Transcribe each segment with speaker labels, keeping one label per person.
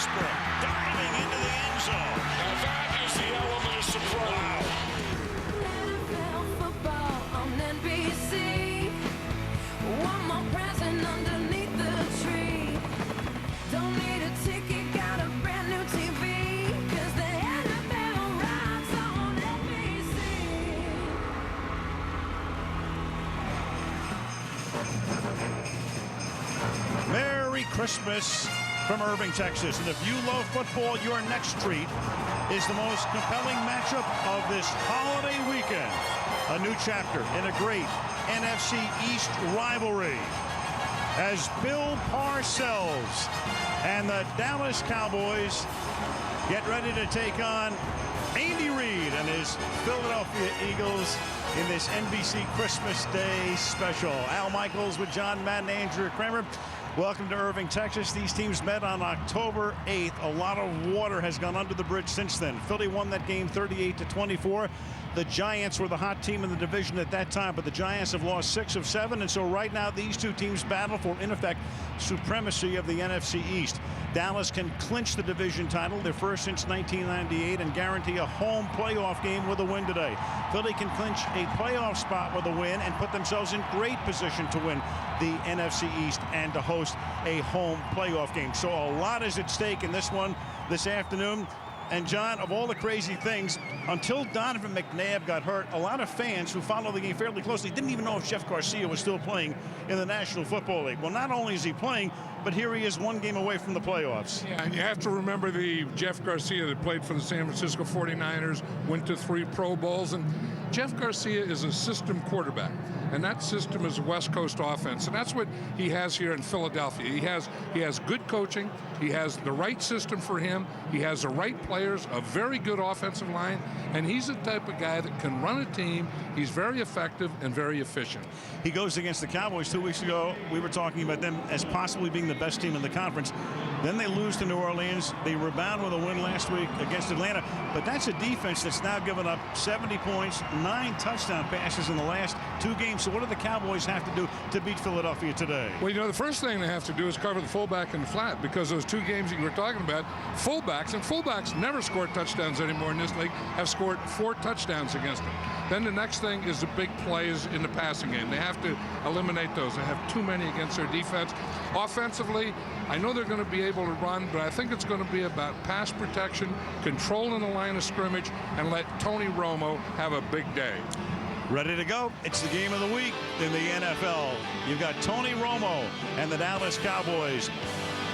Speaker 1: Westbrook diving into the end zone.
Speaker 2: Now that is the element of surprise.
Speaker 3: NFL football on NBC. One more present underneath the tree. Don't need a ticket, got a brand new TV. 'Cause the NFL rides on NBC.
Speaker 4: Merry Christmas from Irving, Texas. And if you love football, your next treat is the most compelling matchup of this holiday weekend. A new chapter in a great NFC East rivalry as Bill Parcells and the Dallas Cowboys get ready to take on Andy Reid and his Philadelphia Eagles in this NBC Christmas Day special. Al Michaels with John Madden, Andrea Kramer. Welcome to Irving, Texas. These teams met on October 8th. A lot of water has gone under the bridge since then. Philly won that game 38-24. The Giants were the hot team in the division at that time, but the Giants have lost 6 of 7, and so right now these two teams battle for, in effect, supremacy of the NFC East. Dallas can clinch the division title, their first since 1998, and guarantee a home playoff game with a win today. Philly can clinch a playoff spot with a win and put themselves in great position to win the NFC East and to host a home playoff game. So a lot is at stake in this one this afternoon. And John, of all the crazy things, until Donovan McNabb got hurt, a lot of fans who follow the game fairly closely didn't even know if Jeff Garcia was still playing in the National Football League. Well, not only is he playing, but here he is one game away from the playoffs.
Speaker 2: Yeah, and you have to remember the Jeff Garcia that played for the San Francisco 49ers, went to 3 Pro Bowls, and Jeff Garcia is a system quarterback, and that system is a West Coast offense, and that's what he has here in Philadelphia. He has good coaching, he has the right system for him, he has the right players, a very good offensive line, and he's the type of guy that can run a team. He's very effective and very efficient.
Speaker 4: He goes against the Cowboys 2 weeks ago. We were talking about them as possibly being the best team in the conference. Then they lose to New Orleans. They rebound with a win last week against Atlanta. But that's a defense that's now given up 70 points, 9 touchdown passes in the last 2 games. So what do the Cowboys have to do to beat Philadelphia today?
Speaker 2: Well, you know, the first thing they have to do is cover the fullback in the flat, because those 2 games that you were talking about, fullbacks never score touchdowns anymore in this league, have scored 4 touchdowns against them. Then the next thing is the big plays in the passing game. They have to eliminate those. They have too many against their defense. Offensively, I know they're going to be able to run, but I think it's going to be about pass protection, controlling the line of scrimmage, and let Tony Romo have a big day.
Speaker 4: Ready to go. It's the game of the week in the NFL. You've got Tony Romo and the Dallas Cowboys,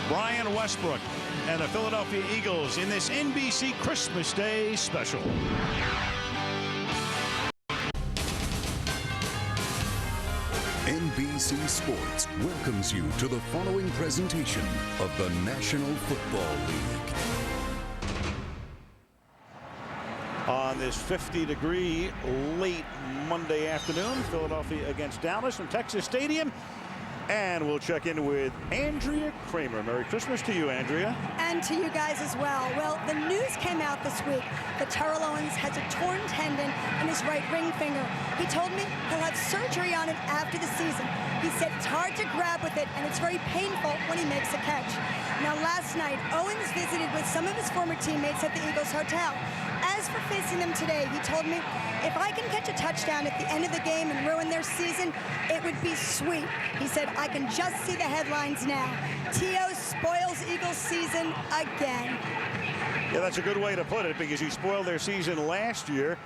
Speaker 4: Brian Westbrook and the Philadelphia Eagles in this NBC Christmas Day special.
Speaker 5: NBC Sports welcomes you to the following presentation of the National Football League.
Speaker 4: On this 50-degree late Monday afternoon, Philadelphia against Dallas from Texas Stadium. And we'll check in with Andrea Kramer. Merry Christmas to you, Andrea.
Speaker 6: And to you guys as well. Well, the news came out this week that Terrell Owens has a torn tendon in his right ring finger. He told me he'll have surgery on it after the season. He said it's hard to grab with it and it's very painful when he makes a catch. Now, last night, Owens visited with some of his former teammates at the Eagles Hotel. As for facing them today, he told me, if I can catch a touchdown at the end of the game and ruin their season, it would be sweet. He said, I can just see the headlines now. T.O. spoils Eagles season again.
Speaker 4: Yeah, that's a good way to put it, because he spoiled their season last year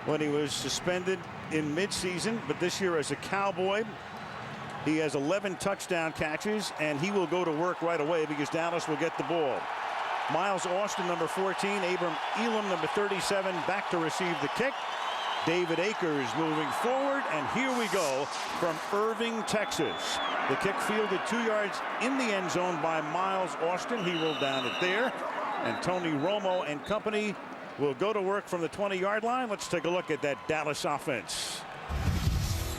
Speaker 4: when he was suspended in midseason, but this year as a Cowboy, he has 11 touchdown catches, and he will go to work right away because Dallas will get the ball. Miles Austin, number 14, Abram Elam, number 37, back to receive the kick. David Akers moving forward, and here we go from Irving, Texas. The kick fielded 2 yards in the end zone by Miles Austin. He rolled down it there, and Tony Romo and company will go to work from the 20-yard line. Let's take a look at that Dallas offense.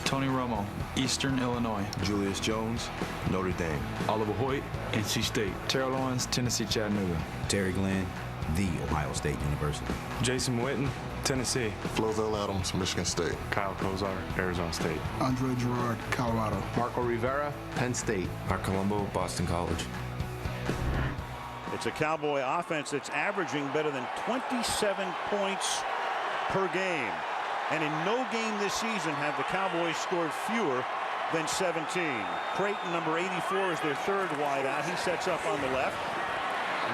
Speaker 7: Tony Romo, Eastern Illinois.
Speaker 8: Julius Jones, Notre Dame.
Speaker 7: Oliver Hoyt, NC State. Terrell Owens, Tennessee Chattanooga.
Speaker 9: Terry Glenn, The Ohio State University.
Speaker 10: Jason Witten, Tennessee.
Speaker 11: Flozell Adams, Michigan State.
Speaker 10: Kyle Kozar, Arizona State.
Speaker 12: Andre Gerard, Colorado.
Speaker 13: Marco Rivera, Penn State.
Speaker 14: Mark Colombo, Boston College.
Speaker 4: It's a Cowboy offense that's averaging better than 27 points per game. And in no game this season have the Cowboys scored fewer than 17. Creighton, number 84, is their third wideout. He sets up on the left.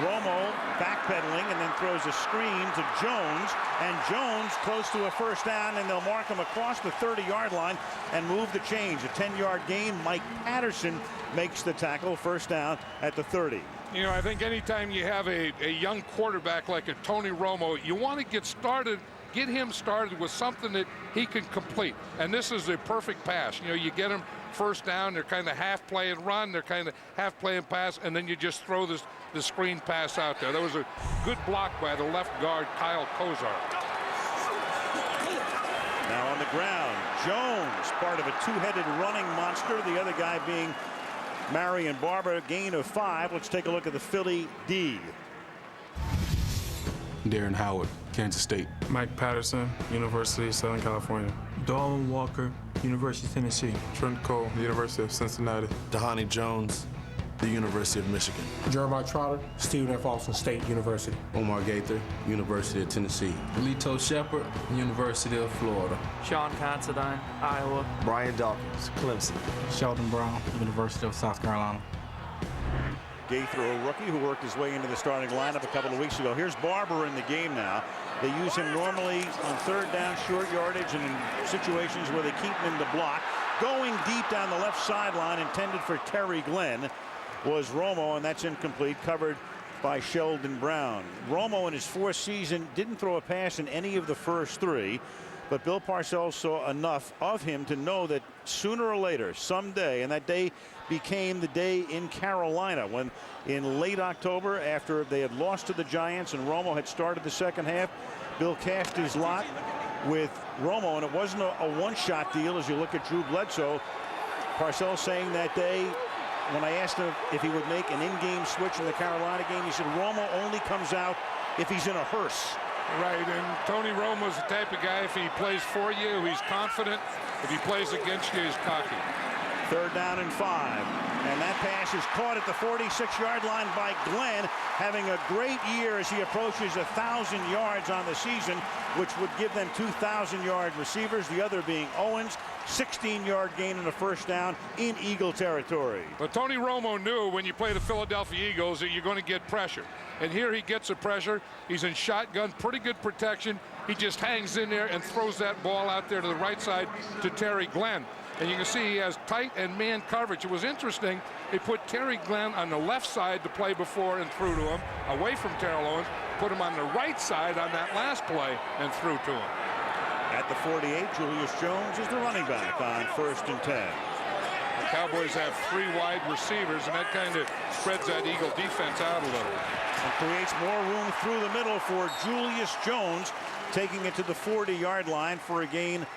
Speaker 4: Romo backpedaling and then throws a screen to Jones, and Jones close to a first down, and they'll mark him across the 30-yard line and move the change. A 10-yard gain. Mike Patterson makes the tackle. First down at the 30.
Speaker 2: You know, I think anytime you have a young quarterback like a Tony Romo, you want to get him started with something that he can complete. And this is a perfect pass. You know, you get him first down, they're kind of half play and run, they're kind of half play and pass, and then you just throw the screen pass out there. That was a good block by the left guard, Kyle Kozar.
Speaker 4: Now on the ground, Jones, part of a two-headed running monster, the other guy being Marion Barber, gain of 5. Let's take a look at the Philly D.
Speaker 7: Darren Howard, Kansas State. Mike Patterson, University of Southern California. Darwin Walker, University of Tennessee. Trent Cole, University of Cincinnati.
Speaker 8: Dhani Jones, the University of Michigan.
Speaker 12: Jeremiah Trotter, student at Austin State University.
Speaker 9: Omar Gaither, University of Tennessee.
Speaker 13: Lito Shepard, University of Florida.
Speaker 14: Sean Considine, Iowa.
Speaker 15: Brian Dawkins, Clemson.
Speaker 12: Sheldon Brown, University of South Carolina.
Speaker 4: Gaither, a rookie who worked his way into the starting lineup a couple of weeks ago. Here's Barber in the game now. They use him normally on third down, short yardage, and in situations where they keep him in the block. Going deep down the left sideline, intended for Terry Glenn, was Romo, and that's incomplete, covered by Sheldon Brown. Romo in his 4th season didn't throw a pass in any of the first 3, but Bill Parcells saw enough of him to know that sooner or later, someday, and that day became the day in Carolina when in late October, after they had lost to the Giants and Romo had started the second half, Bill cast his lot with Romo, and it wasn't a one-shot deal. As you look at Drew Bledsoe, Parcells saying that day, when I asked him if he would make an in-game switch in the Carolina game, he said Romo only comes out if he's in a hearse.
Speaker 2: Right, and Tony Romo's the type of guy, if he plays for you, he's confident. If he plays against you, he's cocky.
Speaker 4: Third down and 5. And that pass is caught at the 46-yard line by Glenn, having a great year as he approaches 1,000 yards on the season, which would give them 2,000-yard receivers, the other being Owens. 16-yard gain and a first down in Eagle territory.
Speaker 2: But Tony Romo knew when you play the Philadelphia Eagles that you're going to get pressure. And here he gets the pressure. He's in shotgun, pretty good protection. He just hangs in there and throws that ball out there to the right side to Terry Glenn. And you can see he has tight and man coverage. It was interesting. They put Terry Glenn on the left side to play before and threw to him, away from Terrell Owens, put him on the right side on that last play and threw to him.
Speaker 4: At the 48, Julius Jones is the running back on 1st and 10.
Speaker 2: The Cowboys have 3 wide receivers, and that kind of spreads that Eagle defense out a little.
Speaker 4: And creates more room through the middle for Julius Jones, taking it to the 40-yard line for a gain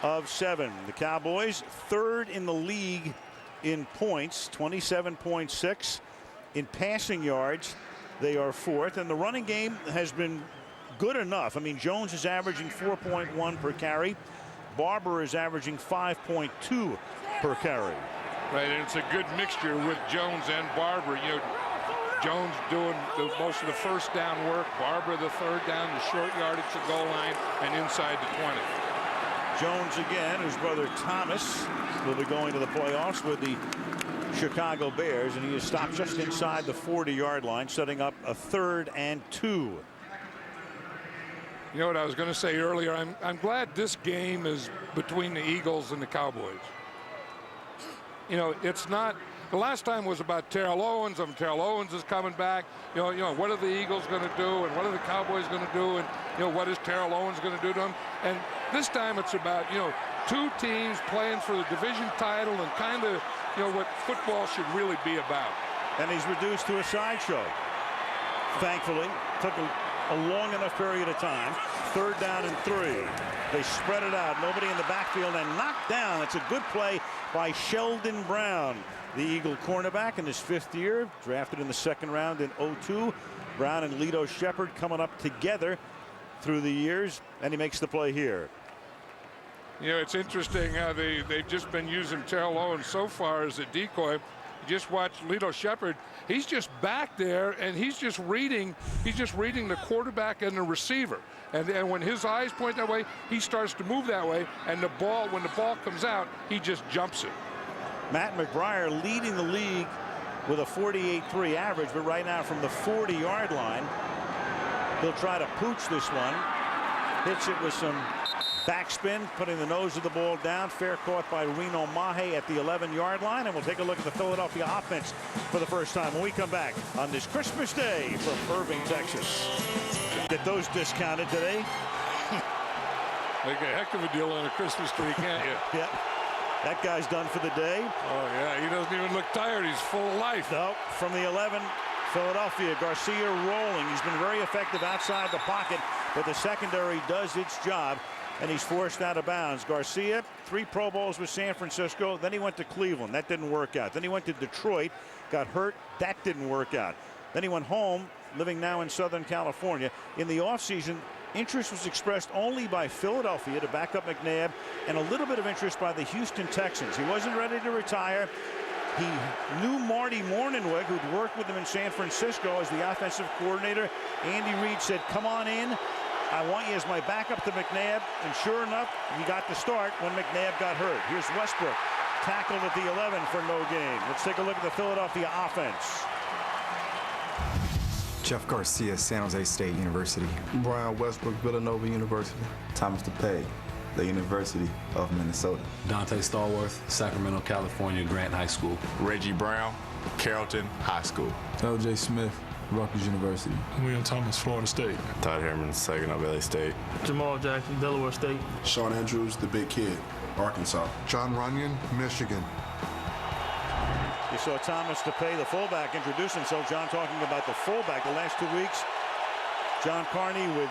Speaker 4: of 7. The Cowboys 3rd in the league in points, 27.6. In passing yards, they are 4th, and the running game has been good enough. I mean, Jones is averaging 4.1 per carry. Barber is averaging 5.2 per carry.
Speaker 2: Right, and it's a good mixture with Jones and Barber. You know, Jones doing most of the first down work, Barber the third down, the short yardage, the goal line, and inside the 20.
Speaker 4: Jones again, his brother Thomas will be going to the playoffs with the Chicago Bears, and he is stopped just inside the 40-yard line, setting up a 3rd and 2.
Speaker 2: You know what I was going to say earlier? I'm glad this game is between the Eagles and the Cowboys. You know, it's not. The last time was about Terrell Owens. Terrell Owens is coming back. You know, what are the Eagles going to do, and what are the Cowboys going to do, and what is Terrell Owens going to do to them? And this time it's about 2 teams playing for the division title and kind of what football should really be about.
Speaker 4: And he's reduced to a sideshow. Thankfully, took a long enough period of time. 3rd down and 3. They spread it out. Nobody in the backfield and knocked down. It's a good play by Sheldon Brown, the Eagle cornerback in his 5th year, drafted in the 2nd round in 2002. Brown and Lito Shepard coming up together through the years, and he makes the play here.
Speaker 2: You know, it's interesting how they've just been using Terrell Owens so far as a decoy. You just watch Lito Shepherd. He's just back there, and he's just reading the quarterback and the receiver. And when his eyes point that way, he starts to move that way. And when the ball comes out, he just jumps it.
Speaker 4: Matt McBriar leading the league with a 48.3 average, but right now from the 40-yard line, he'll try to pooch this one. Hits it with some backspin, putting the nose of the ball down. Fair caught by Reno Mahe at the 11-yard line. And we'll take a look at the Philadelphia offense for the first time when we come back on this Christmas Day from Irving, Texas. Get those discounted today.
Speaker 2: Make a heck of a deal on a Christmas tree, can't you?
Speaker 4: Yeah. That guy's done for the day.
Speaker 2: Oh, yeah. He doesn't even look tired. He's full of life.
Speaker 4: No, from the 11, Philadelphia, Garcia rolling. He's been very effective outside the pocket, but the secondary does its job, and he's forced out of bounds. Garcia, 3 Pro Bowls with San Francisco. Then he went to Cleveland. That didn't work out. Then he went to Detroit, got hurt. That didn't work out. Then he went home, living now in Southern California. In the offseason, interest was expressed only by Philadelphia to back up McNabb, and a little bit of interest by the Houston Texans. He wasn't ready to retire. He knew Marty Mornhinweg, who'd worked with him in San Francisco as the offensive coordinator. Andy Reid said, come on in. I want you as my backup to McNabb. And sure enough, he got the start when McNabb got hurt. Here's Westbrook, tackled at the 11 for no gain. Let's take a look at the Philadelphia offense.
Speaker 16: Jeff Garcia, San Jose State University.
Speaker 7: Brian Westbrook, Villanova University.
Speaker 9: Thomas DePay, the University of Minnesota.
Speaker 17: Dante Stallworth, Sacramento, California, Grant High School.
Speaker 10: Reggie Brown, Carrollton High School.
Speaker 7: L.J. Smith, Rutgers University.
Speaker 18: William Thomas, Florida State.
Speaker 10: Todd Herman, Saginaw Valley State.
Speaker 14: Jamal Jackson, Delaware State.
Speaker 11: Sean Andrews, the big kid, Arkansas.
Speaker 19: John Runyon, Michigan.
Speaker 4: You saw Thomas DePay, the fullback, introduce himself. John talking about the fullback the last 2 weeks. John Carney with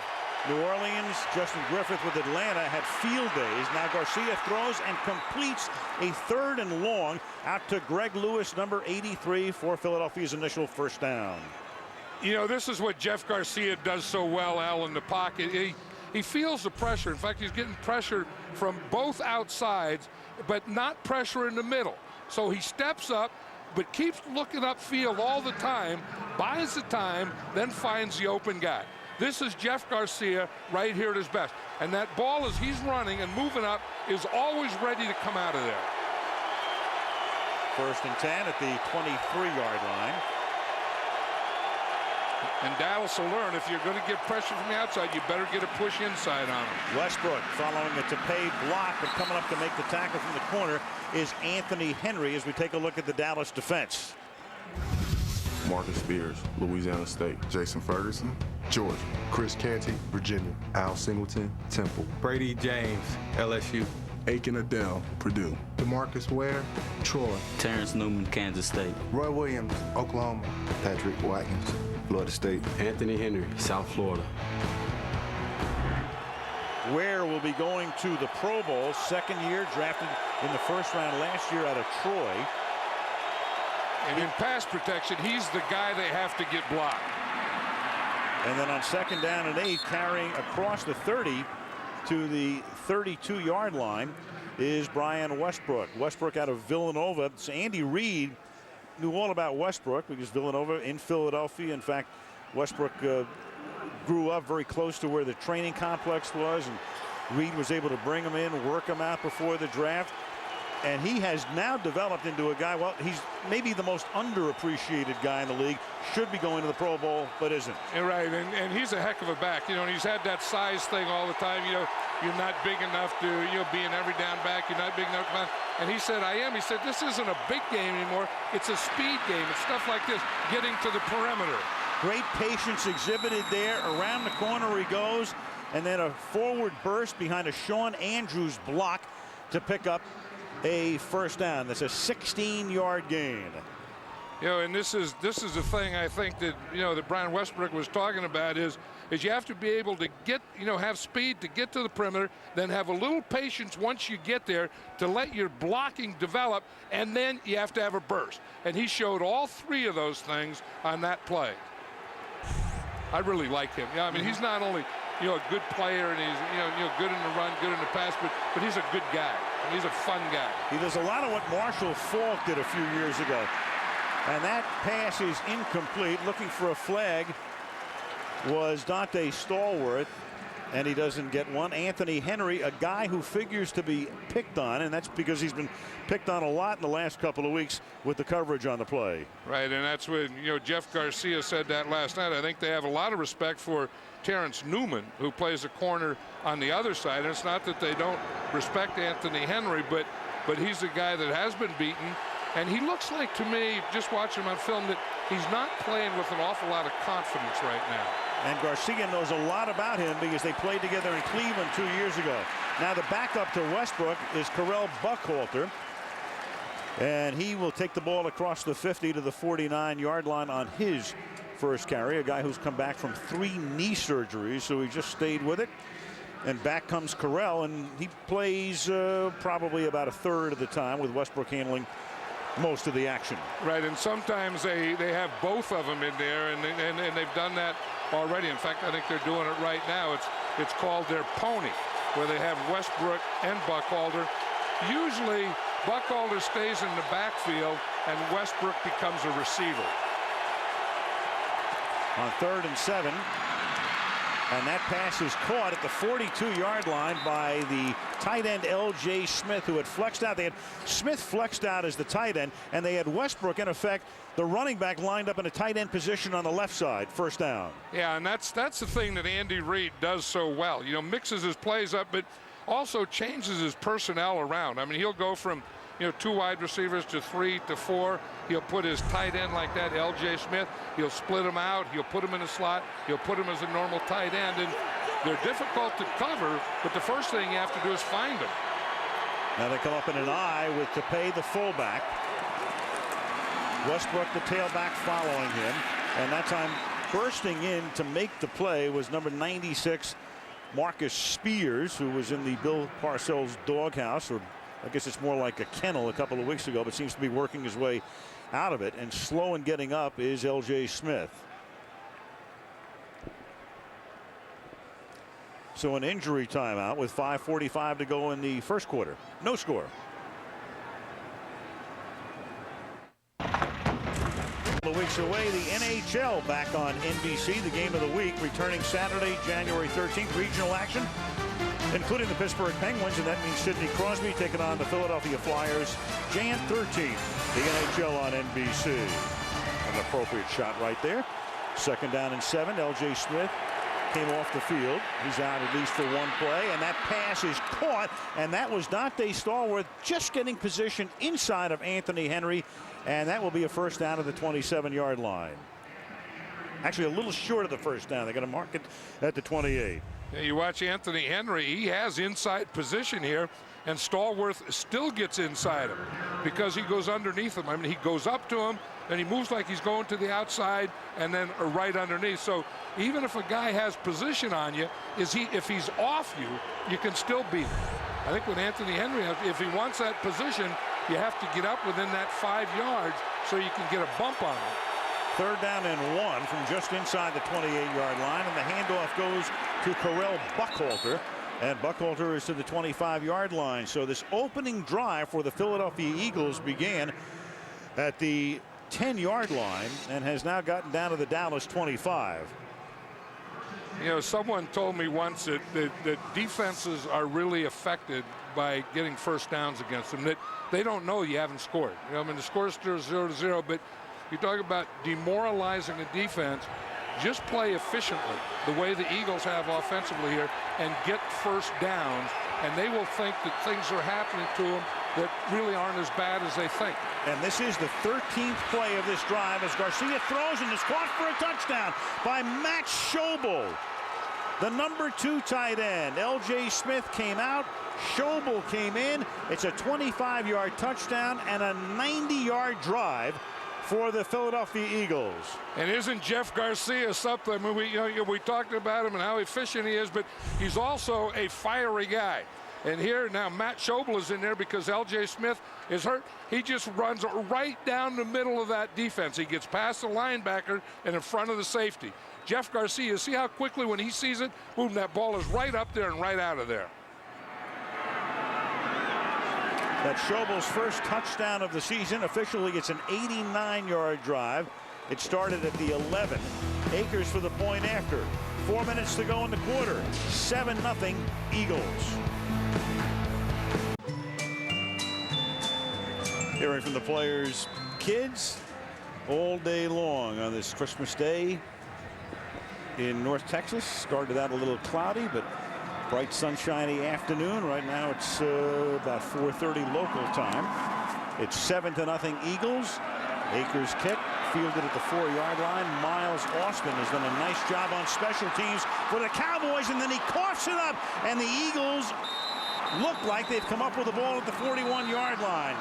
Speaker 4: New Orleans, Justin Griffith with Atlanta had field days. Now Garcia throws and completes a 3rd and long out to Greg Lewis, number 83, for Philadelphia's initial first down.
Speaker 2: You know, this is what Jeff Garcia does so well, Al, in the pocket. He feels the pressure. In fact, he's getting pressure from both outsides, but not pressure in the middle. So he steps up, but keeps looking upfield all the time, buys the time, then finds the open guy. This is Jeff Garcia right here at his best. And that ball, as he's running and moving up, is always ready to come out of there.
Speaker 4: 1st and 10 at the 23-yard line.
Speaker 2: And Dallas will learn, if you're going to get pressure from the outside, you better get a push inside on him.
Speaker 4: Westbrook following a DePay block, but coming up to make the tackle from the corner is Anthony Henry as we take a look at the Dallas defense.
Speaker 8: Marcus Spears, Louisiana State.
Speaker 19: Jason Ferguson, Georgia. Chris Canty, Virginia.
Speaker 9: Al Singleton, Temple.
Speaker 12: Brady James, LSU.
Speaker 8: Aiken Adele, Purdue.
Speaker 19: DeMarcus Ware, Troy.
Speaker 20: Terrence Newman, Kansas State.
Speaker 19: Roy Williams, Oklahoma.
Speaker 9: Patrick Watkins, Florida State.
Speaker 17: Anthony Henry, South Florida.
Speaker 4: Ware will be going to the Pro Bowl, 2nd year, drafted in the 1st round last year out of Troy.
Speaker 2: And in pass protection, he's the guy they have to get blocked.
Speaker 4: And then on 2nd down and 8, carrying across the 30 to the 32-yard line is Brian Westbrook. Westbrook out of Villanova. So Andy Reid knew all about Westbrook because Villanova in Philadelphia. In fact, Westbrook grew up very close to where the training complex was, and Reid was able to bring him in, work him out before the draft. And he has now developed into a guy, well, he's maybe the most underappreciated guy in the league. Should be going to the Pro Bowl, but isn't.
Speaker 2: Right, and he's a heck of a back. You know, and he's had that size thing all the time. You know, you're not big enough to, be an every down back. You're not big enough to come out. And he said, I am. He said, this isn't a big game anymore. It's a speed game. It's stuff like this, getting to the perimeter.
Speaker 4: Great patience exhibited there. Around the corner he goes, and then a forward burst behind a Sean Andrews block to pick up a first down. That's a 16-yard gain.
Speaker 2: You know, and this is the thing I think that, that Brian Westbrook was talking about is you have to be able to get, have speed to get to the perimeter, then have a little patience once you get there to let your blocking develop, and then you have to have a burst. And he showed all 3 of those things on that play. I really like him. Yeah, I mean, he's not only, a good player and he's, good in the run, good in the pass, but he's a good guy. He's a fun guy.
Speaker 4: He does a lot of what Marshall Faulk did a few years ago. And that pass is incomplete. Looking for a flag was Dante Stallworth, and he doesn't get one. Anthony Henry, a guy who figures to be picked on, and that's because he's been picked on a lot in the last couple of weeks with the coverage on the play.
Speaker 2: Right, and that's when, Jeff Garcia said that last night. I think they have a lot of respect for Terrence Newman, who plays a corner on the other side. And it's not that they don't respect Anthony Henry, but he's a guy that has been beaten. And he looks like, to me, just watching him on film, that he's not playing with an awful lot of confidence right now.
Speaker 4: And Garcia knows a lot about him because they played together in Cleveland 2 years ago. Now the backup to Westbrook is Carell Buckhalter. And he will take the ball across the 50 to the 49-yard line on his first carry. A guy who's come back from 3 knee surgeries, so he just stayed with it. And back comes Carell, and he plays probably about a third of the time, with Westbrook handling most of the action.
Speaker 2: Right, and sometimes they have both of them in there, and they've done that already. In fact, I think they're doing it right now. It's called their pony, where they have Westbrook and Buckhalter. Usually Buckhalter stays in the backfield and Westbrook becomes a receiver.
Speaker 4: On 3rd and 7. And that pass is caught at the 42-yard line by the tight end L.J. Smith, who had flexed out. They had Smith flexed out as the tight end, and they had Westbrook, in effect, the running back, lined up in a tight end position on the left side. First down.
Speaker 2: Yeah, and that's the thing that Andy Reid does so well. Mixes his plays up, but also changes his personnel around. I mean, he'll go from 2 wide receivers to 3 to 4. He'll put his tight end like that, L.J. Smith. He'll split him out. He'll put him in a slot. He'll put him as a normal tight end. And they're difficult to cover, but the first thing you have to do is find them.
Speaker 4: Now they come up in an I with Tapé, the fullback. Westbrook, the tailback, following him. And that time, bursting in to make the play was number 96, Marcus Spears, who was in the Bill Parcells doghouse, or I guess it's more like a kennel, a couple of weeks ago, but seems to be working his way out of it. And slow in getting up is L.J. Smith. So an injury timeout with 5:45 to go in the first quarter. No score. A couple of weeks away, the NHL back on NBC. The game of the week returning Saturday, January 13th. Regional action, including the Pittsburgh Penguins, and that means Sidney Crosby taking on the Philadelphia Flyers Jan 13th. The NHL on NBC. An appropriate shot right there. 2nd down and 7. L.J. Smith came off the field. He's out at least for one play, and that pass is caught, and that was Dante Stallworth just getting position inside of Anthony Henry, and that will be a first down at the 27-yard line. Actually, a little short of the first down. They're going to mark it at the 28.
Speaker 2: Yeah, you watch Anthony Henry. He has inside position here, and Stallworth still gets inside him because he goes underneath him. I mean, he goes up to him, and he moves like he's going to the outside and then right underneath. So even if a guy has position on you, if he's off you, you can still beat him. I think with Anthony Henry, if he wants that position, you have to get up within that 5 yards so you can get a bump on him.
Speaker 4: 3rd down and 1 from just inside the 28-yard line, and the handoff goes to Carell Buckhalter, and Buckhalter is to the 25-yard line. So this opening drive for the Philadelphia Eagles began at the 10-yard line and has now gotten down to the Dallas 25.
Speaker 2: Someone told me once that defenses are really affected by getting first downs against them, that they don't know you haven't scored. I mean, the score is still 0-0, but you talk about demoralizing a defense. Just play efficiently the way the Eagles have offensively here and get first downs, and they will think that things are happening to them that really aren't as bad as they think.
Speaker 4: And this is the 13th play of this drive as Garcia throws and is caught for a touchdown by Matt Schobel. The number 2 tight end. L.J. Smith came out. Schobel came in. It's a 25-yard touchdown and a 90-yard drive for the Philadelphia Eagles.
Speaker 2: And isn't Jeff Garcia something? I mean, we talked about him and how efficient he is, but he's also a fiery guy. And here now Matt Schobel is in there because L.J. Smith is hurt. He just runs right down the middle of that defense. He gets past the linebacker and in front of the safety. Jeff Garcia, see how quickly when he sees it, boom, that ball is right up there and right out of there.
Speaker 4: That's Schobel's first touchdown of the season. Officially, it's an 89-yard drive. It started at the 11. Akers for the point after. 4 minutes to go in the quarter. 7-0 Eagles. Hearing from the players' kids all day long on this Christmas Day in North Texas. Started out a little cloudy, but bright sunshiny afternoon. Right now it's about 4:30 local time. It's 7-0 Eagles. Akers kick, fielded at the 4-yard line. Miles Austin has done a nice job on special teams for the Cowboys, and then he coughs it up, and the Eagles look like they've come up with the ball at the 41-yard line.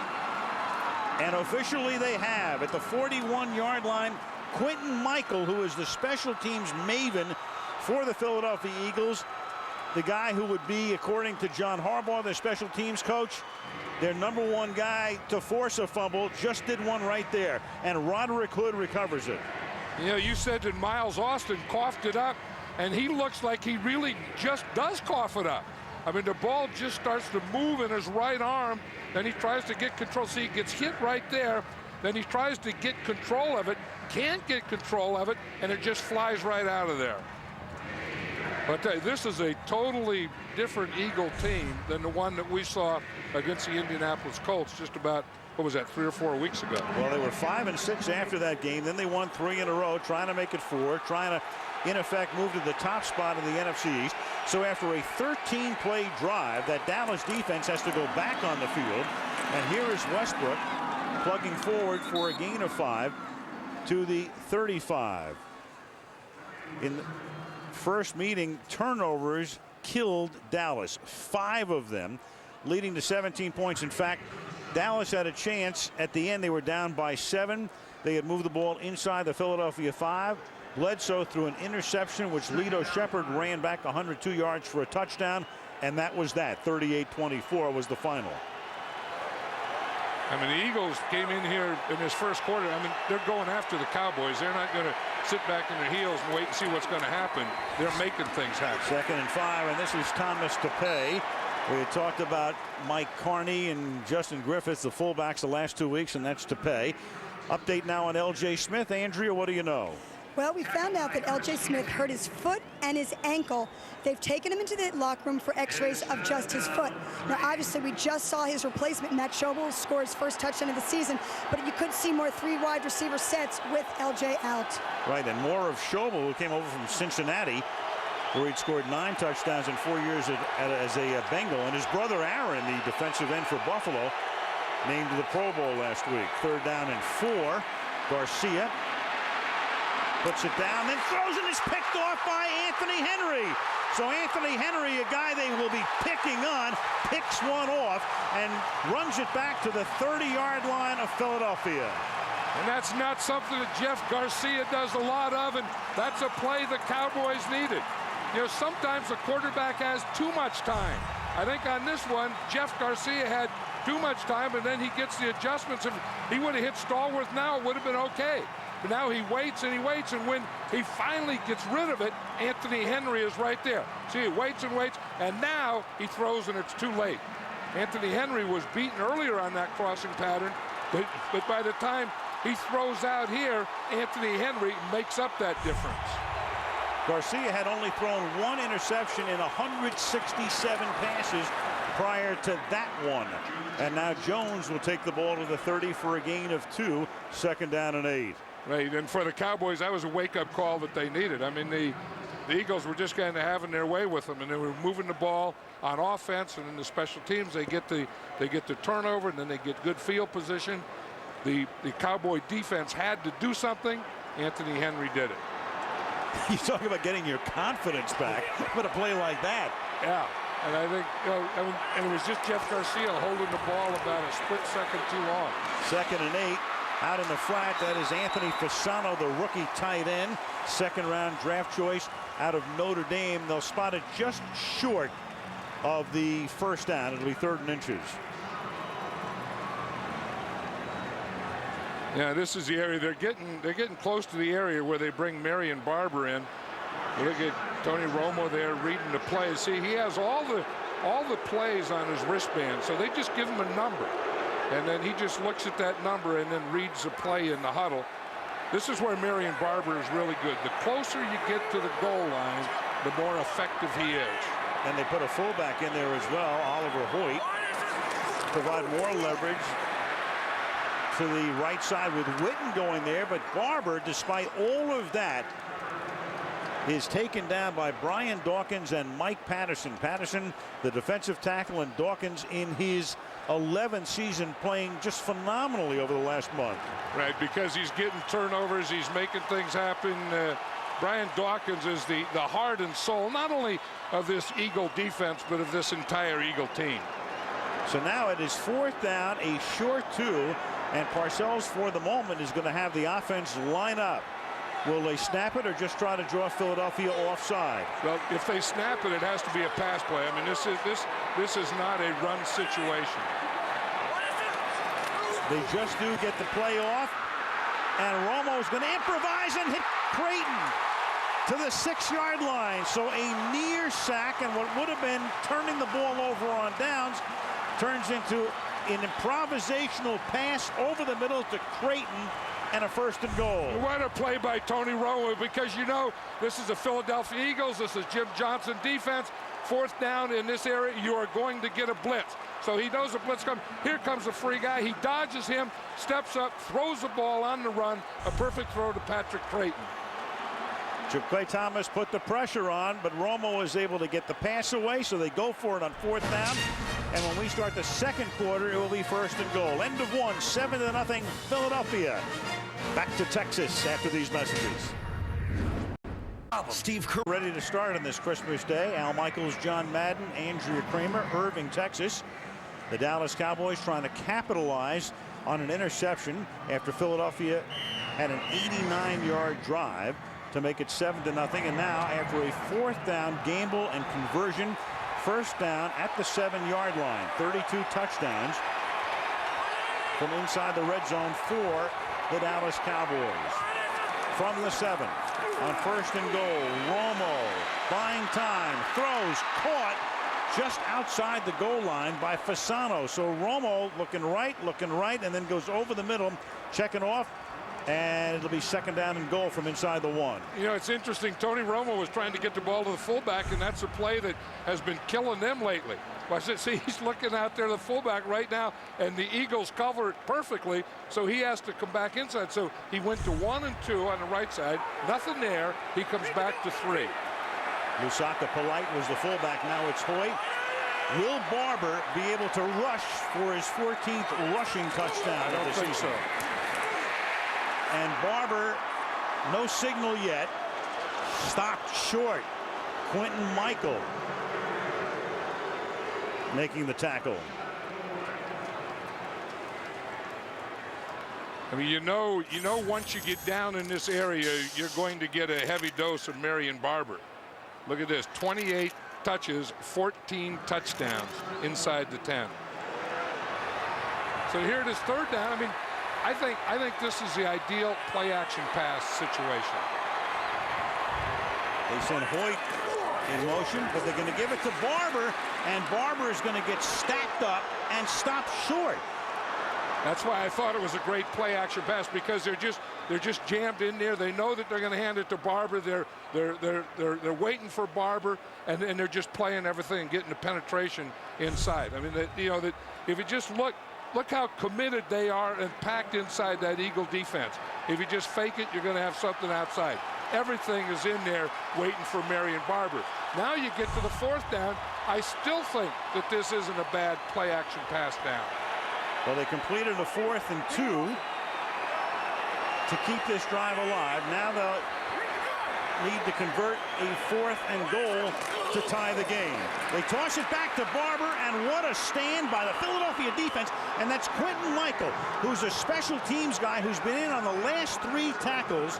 Speaker 4: And officially they have. At the 41-yard line, Quentin Michael, who is the special teams maven for the Philadelphia Eagles, the guy who would be, according to John Harbaugh, their special teams coach, their #1 guy to force a fumble, just did one right there. And Roderick Hood recovers it.
Speaker 2: You know, you said that Miles Austin coughed it up, and he looks like he really just does cough it up. I mean, the ball just starts to move in his right arm, then he tries to get control. See, he gets hit right there, then he tries to get control of it, can't get control of it, and it just flies right out of there. But this is a totally different Eagle team than the one that we saw against the Indianapolis Colts just about, what was that, 3 or 4 weeks ago?
Speaker 4: Well, they were 5-6 after that game. Then they won 3 in a row, trying to make it 4, trying to, in effect, move to the top spot in the NFC East. So after a 13-play drive, that Dallas defense has to go back on the field. And here is Westbrook plugging forward for a gain of 5 to the 35. In the first meeting, turnovers killed Dallas. 5 of them, leading to 17 points. In fact, Dallas had a chance at the end. They were down by 7. They had moved the ball inside the Philadelphia 5. Bledsoe threw an interception, which Lito Shepherd ran back 102 yards for a touchdown, and that was that. 38-24 was the final.
Speaker 2: I mean, the Eagles came in here in this first quarter. I mean, they're going after the Cowboys. They're not going to sit back in their heels and wait and see what's going to happen. They're making things happen. 2nd
Speaker 4: and 5, and this is Thomas Tepay. We had talked about Mike Carney and Justin Griffiths, the fullbacks, the last 2 weeks, and that's Tepay. Update now on L.J. Smith. Andrea, what do you know?
Speaker 6: Well, we found out that L.J. Smith hurt his foot and his ankle. They've taken him into the locker room for x-rays of just his foot. Now, obviously, we just saw his replacement, Matt Schobel, score his first touchdown of the season, but you could see more 3 wide receiver sets with L.J. out.
Speaker 4: Right, and more of Schobel, who came over from Cincinnati, where he'd scored 9 touchdowns in 4 years as a Bengal. And his brother Aaron, the defensive end for Buffalo, named to the Pro Bowl last week. 3rd down and 4. Garcia puts it down, then throws it. It's picked off by Anthony Henry. So Anthony Henry, a guy they will be picking on, picks one off and runs it back to the 30-yard line of Philadelphia.
Speaker 2: And that's not something that Jeff Garcia does a lot of, and that's a play the Cowboys needed. You know, sometimes the quarterback has too much time. I think on this one, Jeff Garcia had too much time, and then he gets the adjustments. If he would have hit Stallworth now, it would have been okay. But now he waits, and when he finally gets rid of it, Anthony Henry is right there. See, he waits and waits, and now he throws, and it's too late. Anthony Henry was beaten earlier on that crossing pattern, but by the time he throws out here, Anthony Henry makes up that difference.
Speaker 4: Garcia had only thrown 1 interception in 167 passes prior to that one. And now Jones will take the ball to the 30 for a gain of 2, 2nd down and 8.
Speaker 2: Right, and for the Cowboys, that was a wake-up call that they needed. I mean, the Eagles were just kind of having their way with them, and they were moving the ball on offense, and in the special teams, they get the turnover, and then they get good field position. The Cowboy defense had to do something. Anthony Henry did it.
Speaker 4: You talk about getting your confidence back with a play like that.
Speaker 2: Yeah, and I think, you know, and it was just Jeff Garcia holding the ball about a split second too long.
Speaker 4: 2nd and 8. Out in the flat, that is Anthony Fasano, the rookie tight end. 2nd-round draft choice out of Notre Dame. They'll spot it just short of the 1st down. It'll be 3rd and inches.
Speaker 2: Yeah, this is the area they're getting close to the area where they bring Marion Barber in. You look at Tony Romo there reading the play. See, he has all the all the plays on his wristband, so they just give him a number. And then he just looks at that number and then reads the play in the huddle. This is where Marion Barber is really good. The closer you get to the goal line, the more effective he is.
Speaker 4: And they put a fullback in there as well, Oliver Hoyt, provide more leverage to the right side with Witten going there. But Barber, despite all of that, is taken down by Brian Dawkins and Mike Patterson. Patterson, the defensive tackle, and Dawkins in his 11th season, playing just phenomenally over the last month.
Speaker 2: Right, because he's getting turnovers, he's making things happen. Brian Dawkins is the heart and soul, not only of this Eagle defense, but of this entire Eagle team.
Speaker 4: So now it is 4th down, a short 2, and Parcells, for the moment, is going to have the offense line up. Will they snap it or just try to draw Philadelphia offside?
Speaker 2: Well, if they snap it, it has to be a pass play. I mean, this is not a run situation.
Speaker 4: They just do get the play off, and Romo's going to improvise and hit Creighton to the 6-yard line. So a near sack, and what would have been turning the ball over on downs turns into an improvisational pass over the middle to Creighton, and a 1st and goal.
Speaker 2: What a play by Tony Romo, because you know this is the Philadelphia Eagles. This is Jim Johnson defense. 4th down in this area, you are going to get a blitz. So he knows the blitz comes. Here comes a free guy. He dodges him, steps up, throws the ball on the run. A perfect throw to Patrick Creighton.
Speaker 4: Clay Thomas put the pressure on, but Romo is able to get the pass away, so they go for it on 4th down. And when we start the second quarter, it will be 1st and goal. End of 1, 7-0 Philadelphia. Back to Texas after these messages. Steve Kerr ready to start on this Christmas Day. Al Michaels, John Madden, Andrea Kramer, Irving, Texas. The Dallas Cowboys trying to capitalize on an interception after Philadelphia had an 89-yard drive to make it 7-0. And now, after a 4th down gamble and conversion, 1st down at the 7-yard line. 32 touchdowns from inside the red zone for the Dallas Cowboys. From the 7, on 1st and goal, Romo buying time, throws, caught just outside the goal line by Fasano. So Romo looking right, and then goes over the middle, checking off, and it'll be 2nd down and goal from inside the 1.
Speaker 2: You know, it's interesting. Tony Romo was trying to get the ball to the fullback, and that's a play that has been killing them lately. Watch it. See, he's looking out there, the fullback right now, and the Eagles cover it perfectly, so he has to come back inside. So he went to 1 and 2 on the right side. Nothing there. He comes back to 3.
Speaker 4: Lusaka Polite was the fullback. Now it's Hoyt. Will Barber be able to rush for his 14th rushing touchdown of the season?
Speaker 2: So.
Speaker 4: And Barber, no signal yet. Stopped short. Quentin Michael making the tackle.
Speaker 2: I mean, you know, once you get down in this area, you're going to get a heavy dose of Marion Barber. Look at this, 28 touches, 14 touchdowns inside the 10. So here it is, 3rd down. I mean, I think this is the ideal play-action pass situation.
Speaker 4: They send Hoyt in motion, but they're going to give it to Barber, and Barber is going to get stacked up and stopped short.
Speaker 2: That's why I thought it was a great play-action pass, because they're just jammed in there. They know that they're going to hand it to Barber. They're waiting for Barber, and they're just playing everything and getting the penetration inside. I mean, that if you just look how committed they are and packed inside that Eagle defense. If you just fake it, you're going to have something outside. Everything is in there waiting for Marion Barber. Now you get to the 4th down. I still think that this isn't a bad play-action pass down.
Speaker 4: Well, they completed a 4th and 2 to keep this drive alive. Now they'll need to convert a 4th and goal to tie the game. They toss it back to Barber, and what a stand by the Philadelphia defense. And that's Quentin Michael, who's a special teams guy who's been in on the last 3 tackles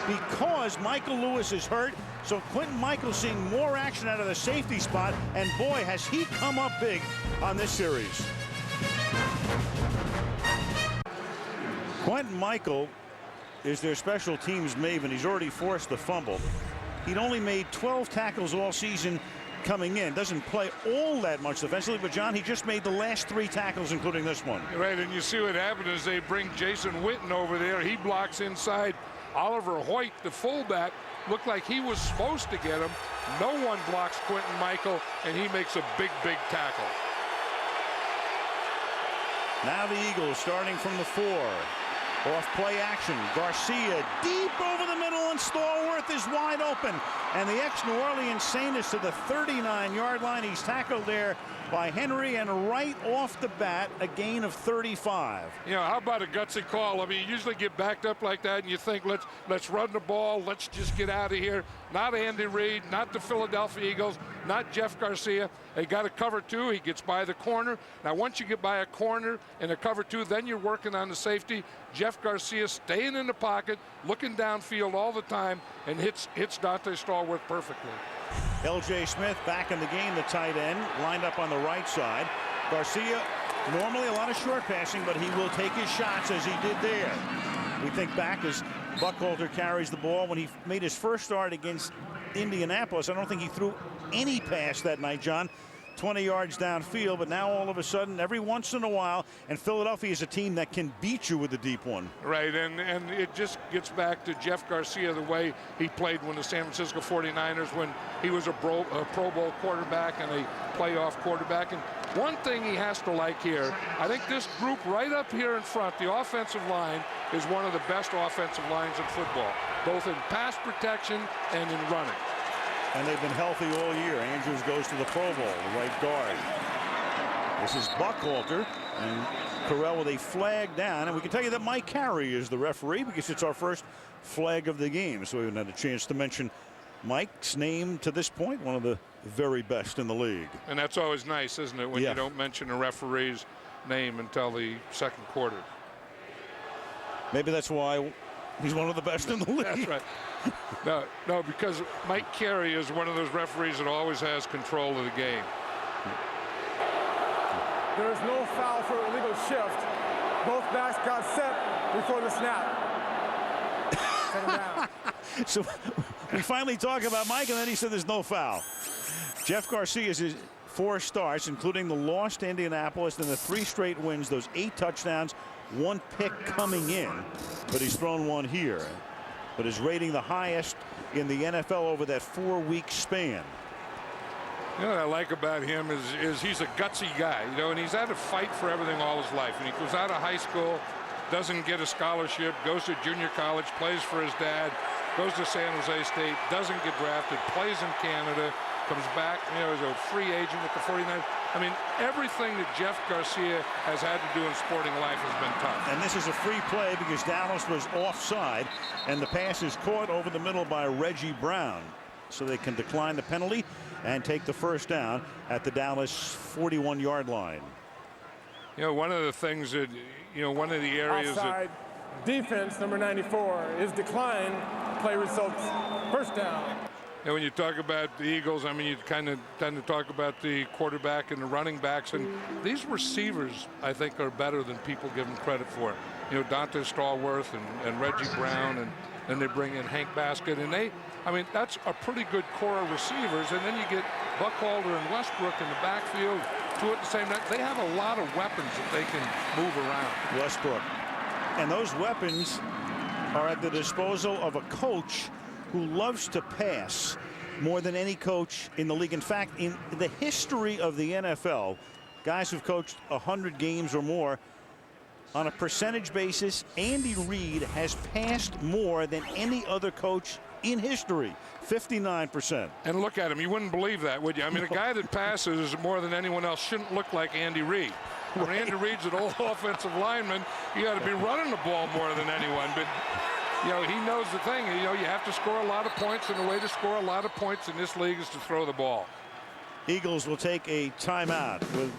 Speaker 4: because Michael Lewis is hurt. So Quentin Michael seeing more action out of the safety spot, and boy, has he come up big on this series. Quentin Michael is their special teams maven. He's already forced the fumble. He'd only made 12 tackles all season, coming in. Doesn't play all that much defensively, but John, he just made the last 3 tackles, including this one.
Speaker 2: Right, and you see what happened is they bring Jason Witten over there. He blocks inside. Oliver Hoyt, the fullback, looked like he was supposed to get him. No one blocks Quentin Michael, and he makes a big, big tackle.
Speaker 4: Now the Eagles starting from the 4. Off play action. Garcia deep over the middle, and Stallworth is wide open. And the ex-New Orleans Saint is to the 39-yard line. He's tackled there by Henry, and right off the bat, a gain of 35.
Speaker 2: You know, how about a gutsy call? I mean, you usually get backed up like that, and you think, let's run the ball, let's just get out of here. Not Andy Reid, not the Philadelphia Eagles, not Jeff Garcia. They got a cover 2. He gets by the corner. Now, once you get by a corner and a cover 2, then you're working on the safety. Jeff Garcia staying in the pocket, looking downfield all the time, and hits Dante Stallworth perfectly.
Speaker 4: L.J. Smith back in the game, the tight end, lined up on the right side. Garcia, normally a lot of short passing, but he will take his shots as he did there. We think back as Buckhalter carries the ball. When he made his first start against Indianapolis, I don't think he threw any pass that night, John. 20 yards downfield, but now all of a sudden, every once in a while, and Philadelphia is a team that can beat you with the deep one.
Speaker 2: Right, and it just gets back to Jeff Garcia, the way he played when the San Francisco 49ers, when he was a Pro Bowl quarterback and a playoff quarterback. And one thing he has to like here, I think this group right up here in front, the offensive line, is one of the best offensive lines in football, both in pass protection and in running.
Speaker 4: And they've been healthy all year. Andrews goes to the Pro Bowl, the right guard. This is Buckhalter, and Carell with a flag down. And we can tell you that Mike Carey is the referee because it's our first flag of the game. So we haven't had a chance to mention Mike's name to this point, one of the very best in the league.
Speaker 2: And that's always nice, isn't it, when you don't mention a referee's name until the second quarter.
Speaker 4: Maybe that's why he's one of the best in the league.
Speaker 2: That's right. No, because Mike Carey is one of those referees that always has control of the game.
Speaker 21: There is no foul for illegal shift. Both backs got set before the snap. Set him down.
Speaker 4: So we finally talk about Mike, and then he said there's no foul. Jeff Garcia's his 4 starts, including the loss to Indianapolis, and the 3 straight wins, those 8 touchdowns, 1 pick coming in, but he's thrown 1 here. But is rating the highest in the NFL over that 4-week span.
Speaker 2: You know what I like about him is he's a gutsy guy, you know, and he's had to fight for everything all his life. And he goes out of high school, doesn't get a scholarship, goes to junior college, plays for his dad, goes to San Jose State, doesn't get drafted, plays in Canada, comes back, you know, as a free agent with the 49ers. I mean, everything that Jeff Garcia has had to do in sporting life has been tough.
Speaker 4: And this is a free play because Dallas was offside, and the pass is caught over the middle by Reggie Brown. So they can decline the penalty and take the first down at the Dallas 41-yard line.
Speaker 2: You know, one of the things that, you know, one of the areas
Speaker 21: Offside defense, number 94, is declined. Play results first down.
Speaker 2: And when you talk about the Eagles, I mean, you kind of tend to talk about the quarterback and the running backs. And these receivers, I think, are better than people give them credit for. You know, Dante Stallworth and Reggie Brown, and then they bring in Hank Baskett. And I mean, that's a pretty good core of receivers. And then you get Buckhalter and Westbrook in the backfield, 2 at the same time. They have a lot of weapons that they can move around.
Speaker 4: Westbrook. And those weapons are at the disposal of a coach who loves to pass more than any coach in the league. In fact, in the history of the NFL, guys who've coached 100 games or more, on a percentage basis, Andy Reid has passed more than any other coach in history, 59%.
Speaker 2: And look at him. You wouldn't believe that, would you? I mean, a guy that passes more than anyone else shouldn't look like Andy Reid. When Andy Reid's an old offensive lineman, you got to be running the ball more than anyone. But you know, he knows the thing. You know, you have to score a lot of points, and the way to score a lot of points in this league is to throw the ball.
Speaker 4: Eagles will take a timeout with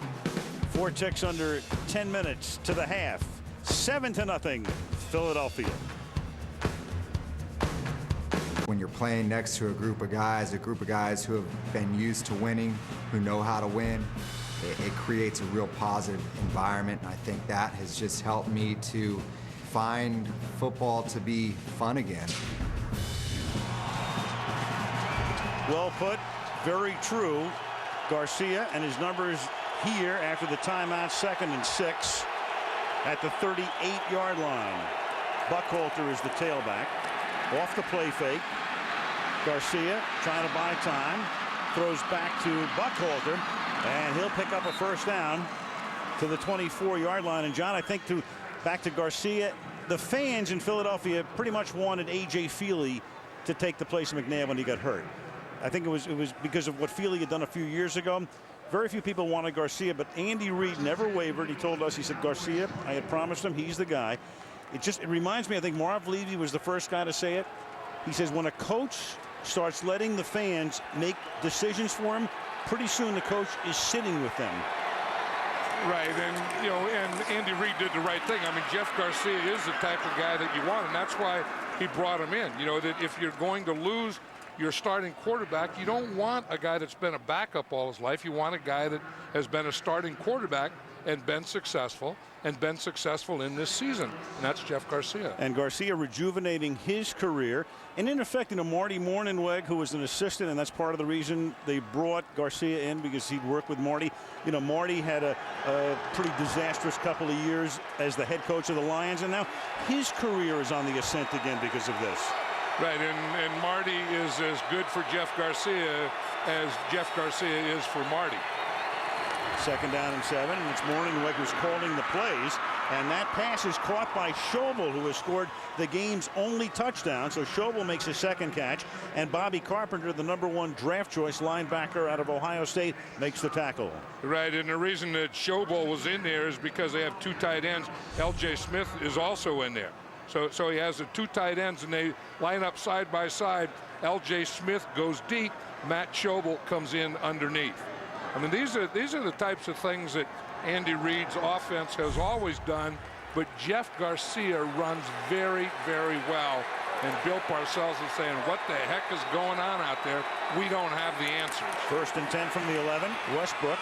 Speaker 4: 4 ticks under 10 minutes to the half. 7-0, Philadelphia.
Speaker 16: When you're playing next to a group of guys who have been used to winning, who know how to win, it creates a real positive environment. And I think that has just helped me to find football to be fun again.
Speaker 4: Well put very true. Garcia and his numbers here after the timeout, 2nd and 6 at the 38-yard line. Buckhalter is the tailback. Off the play fake. Garcia trying to buy time. Throws back to Buckhalter, and he'll pick up a first down to the 24-yard line. And John, I think back to Garcia, the fans in Philadelphia pretty much wanted A.J. Feely to take the place of McNabb when he got hurt. I think it was because of what Feely had done a few years ago. Very few people wanted Garcia, but Andy Reid never wavered. He told us, he said, Garcia, I had promised him, he's the guy. It reminds me, I think Marv Levy was the first guy to say it. He says when a coach starts letting the fans make decisions for him, pretty soon the coach is sitting with them.
Speaker 2: Right, and Andy Reid did the right thing. I mean, Jeff Garcia is the type of guy that you want, and that's why he brought him in. That if you're going to lose your starting quarterback, you don't want a guy that's been a backup all his life. You want a guy that has been a starting quarterback and been successful in this season, and that's Jeff Garcia.
Speaker 4: And Garcia rejuvenating his career, and in effect, Marty Mornhinweg, who was an assistant, and that's part of the reason they brought Garcia in, because he'd worked with Marty. Marty had a pretty disastrous couple of years as the head coach of the Lions, and now his career is on the ascent again because of this.
Speaker 2: Right, and Marty is as good for Jeff Garcia as Jeff Garcia is for Marty.
Speaker 4: 2nd down and 7, and it's Mornhinweg who's calling the plays, and that pass is caught by Schobel, who has scored the game's only touchdown. So Schobel makes his 2nd catch, and Bobby Carpenter, the #1 draft choice linebacker out of Ohio State, makes the tackle.
Speaker 2: Right, and the reason that Schobel was in there is because they have 2 tight ends. L.J. Smith is also in there. So he has the 2 tight ends, and they line up side by side. L.J. Smith goes deep. Matt Schobel comes in underneath. I mean, these are the types of things that Andy Reid's offense has always done, but Jeff Garcia runs very, very well. And Bill Parcells is saying, what the heck is going on out there? We don't have the answers. 1st and 10 from the 11, Westbrook.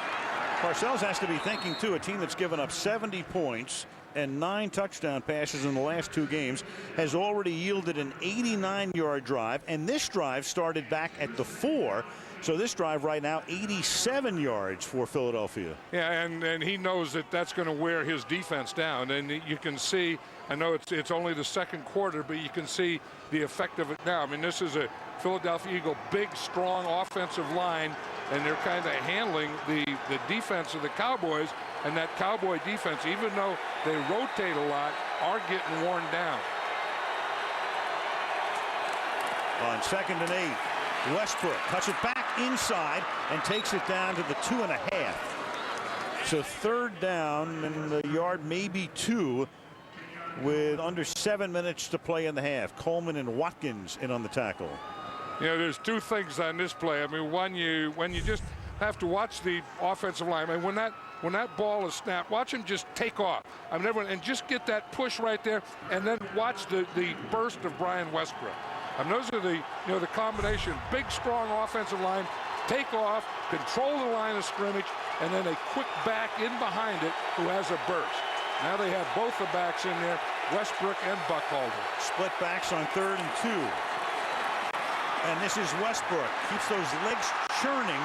Speaker 2: Parcells has to be thinking, too, a team that's given up 70 points and 9 touchdown passes in the last 2 games has already yielded an 89-yard drive, and this drive started back at the 4. So this drive right now, 87 yards for Philadelphia. Yeah, and he knows that that's going to wear his defense down. And you can see, I know it's only the 2nd quarter, but you can see the effect of it now. I mean, this is a Philadelphia Eagle, big, strong offensive line, and they're kind of handling the defense of the Cowboys. And that Cowboy defense, even though they rotate a lot, are getting worn down. On 2nd and 8, Westbrook cuts it back inside and takes it down to the 2.5. So 3rd down and the yard, maybe 2, with under 7 minutes to play in the half. Coleman and Watkins in on the tackle. There's 2 things on this play. I mean, when you just have to watch the offensive line. I mean, when that ball is snapped, watch him just take off. I mean, and just get that push right there, and then watch the burst of Brian Westbrook. I mean, those are the combination, big, strong offensive line, take off, control the line of scrimmage, and then a quick back in behind it who has a burst. Now they have both the backs in there, Westbrook and Buckhalter. Split backs on 3rd and 2. And this is Westbrook. Keeps those legs churning,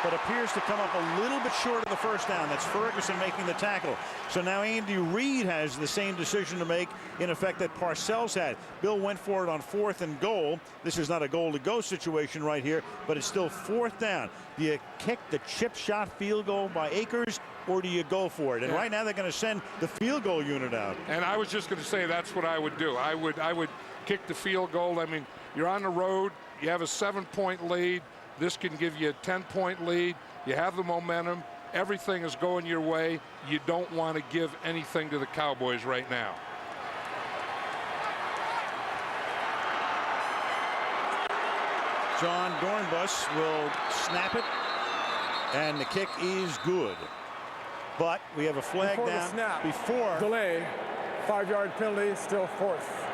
Speaker 2: but appears to come up a little bit short of the first down. That's Ferguson making the tackle. So now Andy Reid has the same decision to make, in effect, that Parcells had. Bill went for it on 4th and goal. This is not a goal-to-go situation right here, but it's still 4th down. Do you kick the chip shot field goal by Akers, or do you go for it? And right now they're going to send the field goal unit out. And I was just going to say that's what I would do. I would kick the field goal. I mean, you're on the road. You have a 7-point lead. This can give you a 10-point lead. You have the momentum. Everything is going your way. You don't want to give anything to the Cowboys right now. John Dornbus will snap it, and the kick is good. But we have a flag
Speaker 21: before
Speaker 4: down
Speaker 21: the snap,
Speaker 4: before
Speaker 21: delay, 5-yard penalty, still 4th.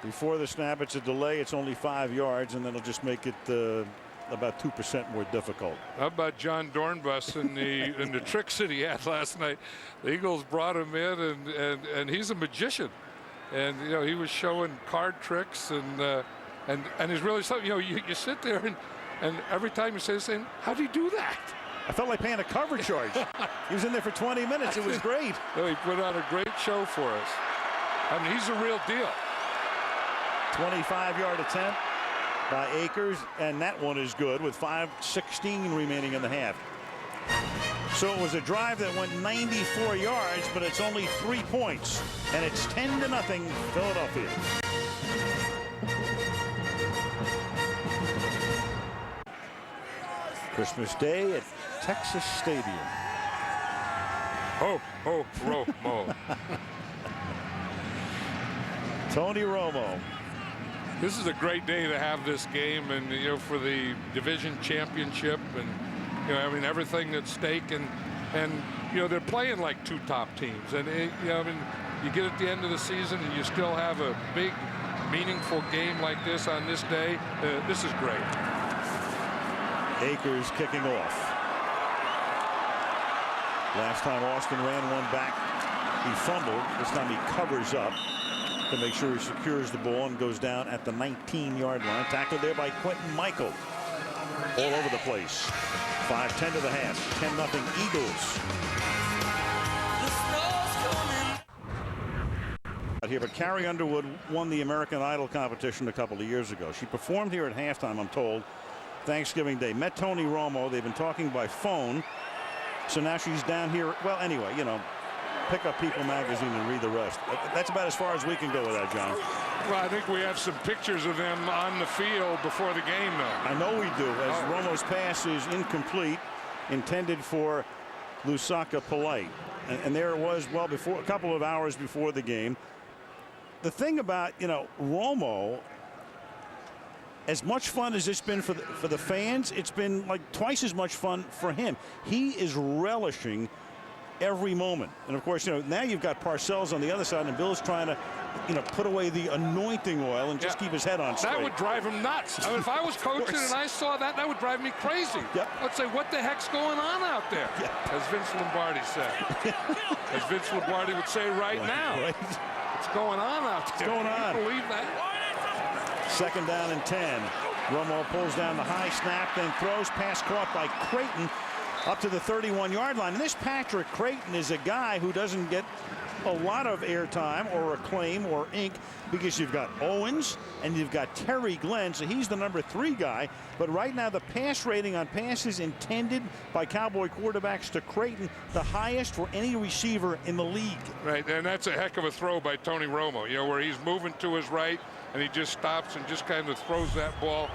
Speaker 4: Before the snap, it's a delay. It's only 5 yards, and then it'll just make it about 2% more difficult. How about John Dornbus and the tricks that he had last night? The Eagles brought him in, and he's a magician, and he was showing card tricks, and he's really something. You sit there
Speaker 2: And every time you say this thing, how do you do that?
Speaker 4: I felt like paying a cover charge. He was in there for 20 minutes. It was great.
Speaker 2: He put on a great show for us. I mean, he's a real deal.
Speaker 4: 25-yard attempt by Akers, and that one is good with 5:16 remaining in the half. So it was a drive that went 94 yards, but it's only 3 points, and it's 10-0 Philadelphia. Christmas Day at Texas Stadium.
Speaker 2: Ho, ho, Romo.
Speaker 4: Tony Romo.
Speaker 2: This is a great day to have this game, and for the division championship, and I mean everything at stake, and they're playing like two top teams, and I mean you get at the end of the season and you still have a big, meaningful game like this on this day. This is great.
Speaker 4: Akers kicking off. Last time Austin ran one back, he fumbled. This time he covers up to make sure he secures the ball and goes down at the 19-yard line. Tackled there by Quentin Michael. All over the place. 5:10 to the half. 10-0 Eagles. Here, but Carrie Underwood won the American Idol competition a couple of years ago. She performed here at halftime, I'm told, Thanksgiving Day. Met Tony Romo. They've been talking by phone. So now she's down here. Well, anyway, pick up People magazine and read the rest. That's about as far as we can go with that, John.
Speaker 2: Well, I think we have some pictures of them on the field before the game, though.
Speaker 4: I know we do, as Romo's pass is incomplete, intended for Lusaka Polite. And there it was, well, before, a couple of hours before the game. The thing about, Romo, as much fun as it's been for the fans, it's been like twice as much fun for him. He is relishing every moment. And of course, now you've got Parcells on the other side, and Bill's trying to, put away the anointing oil and just keep his head on straight.
Speaker 2: That would drive him nuts. I mean, if I was coaching and I saw that, that would drive me crazy.
Speaker 4: Yep.
Speaker 2: I'd say, what the heck's going on out there?
Speaker 4: Yep.
Speaker 2: As Vince Lombardi said. As Vince Lombardi would say right now.
Speaker 4: Right.
Speaker 2: What's going on out there?
Speaker 4: What's going on?
Speaker 2: Can you believe that?
Speaker 4: Second down and 10. Romo pulls down the high snap, then throws. Pass caught by Creighton up to the 31-yard line. And this Patrick Creighton is a guy who doesn't get a lot of airtime or acclaim or ink, because you've got Owens and you've got Terry Glenn, so he's the number 3 guy. But right now the pass rating on passes intended by Cowboy quarterbacks to Creighton, the highest for any receiver in the league.
Speaker 2: Right, and that's a heck of a throw by Tony Romo, where he's moving to his right and he just stops and just kind of throws that ball.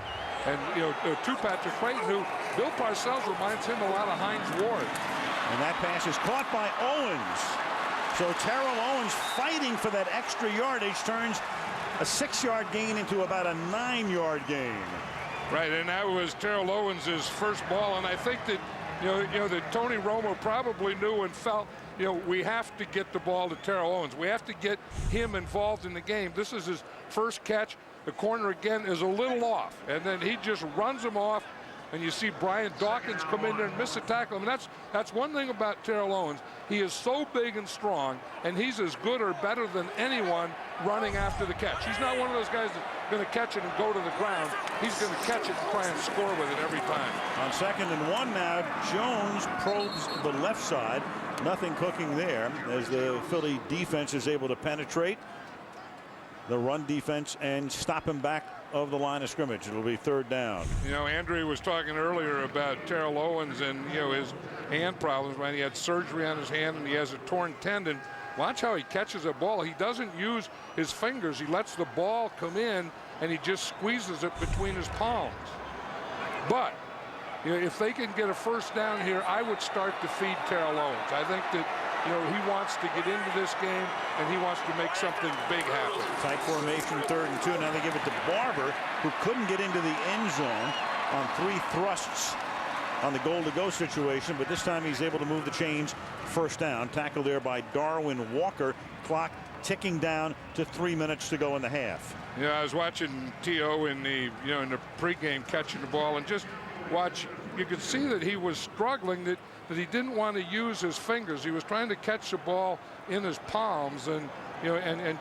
Speaker 2: And to Patrick Creighton, who Bill Parcells reminds him a lot of Hines Ward.
Speaker 4: And that pass is caught by Owens. So Terrell Owens, fighting for that extra yardage, turns a 6-yard gain into about a 9-yard gain.
Speaker 2: Right, and that was Terrell Owens' first ball, and I think that that Tony Romo probably knew and felt, we have to get the ball to Terrell Owens. We have to get him involved in the game. This is his first catch. The corner again is a little off, and then he just runs him off. And you see Brian Dawkins come in there and miss a tackle. I mean, that's one thing about Terrell Owens. He is so big and strong, and he's as good or better than anyone running after the catch. He's not one of those guys that's going to catch it and go to the ground. He's going to catch it and try and score with it every time.
Speaker 4: On 2nd and 1 now, Jones probes the left side. Nothing cooking there as the Philly defense is able to penetrate the run defense and stop him back of the line of scrimmage. It'll be 3rd down.
Speaker 2: Andrew was talking earlier about Terrell Owens and his hand problems, when he had surgery on his hand and he has a torn tendon. Watch how he catches a ball. He doesn't use his fingers. He lets the ball come in and he just squeezes it between his palms. But if they can get a first down here, I would start to feed Terrell Owens. I think that he wants to get into this game and he wants to make something big happen.
Speaker 4: Tight formation, 3rd and 2. Now they give it to Barber, who couldn't get into the end zone on 3 thrusts on the goal-to-go situation, but this time he's able to move the chains. First down. Tackled there by Darwin Walker. Clock ticking down to 3 minutes to go in the half.
Speaker 2: I was watching T.O. in the in the pregame catching the ball, and just watch. You could see that he was struggling, that he didn't want to use his fingers. He was trying to catch the ball in his palms and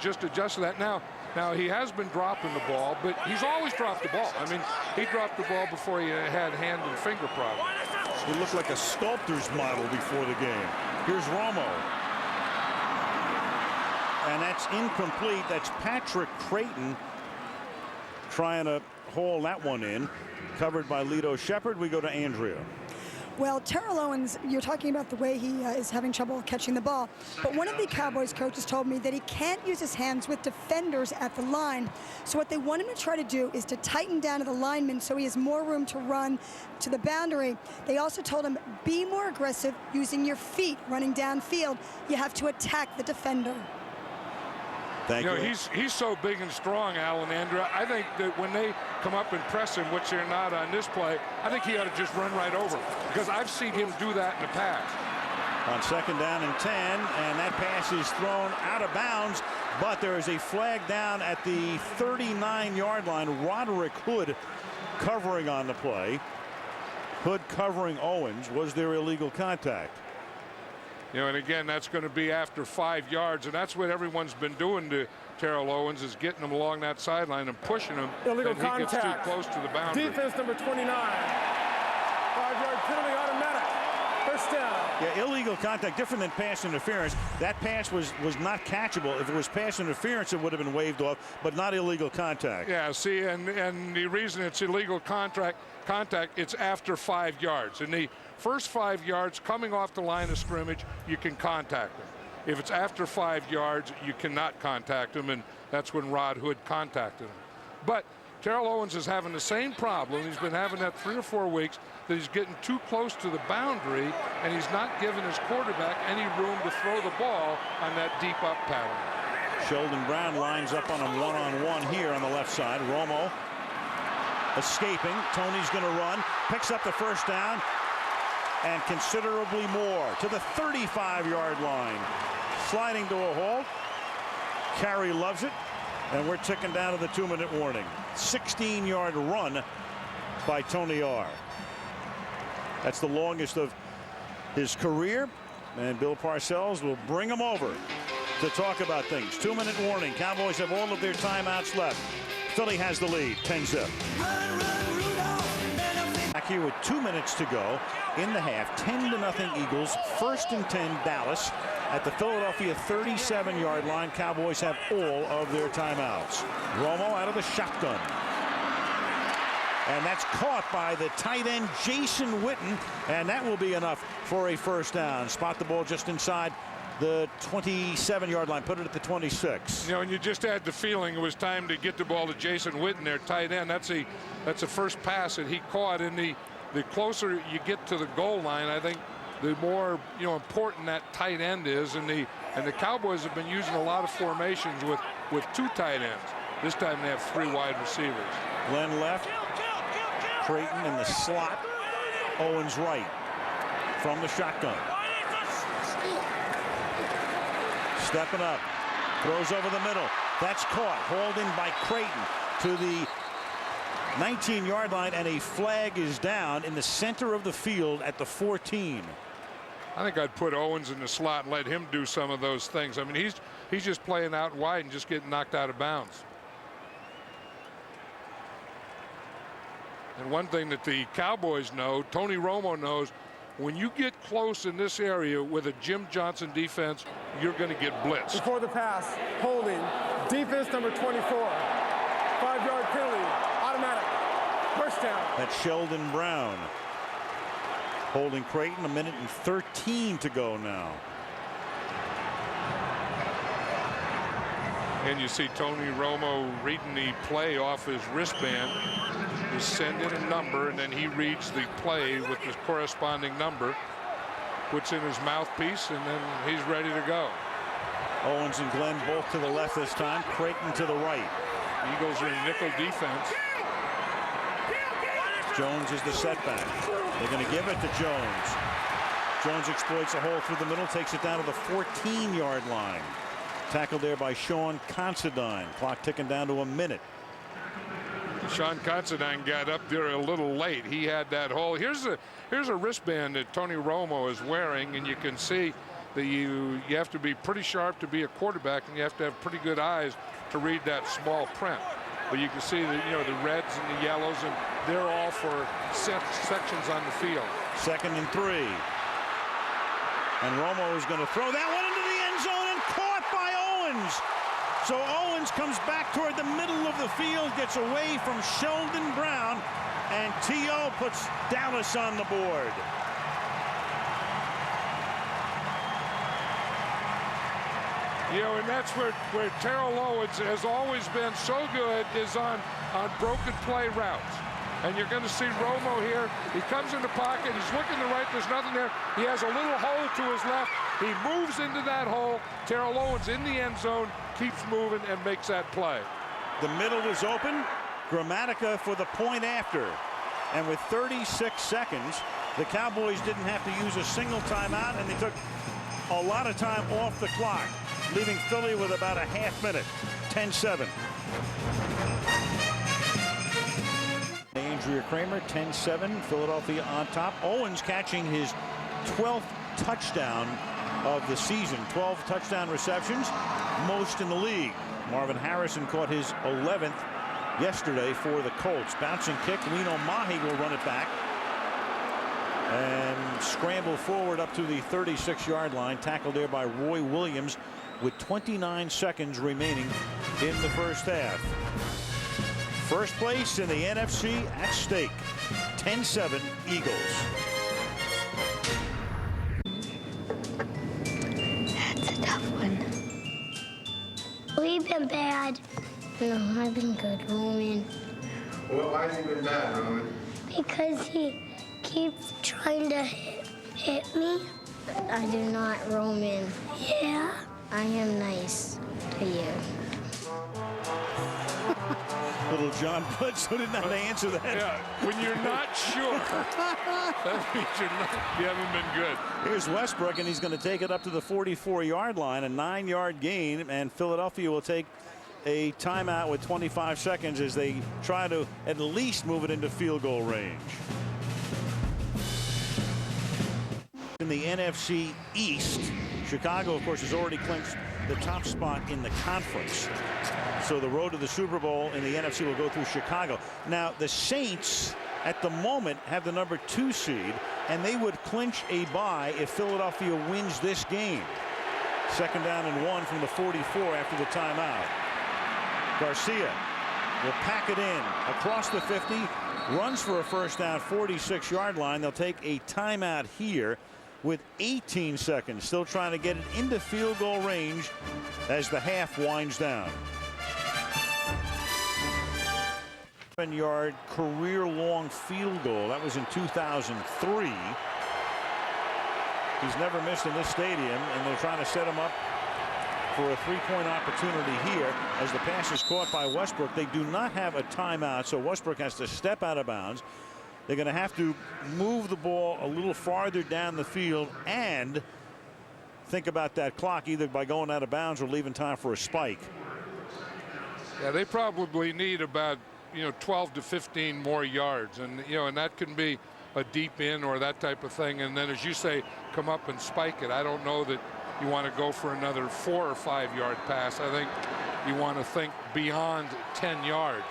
Speaker 2: just adjust to that. Now, Now, he has been dropping the ball, but he's always dropped the ball. I mean, he dropped the ball before he had hand and finger problems.
Speaker 4: He looked like a sculptor's model before the game. Here's Romo. And that's incomplete. That's Patrick Creighton trying to haul that one in. Covered by Lito Shepherd. We go to Andrea.
Speaker 6: Well, Terrell Owens, you're talking about the way he is having trouble catching the ball. But one of the Cowboys coaches told me that he can't use his hands with defenders at the line. So what they want him to try to do is to tighten down to the linemen so he has more room to run to the boundary. They also told him, be more aggressive using your feet running downfield. You have to attack the defender.
Speaker 4: Thank you.
Speaker 2: He's so big and strong, Alan Andrea. I think that when they come up and press him, which they're not on this play, I think he ought to just run right over, because I've seen him do that in the past.
Speaker 4: On 2nd down and 10, and that pass is thrown out of bounds, but there is a flag down at the 39-yard line. Roderick Hood covering on the play. Hood covering Owens. Was there illegal contact?
Speaker 2: And again, that's going to be after 5 yards, and that's what everyone's been doing to Terrell Owens, is getting him along that sideline and pushing him.
Speaker 21: Illegal
Speaker 2: and he
Speaker 21: contact.
Speaker 2: gets too close to the boundary.
Speaker 21: Defense number 29. 5-yard penalty, automatic. First down.
Speaker 4: Yeah, illegal contact, different than pass interference. That pass was not catchable. If it was pass interference, it would have been waved off, but not illegal contact.
Speaker 2: Yeah, see, and the reason it's illegal contact, it's after 5 yards. In the first 5 yards coming off the line of scrimmage, you can contact him. If it's after 5 yards, you cannot contact him, and that's when Rod Hood contacted him. But Terrell Owens is having the same problem. He's been having that 3 or 4 weeks, that he's getting too close to the boundary, and he's not giving his quarterback any room to throw the ball on that deep up pattern.
Speaker 4: Sheldon Brown lines up on him one-on-one here on the left side. Romo escaping. Tony's going to run. Picks up the first down and considerably more to the 35-yard line. Sliding to a halt. Carey loves it. And we're ticking down to the 2-minute warning. 16-yard run by Tony R. That's the longest of his career. And Bill Parcells will bring him over to talk about things. 2-minute warning. Cowboys have all of their timeouts left. Philly has the lead, 10-zip. Back here with 2 minutes to go in the half. 10-0 Eagles. 1st and 10 Dallas at the Philadelphia 37-yard line. Cowboys have all of their timeouts. Romo out of the shotgun. And that's caught by the tight end Jason Witten, and that will be enough for a first down. Spot the ball just inside the 27-yard line, put it at the 26.
Speaker 2: And you just had the feeling it was time to get the ball to Jason Witten, their tight end. That's a first pass that he caught. And the closer you get to the goal line, I think the more important that tight end is. And the Cowboys have been using a lot of formations with 2 tight ends. This time they have 3 wide receivers.
Speaker 4: Glenn left. Creighton in the slot. Owens right from the shotgun. Stepping up, throws over the middle. That's caught, hauled in by Creighton to the 19-yard line, and a flag is down in the center of the field at the 14.
Speaker 2: I think I'd put Owens in the slot and let him do some of those things. I mean, he's just playing out wide and just getting knocked out of bounds. And one thing that the Cowboys know, Tony Romo knows, when you get close in this area with a Jim Johnson defense, you're going to get blitzed.
Speaker 21: Before the pass, holding, defense number 24. 5-yard penalty, automatic, first down.
Speaker 4: That's Sheldon Brown. Holding Creighton, 1:13 to go now.
Speaker 2: And you see Tony Romo reading the play off his wristband. Just send in a number, and then he reads the play with the corresponding number, puts in his mouthpiece, and then he's ready to go.
Speaker 4: Owens and Glenn both to the left this time. Creighton to the right.
Speaker 2: Eagles are in nickel defense.
Speaker 4: Jones is the setback. They're going to give it to Jones. Jones exploits a hole through the middle, takes it down to the 14-yard line. Tackled there by Sean Considine. Clock ticking down to a minute.
Speaker 2: Sean Considine got up there a little late. He had that hole. Here's a wristband that Tony Romo is wearing, and you can see that you have to be pretty sharp to be a quarterback, and you have to have pretty good eyes to read that small print. But you can see that, you know, the reds and the yellows, and they're all for sections on the field.
Speaker 4: 2nd and 3. And Romo is going to throw that one into the end zone and caught by Owens. So Owens comes back toward the middle of the field, gets away from Sheldon Brown, and T.O. puts Dallas on the board.
Speaker 2: You know, and that's where Terrell Owens has always been so good, is on broken play routes. And you're going to see Romo here. He comes in the pocket. He's looking to the right. There's nothing there. He has a little hole to his left. He moves into that hole. Terrell Owens in the end zone, keeps moving and makes that play.
Speaker 4: The middle was open. Grammatica for the point after. And with 36 seconds, the Cowboys didn't have to use a single timeout, and they took a lot of time off the clock, leaving Philly with about a half minute. 10-7. Andrea Kramer, 10-7. Philadelphia on top. Owens catching his 12th touchdown of the season. 12 touchdown receptions, most in the league. Marvin Harrison caught his 11th yesterday for the Colts. Bouncing kick. Lino Mahi will run it back and scramble forward up to the 36-yard line. Tackled there by Roy Williams with 29 seconds remaining in the first half. First place in the NFC at stake. 10-7 Eagles.
Speaker 1: That's a tough one. We've been bad. No, I've been good, Roman.
Speaker 22: Well, why has he been bad, Roman?
Speaker 1: Because he keeps trying to hit me. I do not, Roman. Yeah, I am nice to you.
Speaker 4: Little John Bledsoe did not answer that.
Speaker 2: Yeah, when you're not sure, that means you haven't been good.
Speaker 4: Here's Westbrook, and he's going to take it up to the 44-yard line, a 9-yard gain, and Philadelphia will take a timeout with 25 seconds as they try to at least move it into field goal range. In the NFC East, Chicago, of course, has already clinched the top spot in the conference. So the road to the Super Bowl in the NFC will go through Chicago. Now, the Saints at the moment have the number 2 seed, and they would clinch a bye if Philadelphia wins this game. 2nd down and 1 from the 44 after the timeout. Garcia will pack it in across the 50, runs for a first down, 46-yard line. They'll take a timeout here with 18 seconds, still trying to get it into field goal range as the half winds down. 7-yard career-long field goal. That was in 2003. He's never missed in this stadium, and they're trying to set him up for a 3-point opportunity here as the pass is caught by Westbrook. They do not have a timeout, so Westbrook has to step out of bounds. They're going to have to move the ball a little farther down the field and think about that clock, either by going out of bounds or leaving time for a spike.
Speaker 2: Yeah, they probably need about 12 to 15 more yards, and and that can be a deep in or that type of thing, and then, as you say, come up and spike it. I don't know that you want to go for another 4 or 5 yard pass. I think you want to think beyond 10 yards.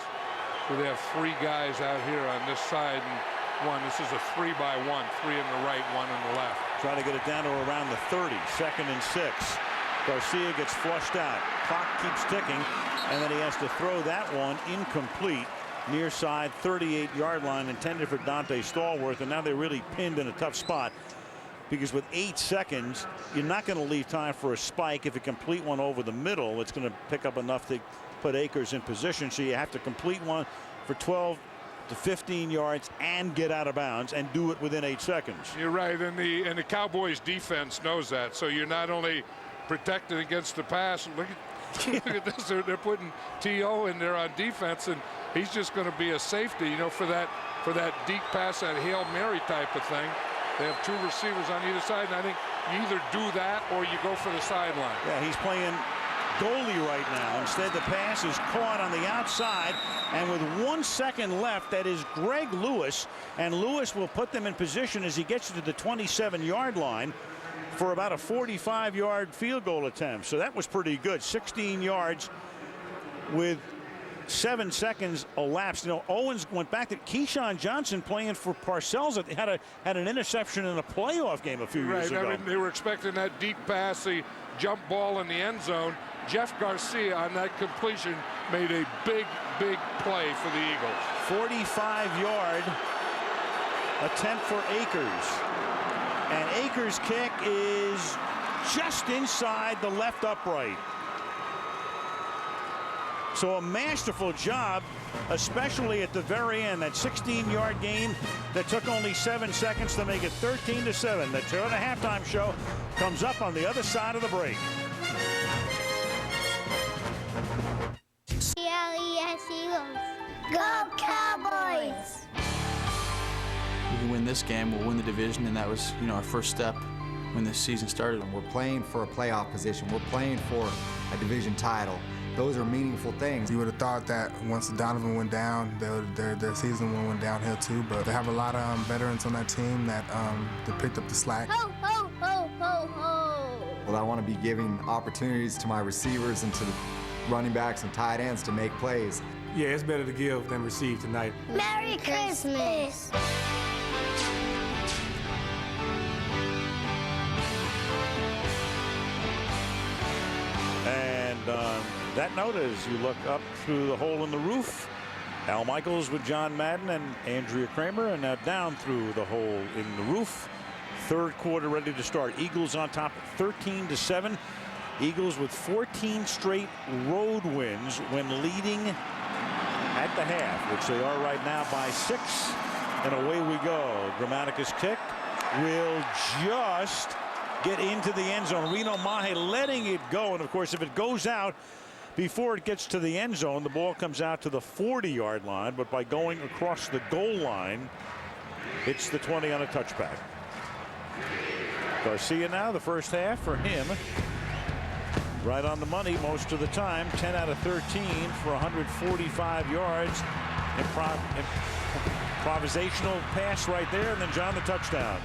Speaker 2: So they have 3 guys out here on this side, and one. This is a 3-by-1, 3 in the right, 1 in the left.
Speaker 4: Trying to get it down to around the 30. 2nd and 6. Garcia gets flushed out. Clock keeps ticking, and then he has to throw that one incomplete near side 38-yard line, intended for Dante Stallworth, and now they're really pinned in a tough spot because with 8 seconds, you're not going to leave time for a spike. If you complete one over the middle, it's going to pick up enough to put Akers in position, so you have to complete one for 12 to 15 yards and get out of bounds and do it within 8 seconds.
Speaker 2: You're right, and the Cowboys defense knows that, so you're not only protected against the pass. Look at this, they're putting T.O. in there on defense, and he's just going to be a safety, for that deep pass, that Hail Mary type of thing. They have 2 receivers on either side, and I think you either do that or you go for the sideline.
Speaker 4: Yeah, he's playing goalie right now. Instead, the pass is caught on the outside, and with 1 second left, that is Greg Lewis, and Lewis will put them in position as he gets to the 27-yard line for about a 45-yard field goal attempt. So that was pretty good. 16 yards with 7 seconds elapsed. You know, Owens went back to Keyshawn Johnson playing for Parcells. Had an interception in a playoff game a few years ago.
Speaker 2: I mean, they were expecting that deep pass, the jump ball in the end zone. Jeff Garcia on that completion made a big play for the Eagles.
Speaker 4: 45-yard attempt for Akers. And Akers' kick is just inside the left upright. So a masterful job, especially at the very end. That 16-yard gain that took only 7 seconds to make it 13-7. The Toyota halftime show comes up on the other side of the break.
Speaker 1: CLES Eagles. Go Cowboys!
Speaker 3: We can win this game, we'll win the division, and that was, our first step when this season started.
Speaker 16: We're playing for a playoff position. We're playing for a division title. Those are meaningful things.
Speaker 5: You would have thought that once Donovan went down, their season went downhill too, but they have a lot of veterans on that team that picked up the slack.
Speaker 1: Ho, ho, ho, ho, ho!
Speaker 16: Well, I want to be giving opportunities to my receivers and to the running backs and tight ends to make plays.
Speaker 14: Yeah, it's better to give than receive tonight.
Speaker 1: Merry Christmas!
Speaker 4: And on that note, as you look up through the hole in the roof, Al Michaels with John Madden and Andrea Kramer, and now down through the hole in the roof. Third quarter ready to start. Eagles on top 13-7. Eagles with 14 straight road wins when leading at the half, which they are right now by 6. And away we go. Grammatica's kick will just get into the end zone. Reno Mahe letting it go. And of course, if it goes out before it gets to the end zone, the ball comes out to the 40-yard line. But by going across the goal line, it's the 20 on a touchback. Garcia now, the first half for him. Right on the money most of the time. 10 out of 13 for 145 yards. Improvisational pass right there, and then John the touchdown.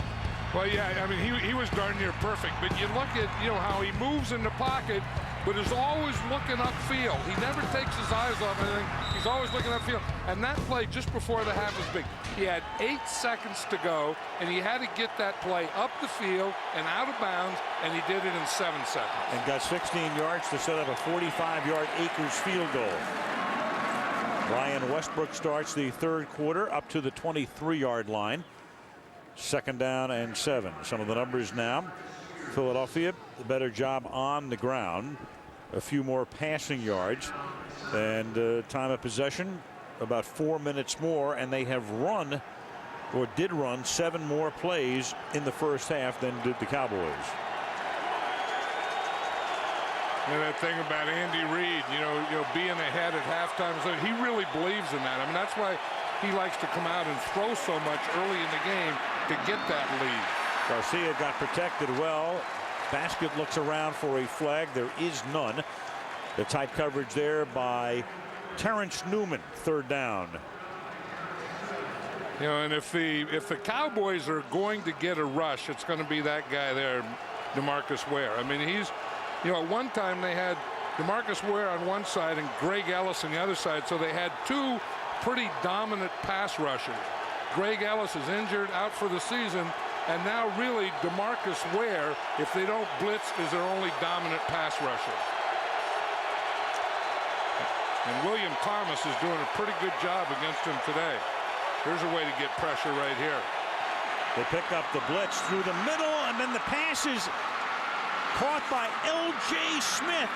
Speaker 2: Well, yeah, I mean, he was darn near perfect. But you look at, how he moves in the pocket, but is always looking upfield. He never takes his eyes off anything. He's always looking upfield. And that play just before the half was big. He had 8 seconds to go, and he had to get that play up the field and out of bounds, and he did it in 7 seconds.
Speaker 4: And got 16 yards to set up a 45-yard Akers field goal. Ryan Westbrook starts the third quarter up to the 23-yard line. 2nd down and 7. Some of the numbers now. Philadelphia, the better job on the ground. A few more passing yards. And time of possession, about 4 minutes more. And they have run, or did run, 7 more plays in the first half than did the Cowboys.
Speaker 2: And that thing about Andy Reid, being ahead at halftime, so he really believes in that. I mean, that's why he likes to come out and throw so much early in the game to get that lead.
Speaker 4: Garcia got protected well. Basket looks around for a flag. There is none. The tight coverage there by Terrence Newman. 3rd down.
Speaker 2: And if the Cowboys are going to get a rush, it's going to be that guy there, DeMarcus Ware. I mean, he's, at one time they had DeMarcus Ware on one side and Greg Ellis on the other side, so they had 2 pretty dominant pass rushers. Greg Ellis is injured, out for the season, and now really DeMarcus Ware, if they don't blitz, is their only dominant pass rusher. And William Thomas is doing a pretty good job against him today. Here's a way to get pressure right here.
Speaker 4: They pick up the blitz through the middle, and then the pass is caught by L.J. Smith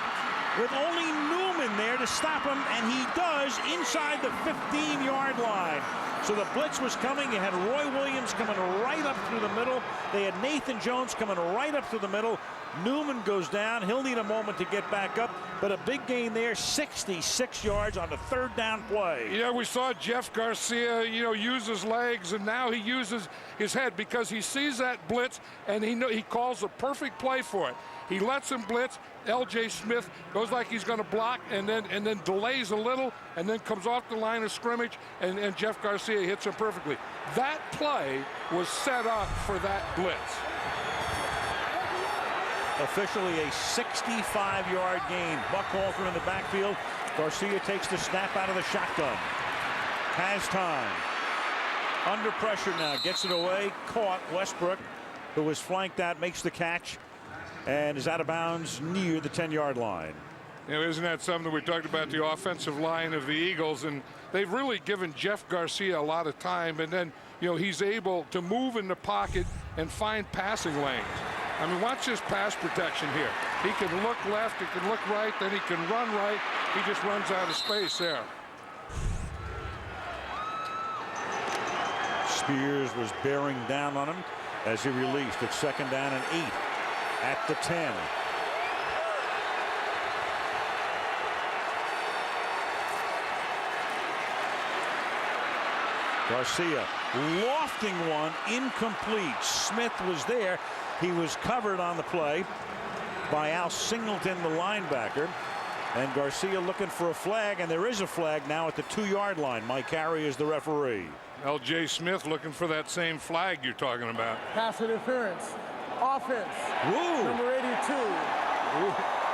Speaker 4: with only Newman there to stop him, and he does inside the 15-yard line. So the blitz was coming. You had Roy Williams coming right up through the middle. They had Nathan Jones coming right up through the middle. Newman goes down. He'll need a moment to get back up, but a big gain there, 66 yards on the 3rd down play.
Speaker 2: Yeah, we saw Jeff Garcia, use his legs, and now he uses his head because he sees that blitz, and he calls a perfect play for it. He lets him blitz. L.J. Smith goes like he's going to block, and then delays a little, and then comes off the line of scrimmage, and Jeff Garcia hits him perfectly. That play was set up for that blitz.
Speaker 4: Officially a 65-yard gain. Buckhalter in the backfield. Garcia takes the snap out of the shotgun. Has time. Under pressure now. Gets it away. Caught. Westbrook, who was flanked out, makes the catch and is out of bounds near the 10-yard line.
Speaker 2: You know, isn't that something we talked about, the offensive line of the Eagles, and they've really given Jeff Garcia a lot of time, and then, you know, he's able to move in the pocket and find passing lanes. I mean, watch this pass protection here. He can look left, he can look right, then he can run right. He just runs out of space there.
Speaker 4: Spears was bearing down on him as he released. It's 2nd down and 8 at the 10. Garcia lofting one, incomplete. Smith was there. He was covered on the play by Al Singleton, the linebacker. And Garcia looking for a flag, and there is a flag now at the 2-yard line. Mike Carey is the referee.
Speaker 2: L.J. Smith looking for that same flag you're talking about.
Speaker 21: Pass interference. Offense.
Speaker 4: Woo.
Speaker 21: Number 82.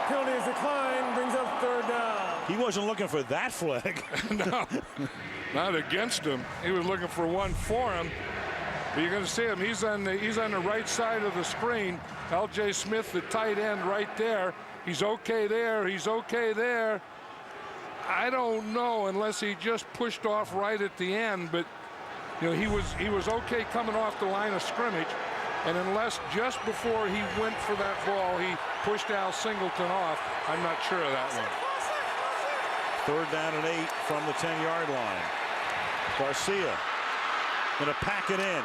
Speaker 21: Penalty is declined. Brings up 3rd down.
Speaker 4: He wasn't looking for that flag.
Speaker 2: No, not against him. He was looking for one for him. But you're going to see him. He's on the right side of the screen. L.J. Smith, the tight end, right there. He's okay there. He's okay there. I don't know unless he just pushed off right at the end, but you know, he was okay coming off the line of scrimmage, and unless just before he went for that ball he pushed Al Singleton off, I'm not sure of that one.
Speaker 4: 3rd down and 8 from the 10-yard line. Garcia going to pack it in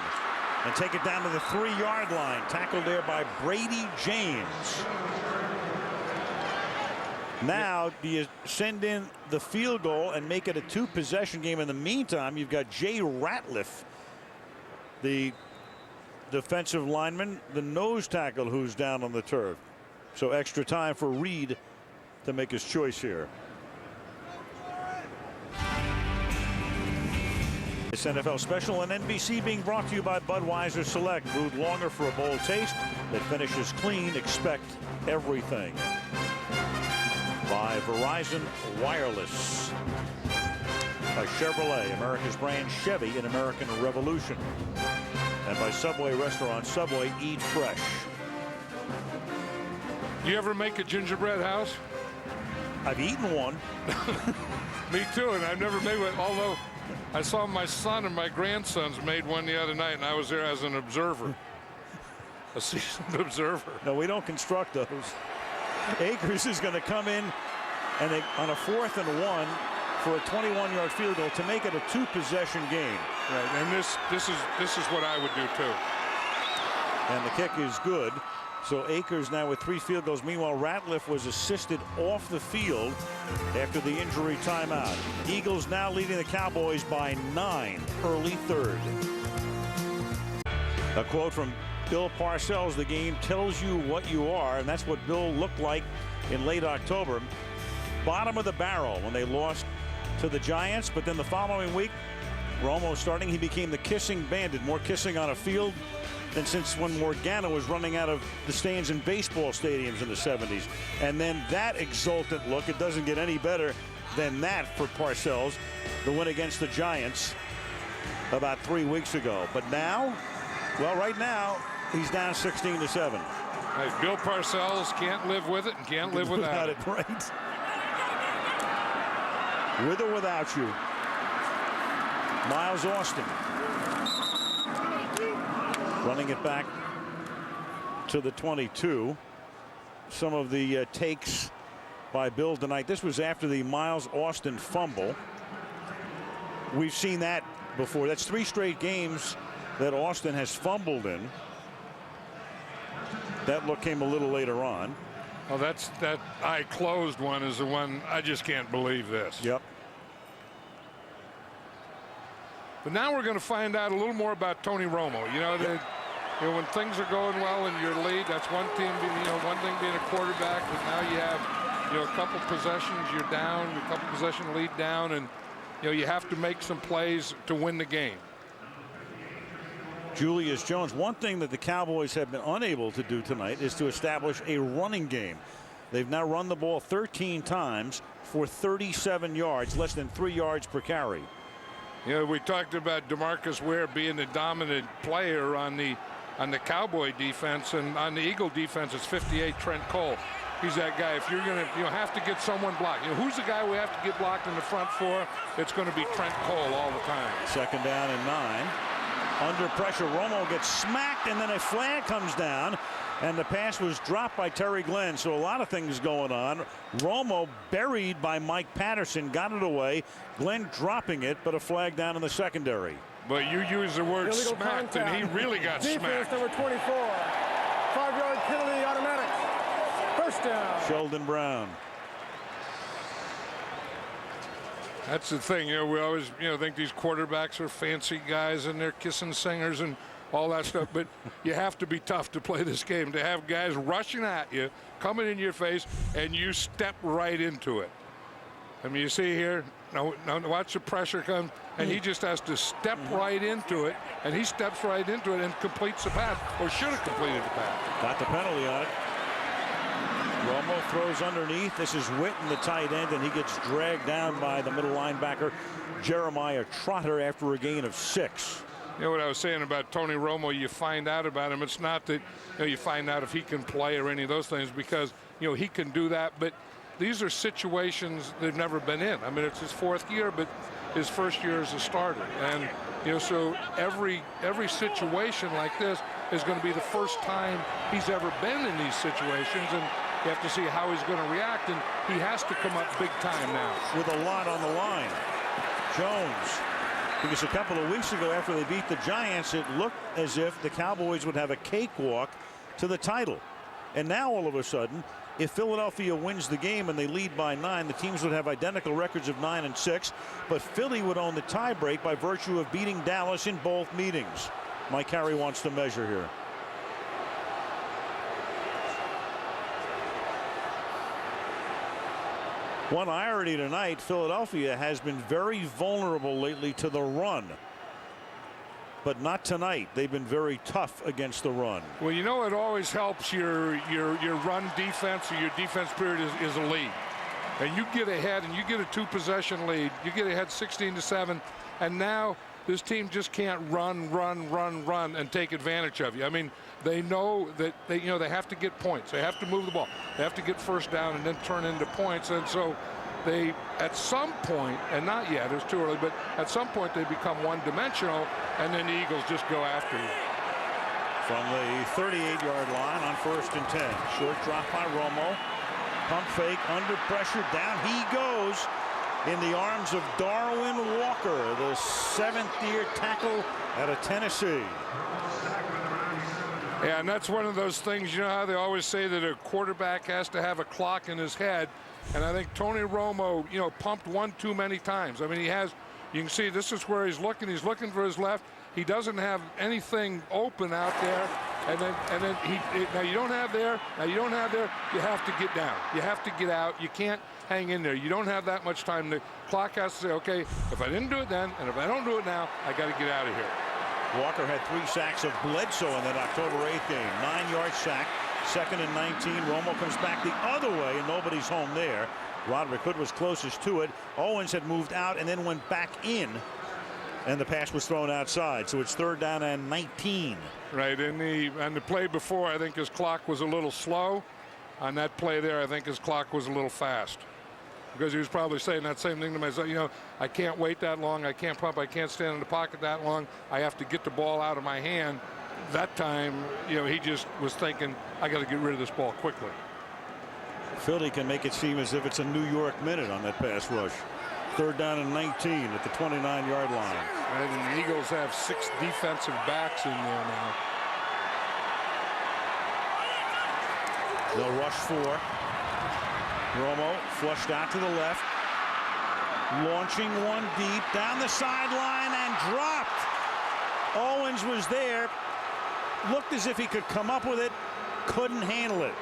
Speaker 4: and take it down to the 3-yard line. Tackled there by Brady James. Now, do you send in the field goal and make it a 2-possession game? In the meantime, you've got Jay Ratliff, the defensive lineman, the nose tackle, who's down on the turf. So extra time for Reed to make his choice here. This NFL special on NBC being brought to you by Budweiser Select. Brewed longer for a bold taste that finishes clean. Expect everything. By Verizon Wireless. By Chevrolet, America's brand Chevy in American Revolution. And by Subway Restaurant, Subway, eat fresh.
Speaker 2: You ever make a gingerbread house?
Speaker 4: I've eaten one.
Speaker 2: Me too, and I've never made one, although I saw my son and my grandsons made one the other night, and I was there as an observer. A seasoned observer.
Speaker 4: No, we don't construct those. Akers is going to come in and on a 4th and 1 for a 21-yard field goal to make it a 2-possession game.
Speaker 2: Right, and this is what I would do too.
Speaker 4: And the kick is good. So Akers now with 3 field goals. Meanwhile, Ratliff was assisted off the field after the injury timeout. Eagles now leading the Cowboys by 9, early 3rd. A quote from Bill Parcells: the game tells you what you are, and that's what Bill looked like in late October. Bottom of the barrel when they lost to the Giants, but then the following week, Romo starting, he became the kissing bandit. More kissing on a field than since when Morgana was running out of the stands in baseball stadiums in the 70s. And then that exultant look, it doesn't get any better than that for Parcells, the win against the Giants about 3 weeks ago. But now, well, right now, he's down 16-7.
Speaker 2: Right, Bill Parcells can't live with it and can't live without it.
Speaker 4: Right. With or without you. Miles Austin running it back to the 22. Some of the takes by Bill tonight. This was after the Miles Austin fumble. We've seen that before. That's 3 straight games that Austin has fumbled in. That look came a little later on.
Speaker 2: Oh, that eye closed one is the one. I just can't believe this.
Speaker 4: Yep.
Speaker 2: But now we're going to find out a little more about Tony Romo. You know, you know, when things are going well in your lead, that's one team. One thing being a quarterback, but now you have, a couple possessions, you're down, a couple possession lead down, and you have to make some plays to win the game.
Speaker 4: Julius Jones. One thing that the Cowboys have been unable to do tonight is to establish a running game. They've now run the ball 13 times, for 37 yards, less than 3 yards per carry.
Speaker 2: You know, we talked about DeMarcus Ware being the dominant player on the Cowboy defense, and on the Eagle defense, it's 58 Trent Cole. He's that guy. If you're going to have to get someone blocked, who's the guy we have to get blocked in the front for? It's going to be Trent Cole all the time.
Speaker 4: 2nd down and 9. Under pressure, Romo gets smacked, and then a flag comes down, and the pass was dropped by Terry Glenn. So a lot of things going on. Romo buried by Mike Patterson, got it away. Glenn dropping it, but a flag down in the secondary.
Speaker 2: But you use the word
Speaker 21: illegal
Speaker 2: smacked,
Speaker 21: contact.
Speaker 2: and he really got
Speaker 21: Defense
Speaker 2: smacked.
Speaker 21: number 24. 5-yard penalty, automatic. First down.
Speaker 4: Sheldon Brown.
Speaker 2: That's the thing, we always, think these quarterbacks are fancy guys and they're kissing singers and all that stuff, but you have to be tough to play this game, to have guys rushing at you, coming in your face, and you step right into it. I mean, you see here, now watch the pressure come, and he just has to step right into it, and he steps right into it and completes the pass, or should have completed the pass.
Speaker 4: Got the penalty on it. Romo throws underneath. This is Witten, the tight end, and he gets dragged down by the middle linebacker, Jeremiah Trotter, after a gain of 6.
Speaker 2: You know what I was saying about Tony Romo, you find out about him. It's not that you find out if he can play or any of those things, because he can do that, but these are situations they've never been in. I mean, it's his 4th year, but his 1st year as a starter. And so every situation like this is going to be the first time he's ever been in these situations, and you have to see how he's going to react, and he has to come up big time now.
Speaker 4: With a lot on the line. Jones. Because a couple of weeks ago, after they beat the Giants, it looked as if the Cowboys would have a cakewalk to the title. And now all of a sudden, if Philadelphia wins the game and they lead by 9, the teams would have identical records of 9 and 6, but Philly would own the tiebreak by virtue of beating Dallas in both meetings. Mike Harry wants to measure here. One irony tonight, Philadelphia has been very vulnerable lately to the run. But not tonight. They've been very tough against the run.
Speaker 2: Well, it always helps your run defense, or your defense period is a lead. And you get ahead and you get a 2-possession lead. You get ahead 16-7, and now this team just can't run and take advantage of you. I mean, they know that they have to get points. They have to move the ball. They have to get first down and then turn into points. And so they, at some point, and not yet, it's too early, but at some point they become one-dimensional, and then the Eagles just go after you.
Speaker 4: From the 38-yard line on 1st and 10. Short drop by Romo. Pump fake, under pressure, down he goes in the arms of Darwin Walker, the 7th-year tackle out of Tennessee.
Speaker 2: Yeah, and that's one of those things, how they always say that a quarterback has to have a clock in his head. And I think Tony Romo, pumped one too many times. I mean, you can see this is where he's looking. He's looking for his left. He doesn't have anything open out there. And then now you don't have there. You have to get down. You have to get out. You can't hang in there. You don't have that much time. The clock has to say, okay, if I didn't do it then, and if I don't do it now, I got to get out of here.
Speaker 4: Walker had 3 sacks of Bledsoe in that October 8th game. 9-yard sack, 2nd and 19. Romo comes back the other way, and nobody's home there. Roderick Hood was closest to it. Owens had moved out and then went back in, and the pass was thrown outside. So it's 3rd down and 19.
Speaker 2: Right, and the play before, I think his clock was a little slow. On that play there, I think his clock was a little fast, because he was probably saying that same thing to myself. I can't wait that long. I can't pump. I can't stand in the pocket that long. I have to get the ball out of my hand. That time, he just was thinking, I got to get rid of this ball quickly.
Speaker 4: Philly can make it seem as if it's a New York minute on that pass rush. 3rd down and 19 at the 29-yard line.
Speaker 2: And the Eagles have 6 defensive backs in there now.
Speaker 4: They'll rush 4. Romo flushed out to the left. Launching one deep down the sideline and dropped. Owens was there. Looked as if he could come up with it. Couldn't handle it.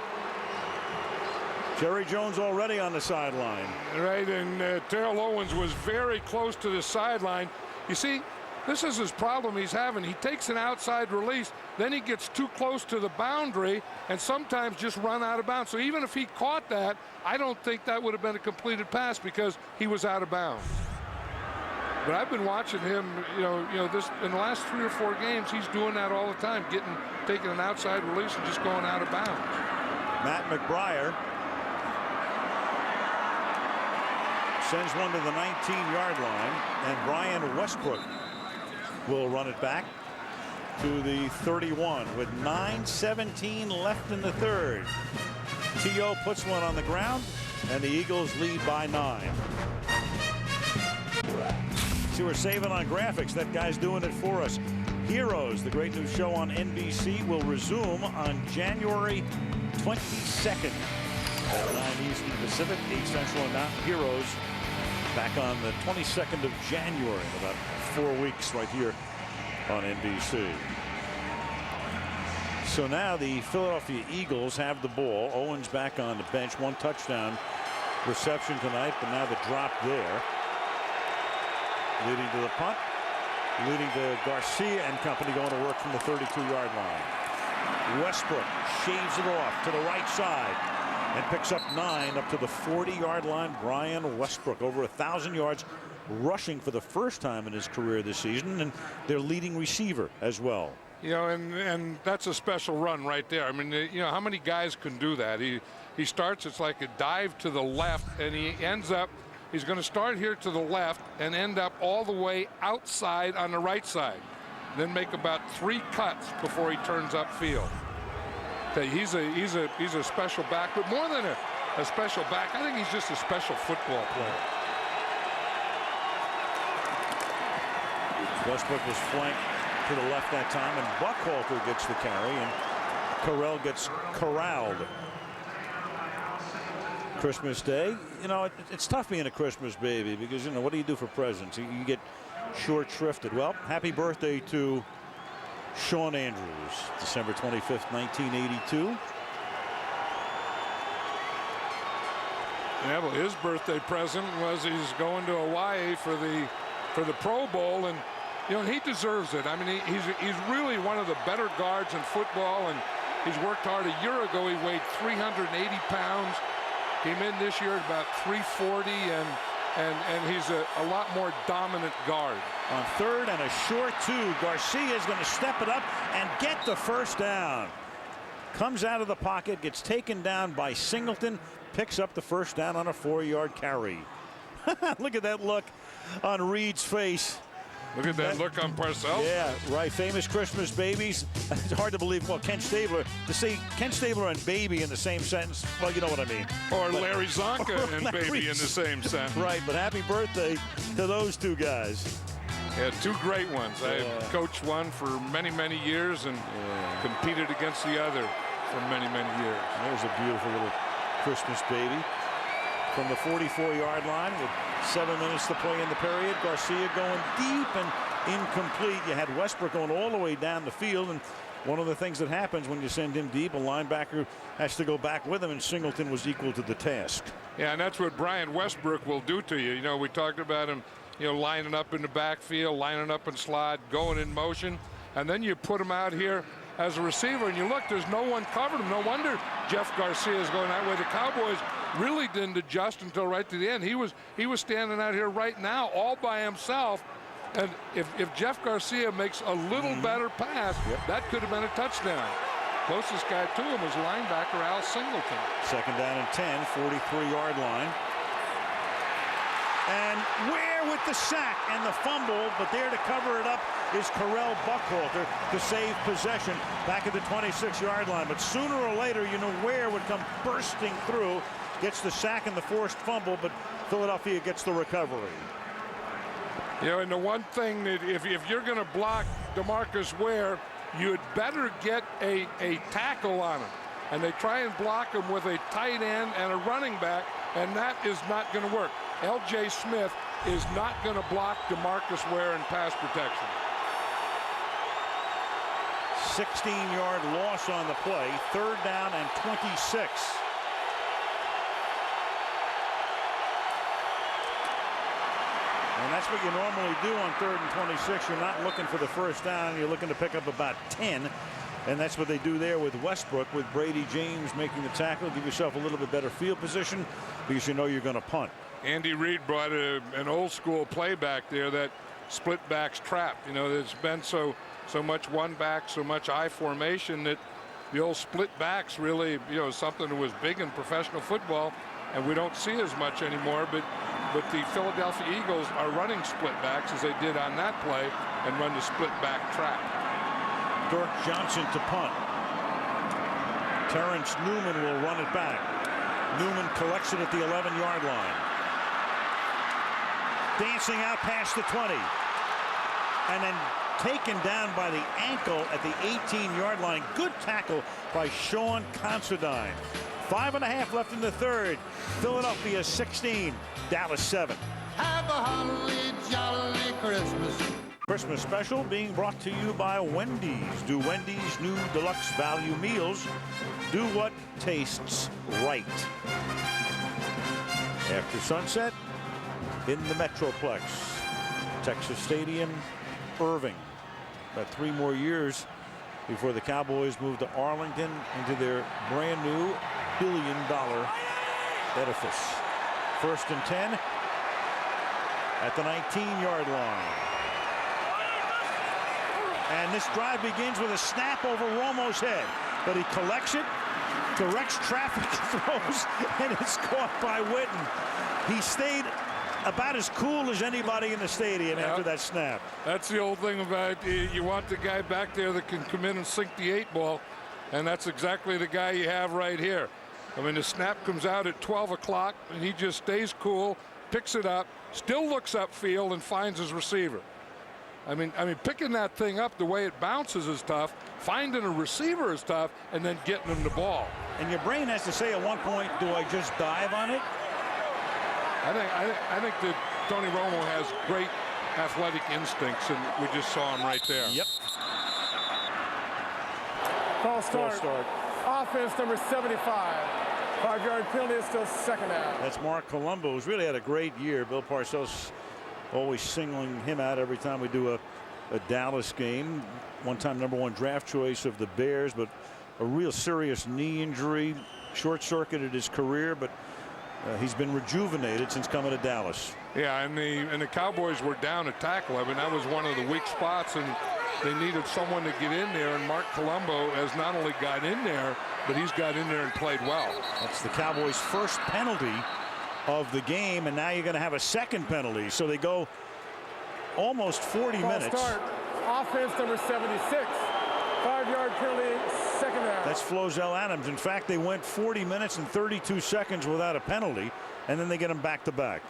Speaker 4: Jerry Jones already on the sideline.
Speaker 2: Right, and Terrell Owens was very close to the sideline. You see, This is his problem he's having. He takes an outside release, then he gets too close to the boundary and sometimes just run out of bounds. So even if he caught that, I don't think that would have been a completed pass because he was out of bounds. But I've been watching him, this in the last 3 or 4 games, he's doing that all the time, taking an outside release and just going out of bounds.
Speaker 4: Matt McBriar sends one to the 19-yard line, and Brian Westbrook will run it back to the 31 with 9:17 left in the third. T.O. puts one on the ground, and the Eagles lead by 9. See, we're saving on graphics. That guy's doing it for us. Heroes, the great new show on NBC, will resume on January 22nd at 9 Eastern Pacific, 8 Central, and now Heroes back on the 22nd of January, about 4 weeks right here on NBC. So now the Philadelphia Eagles have the ball. Owens back on the bench. 1 touchdown reception tonight, but now the drop there. Leading to the punt. Leading to Garcia and company going to work from the 32-yard line. Westbrook shaves it off to the right side and picks up 9 up to the 40-yard line. Brian Westbrook, over 1,000 yards rushing for the first time in his career this season, and their leading receiver as well.
Speaker 2: And that's a special run right there. I mean, how many guys can do that? He starts, it's like a dive to the left, and he ends up, he's going to start here to the left and end up all the way outside on the right side. Then make about 3 cuts before he turns upfield. He's a special back, but more than a special back, I think he's just a special football player.
Speaker 4: Westbrook was flanked to the left that time, and Buckhalter gets the carry, and Corral gets corralled. Christmas Day, it's tough being a Christmas baby because, what do you do for presents? You get short shrifted. Well, happy birthday to Shawn Andrews, December 25th, 1982.
Speaker 2: Yeah, well, his birthday present was he's going to Hawaii for the Pro Bowl, and he deserves it. I mean, he's really one of the better guards in football, and he's worked hard. A year ago, he weighed 380 pounds. Came in this year at about 340, and he's a lot more dominant guard.
Speaker 4: On 3rd and a short 2, Garcia is going to step it up and get the first down. Comes out of the pocket, gets taken down by Singleton, picks up the first down on a 4-yard carry. Look at that look on Reed's face.
Speaker 2: Look at that look on Parcells.
Speaker 4: Yeah, right. Famous Christmas babies. It's hard to believe. Well, Ken Stabler, to say Ken Stabler and baby in the same sentence, well, you know what I mean.
Speaker 2: Or Larry Zonka and baby in the same sentence.
Speaker 4: Right, but happy birthday to those 2 guys.
Speaker 2: Yeah, 2 great ones. I coached one for many, many years and competed against the other for many, many years.
Speaker 4: And there's a beautiful little Christmas baby. From the 44-yard line with 7 minutes to play in the period. Garcia going deep and incomplete. You had Westbrook going all the way down the field, and one of the things that happens when you send him deep, a linebacker has to go back with him, and Singleton was equal to the task.
Speaker 2: Yeah, and that's what Brian Westbrook will do to you. We talked about him, lining up in the backfield, lining up in slot, going in motion, and then you put him out here as a receiver, and you look, there's no one covered him. No wonder Jeff Garcia is going that way. The Cowboys really didn't adjust until right to the end. He was standing out here right now all by himself, and if Jeff Garcia makes a little better pass, that could have been a touchdown. Closest guy to him was linebacker Al Singleton.
Speaker 4: 2nd down and 10, 43-yard line. And Ware with the sack and the fumble, but there to cover it up is Corral Buckhalter to save possession back at the 26-yard line. But sooner or later, Ware would come bursting through, gets the sack and the forced fumble, but Philadelphia gets the recovery.
Speaker 2: And the one thing that if you're going to block DeMarcus Ware, you'd better get a tackle on him. And they try and block him with a tight end and a running back, and that is not going to work. L.J. Smith is not going to block DeMarcus Ware in pass protection.
Speaker 4: 16-yard loss on the play, 3rd down and 26. And that's what you normally do on 3rd and 26. You're not looking for the first down. You're looking to pick up about 10. And that's what they do there with Westbrook, with Brady James making the tackle. Give yourself a little bit better field position because you know you're going to punt.
Speaker 2: Andy Reid brought an old school play back there, that split backs trap. You know, there's been so much one back, so much I formation that the old split backs really, you know, something that was big in professional football, and we don't see as much anymore. But the Philadelphia Eagles are running split backs as they did on that play and run the split back trap.
Speaker 4: Dirk Johnson to punt. Terrence Newman will run it back. Newman collects it at the 11-yard line. Dancing out past the 20. And then taken down by the ankle at the 18-yard line. Good tackle by Sean Considine. 5.5 left in the third. Philadelphia 16, Dallas 7.
Speaker 13: Have a holly jolly Christmas.
Speaker 4: Christmas special being brought to you by Wendy's. Do Wendy's new deluxe value meals do what tastes right? After sunset in the Metroplex, Texas Stadium, Irving. About 3 more years before the Cowboys move to Arlington into their brand new $1 billion edifice. 1st and 10 at the 19-yard line. And this drive begins with a snap over Romo's head, but he collects it, directs traffic, throws, and it's caught by Witten. He stayed about as cool as anybody in the stadium after that snap.
Speaker 2: That's the old thing about you want the guy back there that can come in and sink the 8 ball, and that's exactly the guy you have right here. I mean, the snap comes out at 12 o'clock, and he just stays cool, picks it up, still looks upfield, and finds his receiver. I mean, picking that thing up the way it bounces is tough. Finding a receiver is tough, and then getting him the ball.
Speaker 4: And your brain has to say at one point, do I just dive on it?
Speaker 2: I think that Tony Romo has great athletic instincts, and we just saw him right there.
Speaker 4: Yep.
Speaker 21: False start. Offense number 75. 5-yard penalty is still 2nd down.
Speaker 4: That's Mark Colombo, who's really had a great year. Bill Parcells always singling him out every time we do a Dallas game. One-time #1 draft choice of the Bears, but a real serious knee injury. Short-circuited his career, but he's been rejuvenated since coming to Dallas.
Speaker 2: Yeah, and the Cowboys were down a tackle. I mean, that was one of the weak spots, and they needed someone to get in there, and Mark Colombo has not only got in there, but he's got in there and played well.
Speaker 4: That's the Cowboys' first penalty of the game, and now you're going to have a second penalty. So they go almost 40 minutes.
Speaker 21: Start. Offense number 76. 5-yard penalty, 2nd down.
Speaker 4: That's Flozell Adams. In fact, they went 40 minutes and 32 seconds without a penalty, and then they get them back to back.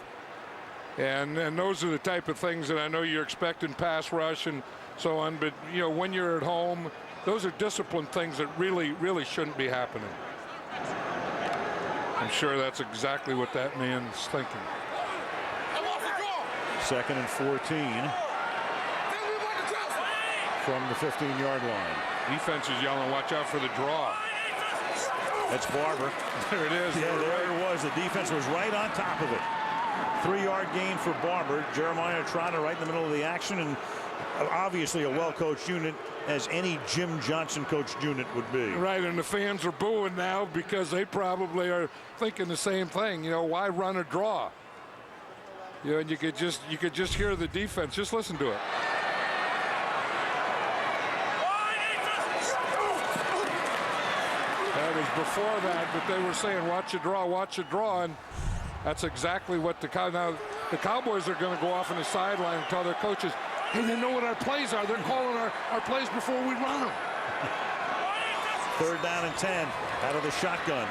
Speaker 2: And those are the type of things that I know you're expecting, pass rush and so on. But, you know, when you're at home, those are disciplined things that really shouldn't be happening. I'm sure that's exactly what that man's thinking.
Speaker 4: 2nd and 14 from the 15-yard line.
Speaker 2: Defense is yelling, watch out for the draw.
Speaker 4: That's Barber.
Speaker 2: There it is.
Speaker 4: Yeah, there it was. The defense was right on top of it. 3-yard gain for Barber. Jeremiah Trotter right in the middle of the action, and obviously a well-coached unit, as any Jim Johnson coached unit would be.
Speaker 2: Right, and the fans are booing now because they probably are thinking the same thing. You know, why run a draw? You know, and you could just hear the defense. Just listen to it. That was before that, but they were saying, watch a draw, and that's exactly what the Cowboys are going to go off on the sideline and tell their coaches, hey, they know what our plays are. They're calling our plays before we run them.
Speaker 4: 3rd down and 10 out of the shotgun.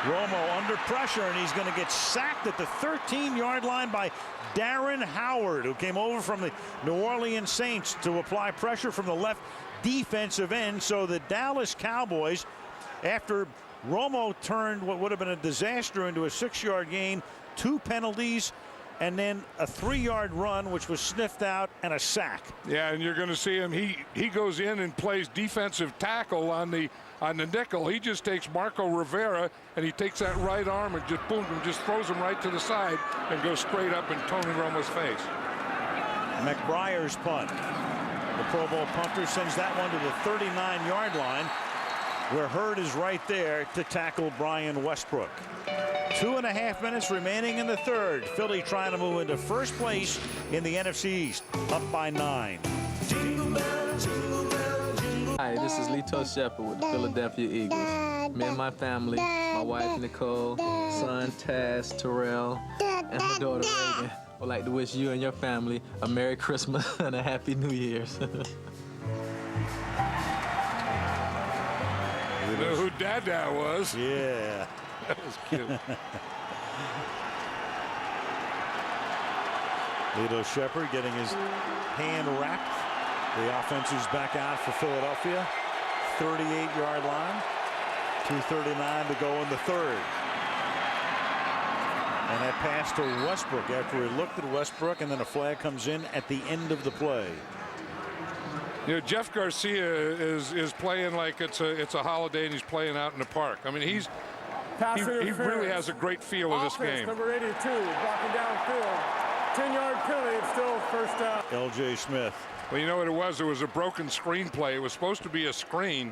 Speaker 4: Romo under pressure, and he's going to get sacked at the 13-yard line by Darren Howard, who came over from the New Orleans Saints to apply pressure from the left defensive end. So the Dallas Cowboys, after Romo turned what would have been a disaster into a 6-yard gain, 2 penalties, and then a 3-yard run, which was sniffed out, and a sack.
Speaker 2: Yeah, and you're going to see him. He goes in and plays defensive tackle on the nickel. He just takes Marco Rivera, and he takes that right arm and just boom, and just throws him right to the side and goes straight up in Tony Romo's face.
Speaker 4: McBriar's punt. The Pro Bowl punter sends that one to the 39-yard line, where Hurd is right there to tackle Brian Westbrook. 2.5 minutes remaining in the third. Philly trying to move into first place in the NFC East, up by 9.
Speaker 12: Hi, this is Lito Shepherd with the Philadelphia Eagles. Me and my family, my wife Nicole, son Taz, Terrell, and my daughter Reagan would like to wish you and your family a Merry Christmas and a Happy New Year's.
Speaker 2: You know who Dada was?
Speaker 4: Yeah.
Speaker 2: That was cute.
Speaker 4: Lito Shepherd getting his hand wrapped. The offense is back out for Philadelphia. 38-yard line. 2:39 to go in the third. And that pass to Westbrook after he looked at Westbrook, and then a flag comes in at the end of the play.
Speaker 2: You know, Jeff Garcia is playing like it's a holiday, and he's playing out in the park. I mean, he really has a great feel of this game.
Speaker 21: Number 82, blocking downfield. 10-yard penalty, it's still first down.
Speaker 4: L.J. Smith.
Speaker 2: Well, you know what it was? It was a broken screen play. It was supposed to be a screen,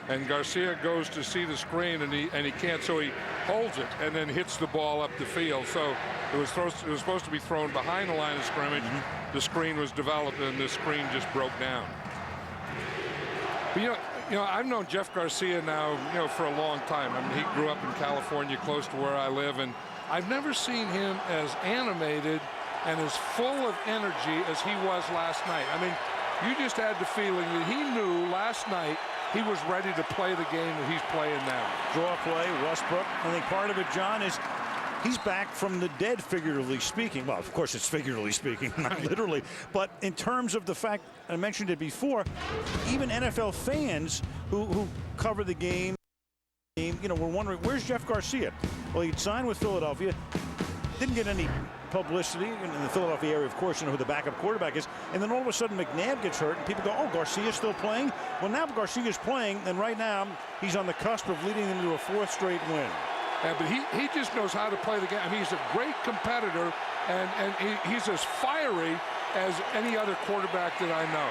Speaker 2: and Garcia goes to see the screen, and he can't, so he holds it and then hits the ball up the field. So it was supposed to be thrown behind the line of scrimmage. The screen was developed, and the screen just broke down. But you know, I've known Jeff Garcia now, for a long time. I mean, he grew up in California, close to where I live, and I've never seen him as animated and as full of energy as he was last night. I mean, you just had the feeling that he knew last night he was ready to play the game that he's playing now.
Speaker 4: Draw play, Westbrook. I think part of it, John, is he's back from the dead, figuratively speaking. Well, of course, it's figuratively speaking, not literally. But in terms of the fact, I mentioned it before, even NFL fans who cover the game, were wondering, where's Jeff Garcia? Well, he'd signed with Philadelphia, didn't get any publicity in the Philadelphia area, of course, you know who the backup quarterback is. And then all of a sudden McNabb gets hurt and people go, oh, Garcia's still playing? Well, now Garcia's playing, and right now he's on the cusp of leading them to a 4th straight win.
Speaker 2: Yeah, but he just knows how to play the game. I mean, he's a great competitor, and he's as fiery as any other quarterback that I know.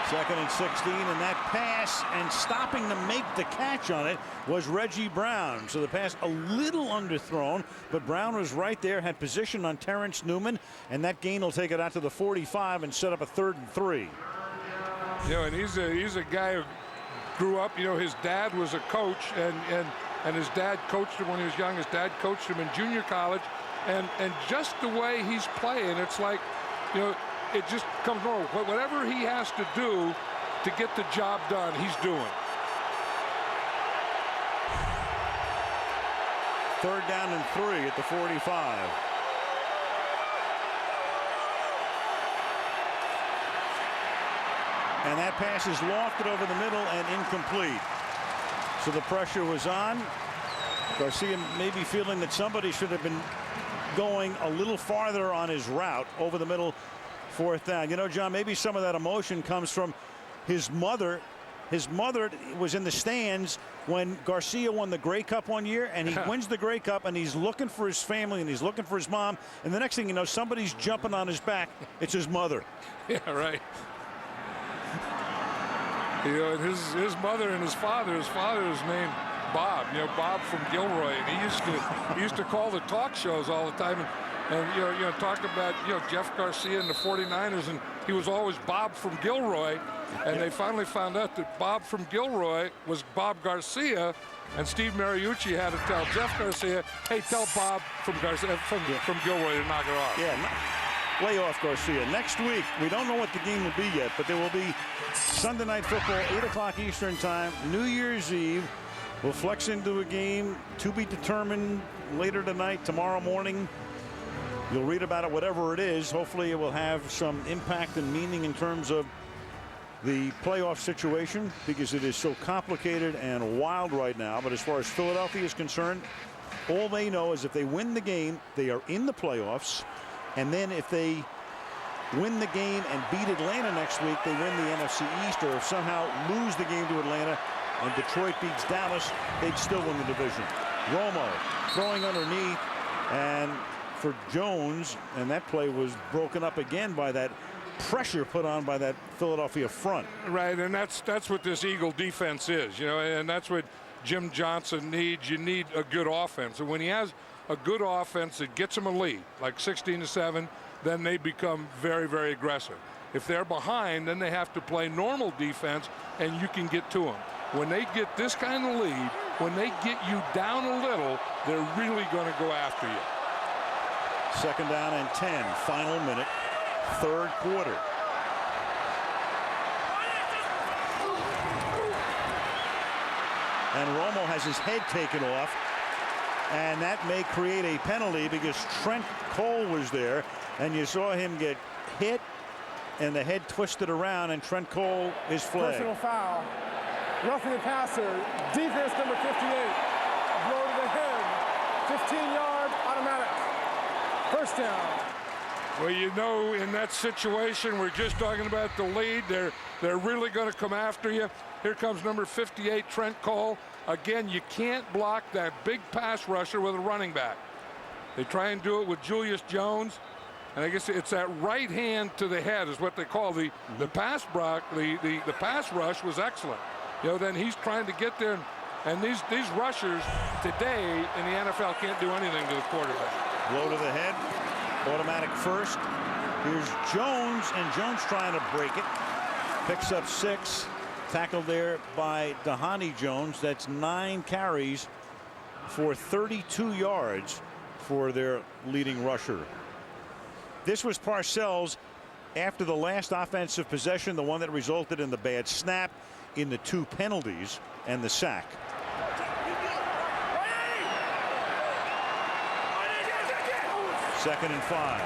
Speaker 4: 2nd and 16, and that pass, and stopping to make the catch on it was Reggie Brown. So the pass a little underthrown, but Brown was right there, had position on Terrence Newman, and that gain will take it out to the 45 and set up a 3rd and 3.
Speaker 2: And he's a guy who grew up, his dad was a coach, and his dad coached him when he was young. His dad coached him in junior college, and just the way he's playing, it's like, it just comes over. Whatever he has to do to get the job done, he's doing.
Speaker 4: 3rd down and 3 at the 45. And that pass is lofted over the middle and incomplete. So the pressure was on. Garcia may be feeling that somebody should have been going a little farther on his route over the middle. 4th down. John, maybe some of that emotion comes from his mother. His mother was in the stands when Garcia won the Grey Cup one year, and he wins the Grey Cup, and he's looking for his family, and he's looking for his mom, and the next thing you know, somebody's jumping on his back. It's his mother.
Speaker 2: Yeah, right. And his mother and his father is named Bob. Bob from Gilroy, and he used to call the talk shows all the time. And talk about Jeff Garcia and the 49ers, and he was always Bob from Gilroy, and they finally found out that Bob from Gilroy was Bob Garcia, and Steve Mariucci had to tell Jeff Garcia, hey, tell Bob from Gilroy to knock it off.
Speaker 4: Yeah, lay off Garcia. Next week, we don't know what the game will be yet, but there will be Sunday Night Football, 8 o'clock Eastern time, New Year's Eve. We'll flex into a game to be determined later tonight, tomorrow morning. You'll read about it, whatever it is. Hopefully it will have some impact and meaning in terms of the playoff situation, because it is so complicated and wild right now. But as far as Philadelphia is concerned, all they know is if they win the game, they are in the playoffs. And then if they win the game and beat Atlanta next week, they win the NFC East. Or if somehow lose the game to Atlanta and Detroit beats Dallas, they'd still win the division. Romo throwing underneath, and for Jones, and that play was broken up again by that pressure put on by that Philadelphia front.
Speaker 2: Right, and that's what this Eagle defense is, you know, and that's what Jim Johnson needs. You need a good offense, and when he has a good offense that gets him a lead, like 16-7, then they become very, very aggressive. If they're behind, then they have to play normal defense, and you can get to them. When they get this kind of lead, when they get you down a little, they're really going to go after you.
Speaker 4: 2nd down and 10, final minute, 3rd quarter. And Romo has his head taken off, and that may create a penalty because Trent Cole was there, and you saw him get hit, and the head twisted around, and Trent Cole is flagged.
Speaker 21: Personal foul. Roughing the passer. Defense number 58. Blow to the head. 15-yard automatic. 1st down.
Speaker 2: Well, you know, in that situation, we're just talking about the lead. They're really going to come after you. Here comes number 58, Trent Cole. Again, you can't block that big pass rusher with a running back. They try and do it with Julius Jones. And I guess it's that right hand to the head is what they call the pass block. The pass rush was excellent. You know, then he's trying to get there, and these rushers today in the NFL can't do anything to the quarterback.
Speaker 4: Blow to the head, automatic 1st. Here's Jones, and Jones trying to break it. Picks up 6. Tackled there by Dhani Jones. That's 9 carries for 32 yards for their leading rusher. This was Parcells after the last offensive possession, the one that resulted in the bad snap, in the 2 penalties, and the sack. Second and 5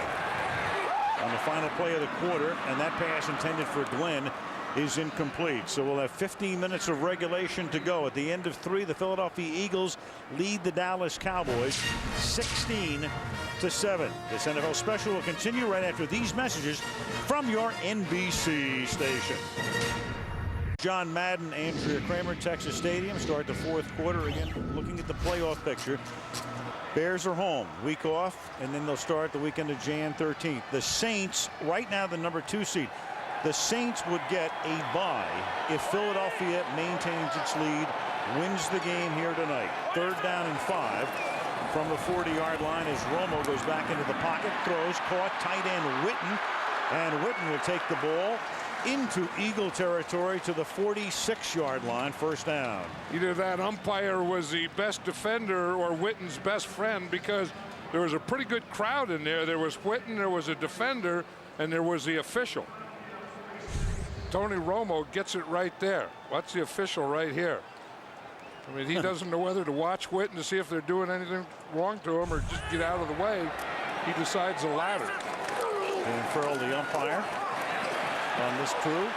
Speaker 4: on the final play of the quarter, and that pass intended for Glenn is incomplete. So we'll have 15 minutes of regulation to go. At the end of 3, the Philadelphia Eagles lead the Dallas Cowboys 16-7. This NFL special will continue right after these messages from your NBC station. John Madden, Andrea Kramer, Texas Stadium. Start the 4th quarter again, looking at the playoff picture. Bears are home, week off, and then they'll start the weekend of Jan 13th. The Saints, right now the number 2 seed. The Saints would get a bye if Philadelphia maintains its lead, wins the game here tonight. 3rd down and 5 from the 40-yard line as Romo goes back into the pocket, throws, caught, tight end Witten, and Witten will take the ball into Eagle territory to the 46-yard line. 1st down.
Speaker 2: Either that umpire was the best defender or Witten's best friend, because there was a pretty good crowd in there. There was Witten, there was a defender, and there was the official. Tony Romo gets it right there. What's the official right here? I mean, he doesn't know whether to watch Witten to see if they're doing anything wrong to him or just get out of the way. He decides the latter.
Speaker 4: And Farrell, the umpire on this crew.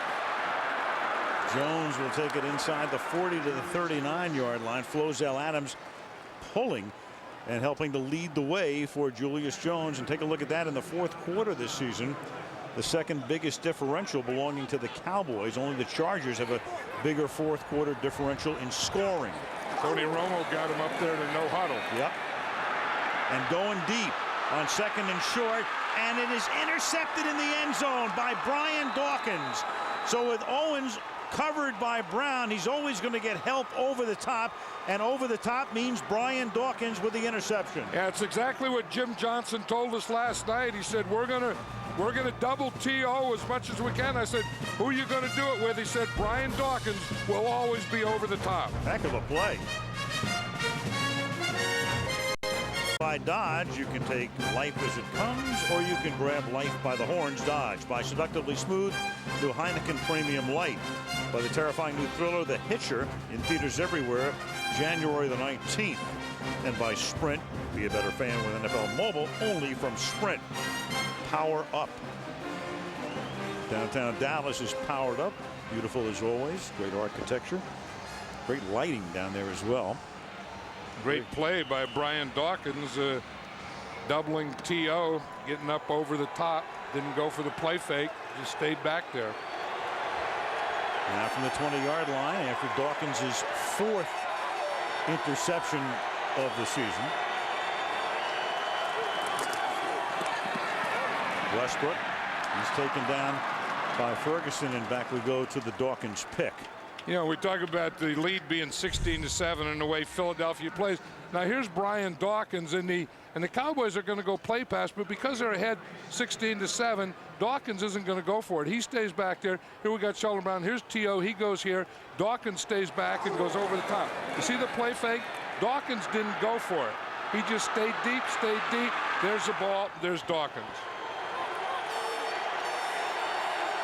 Speaker 4: Jones will take it inside the 40 to the 39-yard line. Flozell Adams pulling and helping to lead the way for Julius Jones. And take a look at that in the 4th quarter this season. The 2nd biggest differential belonging to the Cowboys. Only the Chargers have a bigger 4th quarter differential in scoring.
Speaker 2: Tony Romo got him up there to no huddle.
Speaker 4: Yep. And going deep on 2nd and short, and it is intercepted in the end zone by Brian Dawkins. So with Owens covered by Brown, he's always going to get help over the top, and over the top means Brian Dawkins with the interception.
Speaker 2: Yeah, it's exactly what Jim Johnson told us last night. He said, we're going to double T.O. as much as we can. I said, who are you going to do it with? He said, Brian Dawkins will always be over the top.
Speaker 4: Heck of a play. By Dodge, you can take life as it comes, or you can grab life by the horns. Dodge. By Seductively Smooth, new Heineken Premium Light. By the terrifying new thriller, The Hitcher, in theaters everywhere, January the 19th. And by Sprint, be a better fan with NFL Mobile, only from Sprint. Power up. Downtown Dallas is powered up. Beautiful as always. Great architecture. Great lighting down there as well.
Speaker 2: Great play by Brian Dawkins, doubling T.O., getting up over the top. Didn't go for the play fake, just stayed back there.
Speaker 4: Now from the 20-yard line after Dawkins' 4th interception of the season. Westbrook He's taken down by Ferguson, and back we go to the Dawkins pick.
Speaker 2: You know, we talk about the lead being 16-7 and the way Philadelphia plays. Now here's Brian Dawkins, and the Cowboys are going to go play pass, but because they're ahead 16-7, Dawkins isn't going to go for it. He stays back there. Here we got Sheldon Brown. Here's T.O. He goes here. Dawkins stays back and goes over the top. You see the play fake? Dawkins didn't go for it. He just stayed deep, stayed deep. There's the ball. There's Dawkins.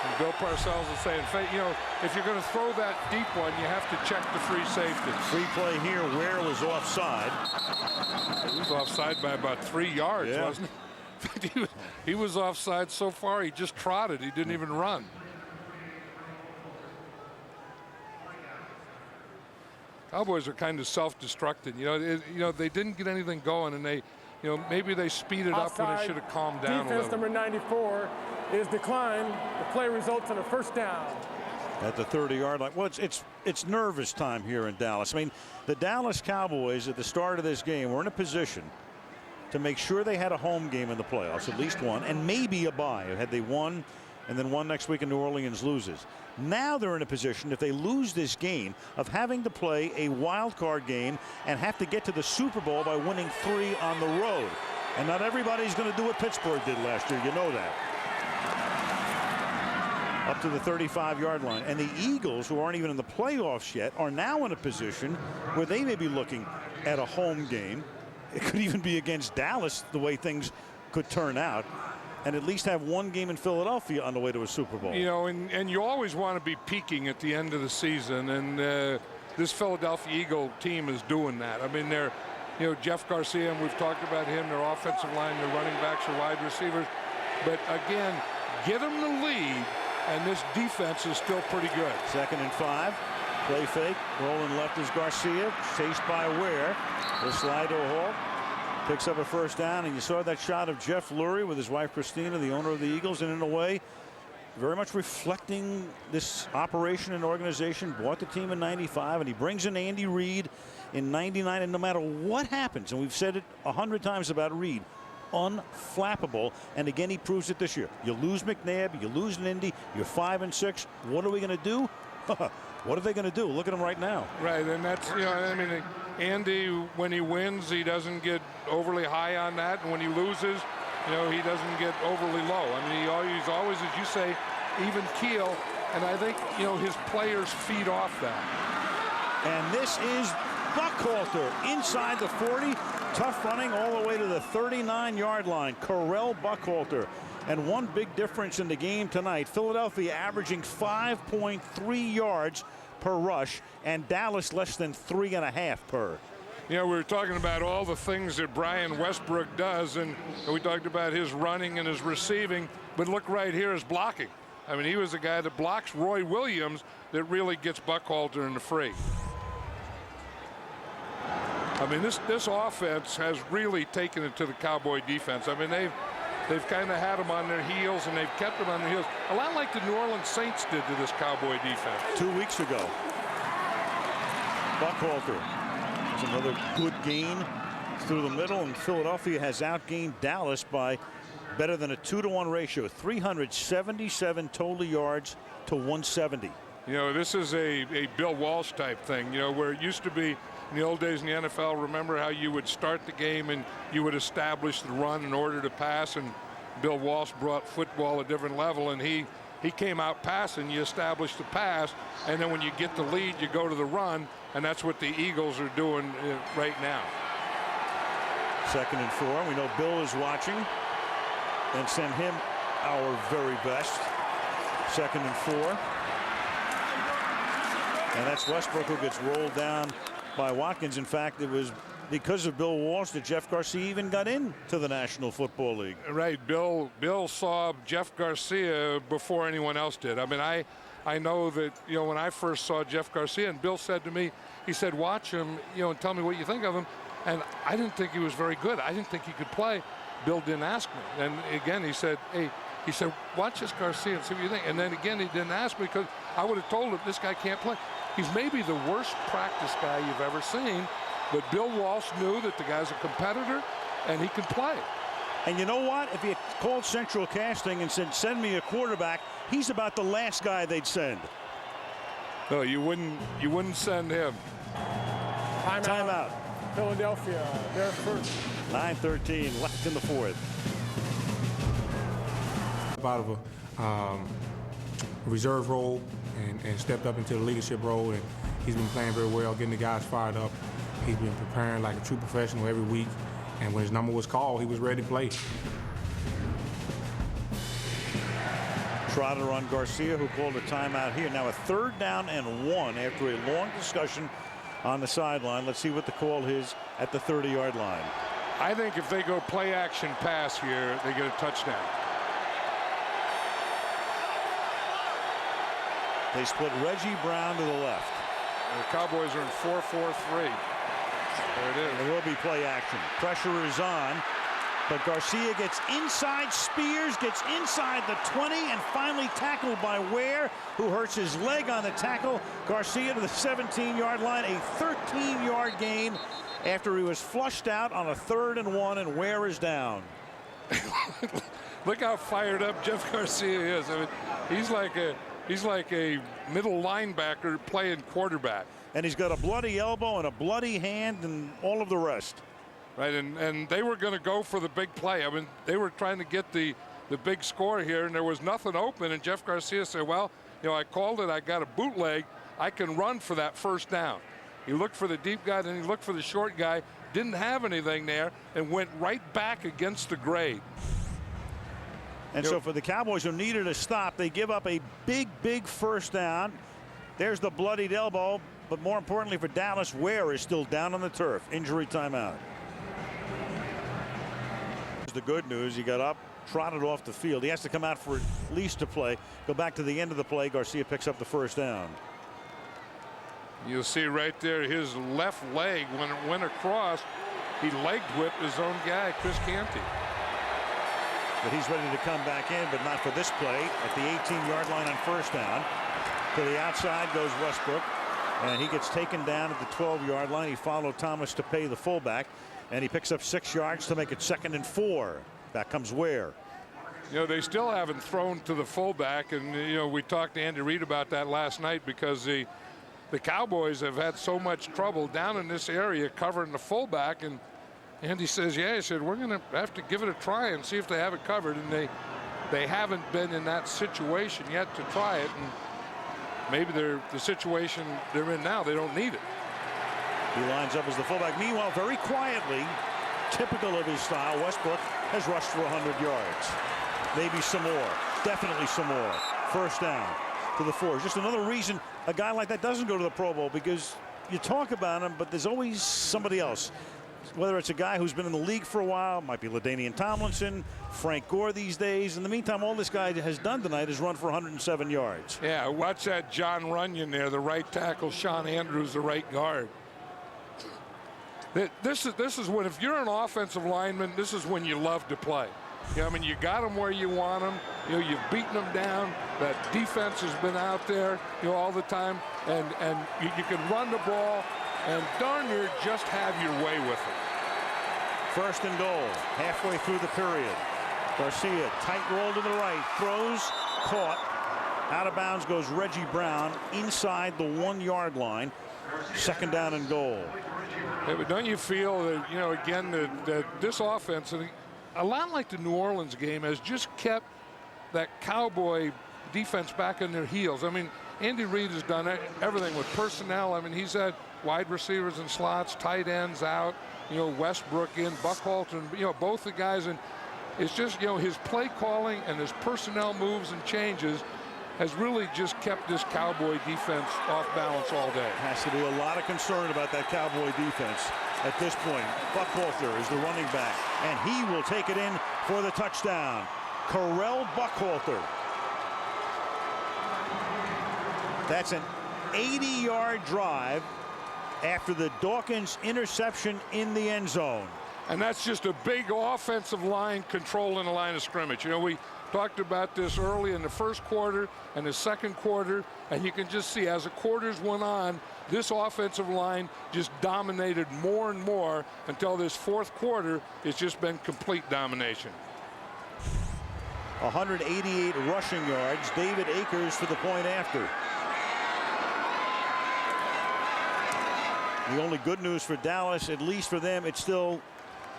Speaker 2: And Bill Parcells is saying, you know, if you're going to throw that deep one, you have to check the free safety.
Speaker 4: Free play here. Ware was offside.
Speaker 2: He was offside by about 3 yards, wasn't he? He was offside so far, he just trotted. He didn't even run. Cowboys are kind of self-destructing. You know, they didn't get anything going, and they, you know, maybe they speeded up when they should have calmed down a little.
Speaker 21: Defense number 94 is declined. The play results in a first down.
Speaker 4: At the 30-yard line. Well, it's nervous time here in Dallas. I mean, the Dallas Cowboys at the start of this game were in a position to make sure they had a home game in the playoffs, at least one, and maybe a bye had they won, and then one next week and New Orleans loses. Now they're in a position, if they lose this game, of having to play a wild card game and have to get to the Super Bowl by winning 3 on the road. And not everybody's going to do what Pittsburgh did last year. You know that. Up to the 35-yard line. And the Eagles, who aren't even in the playoffs yet, are now in a position where they may be looking at a home game. It could even be against Dallas, the way things could turn out, and at least have one game in Philadelphia on the way to a Super Bowl.
Speaker 2: You know, and you always want to be peaking at the end of the season, and this Philadelphia Eagle team is doing that. I mean, they're, you know, Jeff Garcia, and we've talked about him, their offensive line, their running backs, their wide receivers. But again, get them the lead, and this defense is still pretty good.
Speaker 4: 2nd and 5. Play fake. Rolling left is Garcia. Chased by Ware. He'll slide to a halt. Picks up a first down, and you saw that shot of Jeff Lurie with his wife Christina, the owner of the Eagles, and in a way very much reflecting this operation and organization. Bought the team in '95, and he brings in Andy Reid in '99, and no matter what happens, and we've said it 100 times about Reid, unflappable, and again he proves it this year. You lose McNabb, you lose an Indy, you're 5-6. What are we going to do? What are they going to do? Look at them right now.
Speaker 2: Right, and that's, you know, I mean, Andy, when he wins, he doesn't get overly high on that, and when he loses, you know, he doesn't get overly low. I mean, he's always, as you say, even keel, and I think, you know, his players feed off that.
Speaker 4: And this is Buckhalter inside the 40, tough running all the way to the 39-yard line. Correll Buckhalter. And one big difference in the game tonight, Philadelphia averaging 5.3 yards per rush, and Dallas less than 3.5 per.
Speaker 2: You know, we were talking about all the things that Brian Westbrook does, and we talked about his running and his receiving, but look right here, his blocking. I mean, he was the guy that blocks Roy Williams that really gets Buckhalter in the free. I mean, this offense has really taken it to the Cowboy defense. I mean, they've kind of had them on their heels, and they've kept them on their heels. A lot like the New Orleans Saints did to this Cowboy defense.
Speaker 4: 2 weeks ago. Buckhalter. That's another good gain through the middle, and Philadelphia has outgained Dallas by better than a 2-to-1 ratio. 377 total yards to 170.
Speaker 2: You know, this is a Bill Walsh type thing, you know, where it used to be in the old days in the NFL, remember how you would start the game and you would establish the run in order to pass, and Bill Walsh brought football a different level, and he came out passing, you establish the pass, and then when you get the lead, you go to the run, and that's what the Eagles are doing right now.
Speaker 4: 2nd and 4. We know Bill is watching, and send him our very best. 2nd and 4. And that's Westbrook, who gets rolled down by Watkins. In fact, it was because of Bill Walsh that Jeff Garcia even got into the National Football League.
Speaker 2: Right. Bill saw Jeff Garcia before anyone else did. I mean, I know that, you know, when I first saw Jeff Garcia, and Bill said to me, he said, watch him, you know, and tell me what you think of him. And I didn't think he was very good. I didn't think he could play. Bill didn't ask me. And again, he said, hey, he said, watch this Garcia and see what you think. And then again, he didn't ask me, because I would have told him this guy can't play. He's maybe the worst practice guy you've ever seen, but Bill Walsh knew that the guy's a competitor and he can play.
Speaker 4: And you know what? If you called Central Casting and said, send me a quarterback, he's about the last guy they'd send.
Speaker 2: No, you wouldn't send him.
Speaker 21: Timeout. Philadelphia, their first.
Speaker 4: 9:13 left in the fourth.
Speaker 14: Out of a reserve role and stepped up into the leadership role, and he's been playing very well, getting the guys fired up. He's been preparing like a true professional every week, and when his number was called, he was ready to play.
Speaker 4: Trotter on Garcia, who called a timeout here. Now a 3rd down and 1 after a long discussion on the sideline. Let's see what the call is at the 30-yard line.
Speaker 2: I think if they go play action pass here, they get a touchdown.
Speaker 4: They split Reggie Brown to the left.
Speaker 2: And the Cowboys are in 4-4-3. There it is.
Speaker 4: There will be play action. Pressure is on, but Garcia gets inside. Spears gets inside the 20 and finally tackled by Ware, who hurts his leg on the tackle. Garcia to the 17-yard line, a 13-yard gain after he was flushed out on a 3rd and 1, and Ware is down.
Speaker 2: Look how fired up Jeff Garcia is. I mean, he's like a middle linebacker playing quarterback.
Speaker 4: And he's got a bloody elbow and a bloody hand and all of the rest.
Speaker 2: Right, and they were going to go for the big play. I mean, they were trying to get the big score here, and there was nothing open. And Jeff Garcia said, well, you know, I called it. I got a bootleg. I can run for that 1st down. He looked for the deep guy, then he looked for the short guy. Didn't have anything there and went right back against the grade.
Speaker 4: And so for the Cowboys, who needed a stop, they give up a big 1st down. There's the bloodied elbow. But more importantly for Dallas, Ware is still down on the turf. Injury timeout. The good news, he got up, trotted off the field. He has to come out for at least a play. Go back to the end of the play. Garcia picks up the 1st down.
Speaker 2: You'll see right there his left leg when it went across. He leg whipped his own guy, Chris Canty.
Speaker 4: But he's ready to come back in, but not for this play. At the 18-yard line on 1st down. To the outside goes Westbrook. And he gets taken down at the 12-yard line. He followed Thomas to pay the fullback. And he picks up 6 yards to make it 2nd and 4. Back comes Ware.
Speaker 2: You know, they still haven't thrown to the fullback. And, you know, we talked to Andy Reid about that last night because the Cowboys have had so much trouble down in this area covering the fullback. And Andy says, yeah, he said, we're going to have to give it a try and see if they have it covered. And they haven't been in that situation yet to try it. And maybe the situation they're in now, they don't need it.
Speaker 4: He lines up as the fullback. Meanwhile, very quietly, typical of his style, Westbrook has rushed for 100 yards. Maybe some more. Definitely some more. 1st down to the 4. Just another reason a guy like that doesn't go to the Pro Bowl, because you talk about him, but there's always somebody else. Whether it's a guy who's been in the league for a while, might be LaDainian Tomlinson, Frank Gore these days. In the meantime, all this guy has done tonight is run for 107 yards.
Speaker 2: Yeah, watch that John Runyon there, the right tackle, Sean Andrews, the right guard. This is when, if you're an offensive lineman, this is when you love to play. You know, I mean, you got them where you want them. You know, you've beaten them down. That defense has been out there, you know, all the time, and you can run the ball and darn near just have your way with it.
Speaker 4: 1st and goal, halfway through the period. Garcia, tight roll to the right, throws, caught. Out of bounds goes Reggie Brown inside the 1-yard line. 2nd down and goal.
Speaker 2: Yeah, but don't you feel that, you know, again, that this offense, and a lot like the New Orleans game, has just kept that Cowboy defense back on their heels. I mean, Andy Reid has done everything with personnel. I mean, he's had wide receivers and slots, tight ends out, you know, Westbrook in, Buckhalter, you know, both the guys. And it's just, you know, his play calling and his personnel moves and changes has really just kept this Cowboy defense off balance all day.
Speaker 4: Has to be a lot of concern about that Cowboy defense at this point. Buckhalter is the running back, and he will take it in for the touchdown. Correll Buckhalter. That's an 80-yard drive after the Dawkins interception in the end zone.
Speaker 2: And that's just a big offensive line controlling the line of scrimmage. You know, we talked about this early in the first quarter and the second quarter, and you can just see as the quarters went on, this offensive line just dominated more and more until this fourth quarter. It's just been complete domination.
Speaker 4: 188 rushing yards. David Akers for the point after. The only good news for Dallas, at least for them, it's still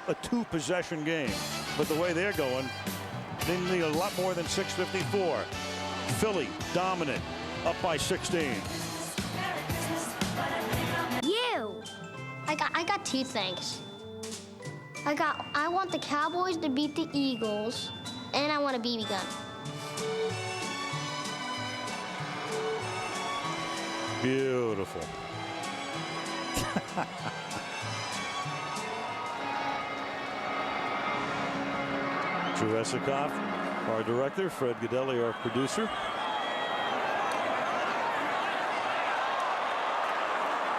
Speaker 4: a 2-possession game. But the way they're going, they need a lot more than 6:54. Philly dominant, up by 16.
Speaker 1: You. I got 2 things. I want the Cowboys to beat the Eagles, and I want a BB gun.
Speaker 4: Beautiful. Drew Esikoff, our director, Fred Godelli, our producer.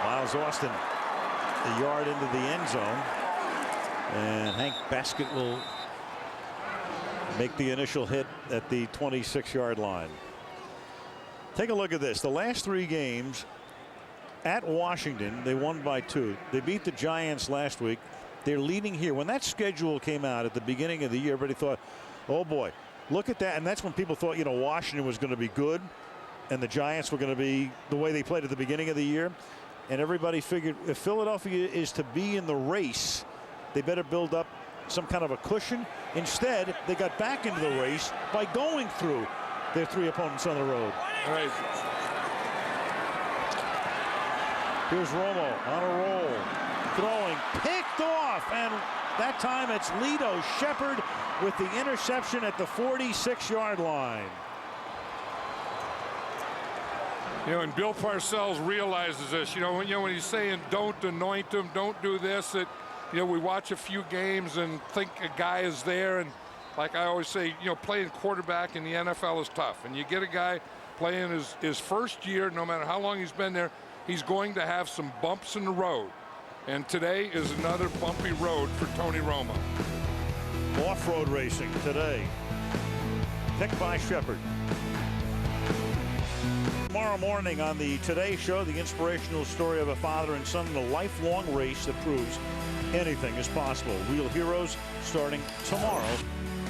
Speaker 4: Miles Austin, a yard into the end zone. And Hank Baskett will make the initial hit at the 26-yard line. Take a look at this. The last 3 games at Washington, they won by 2. They beat the Giants last week. They're leading here. When that schedule came out at the beginning of the year, everybody thought, oh boy, look at that. And that's when people thought, you know, Washington was going to be good and the Giants were going to be the way they played at the beginning of the year. And everybody figured if Philadelphia is to be in the race, they better build up some kind of a cushion. Instead, they got back into the race by going through their 3 opponents on the road.
Speaker 2: All right.
Speaker 4: Here's Romo on a roll, throwing, picked off, and that time it's Lito Shepherd with the interception at the 46-yard line.
Speaker 2: You know, and Bill Parcells realizes this. You know, when he's saying don't anoint him, don't do this. That, you know, we watch a few games and think a guy is there, and like I always say, you know, playing quarterback in the NFL is tough, and you get a guy playing his first year, no matter how long he's been there, he's going to have some bumps in the road. And today is another bumpy road for Tony Romo.
Speaker 4: Off-road racing today. Picked by Shepherd. Tomorrow morning on the Today Show, the inspirational story of a father and son in a lifelong race that proves anything is possible. Real heroes starting tomorrow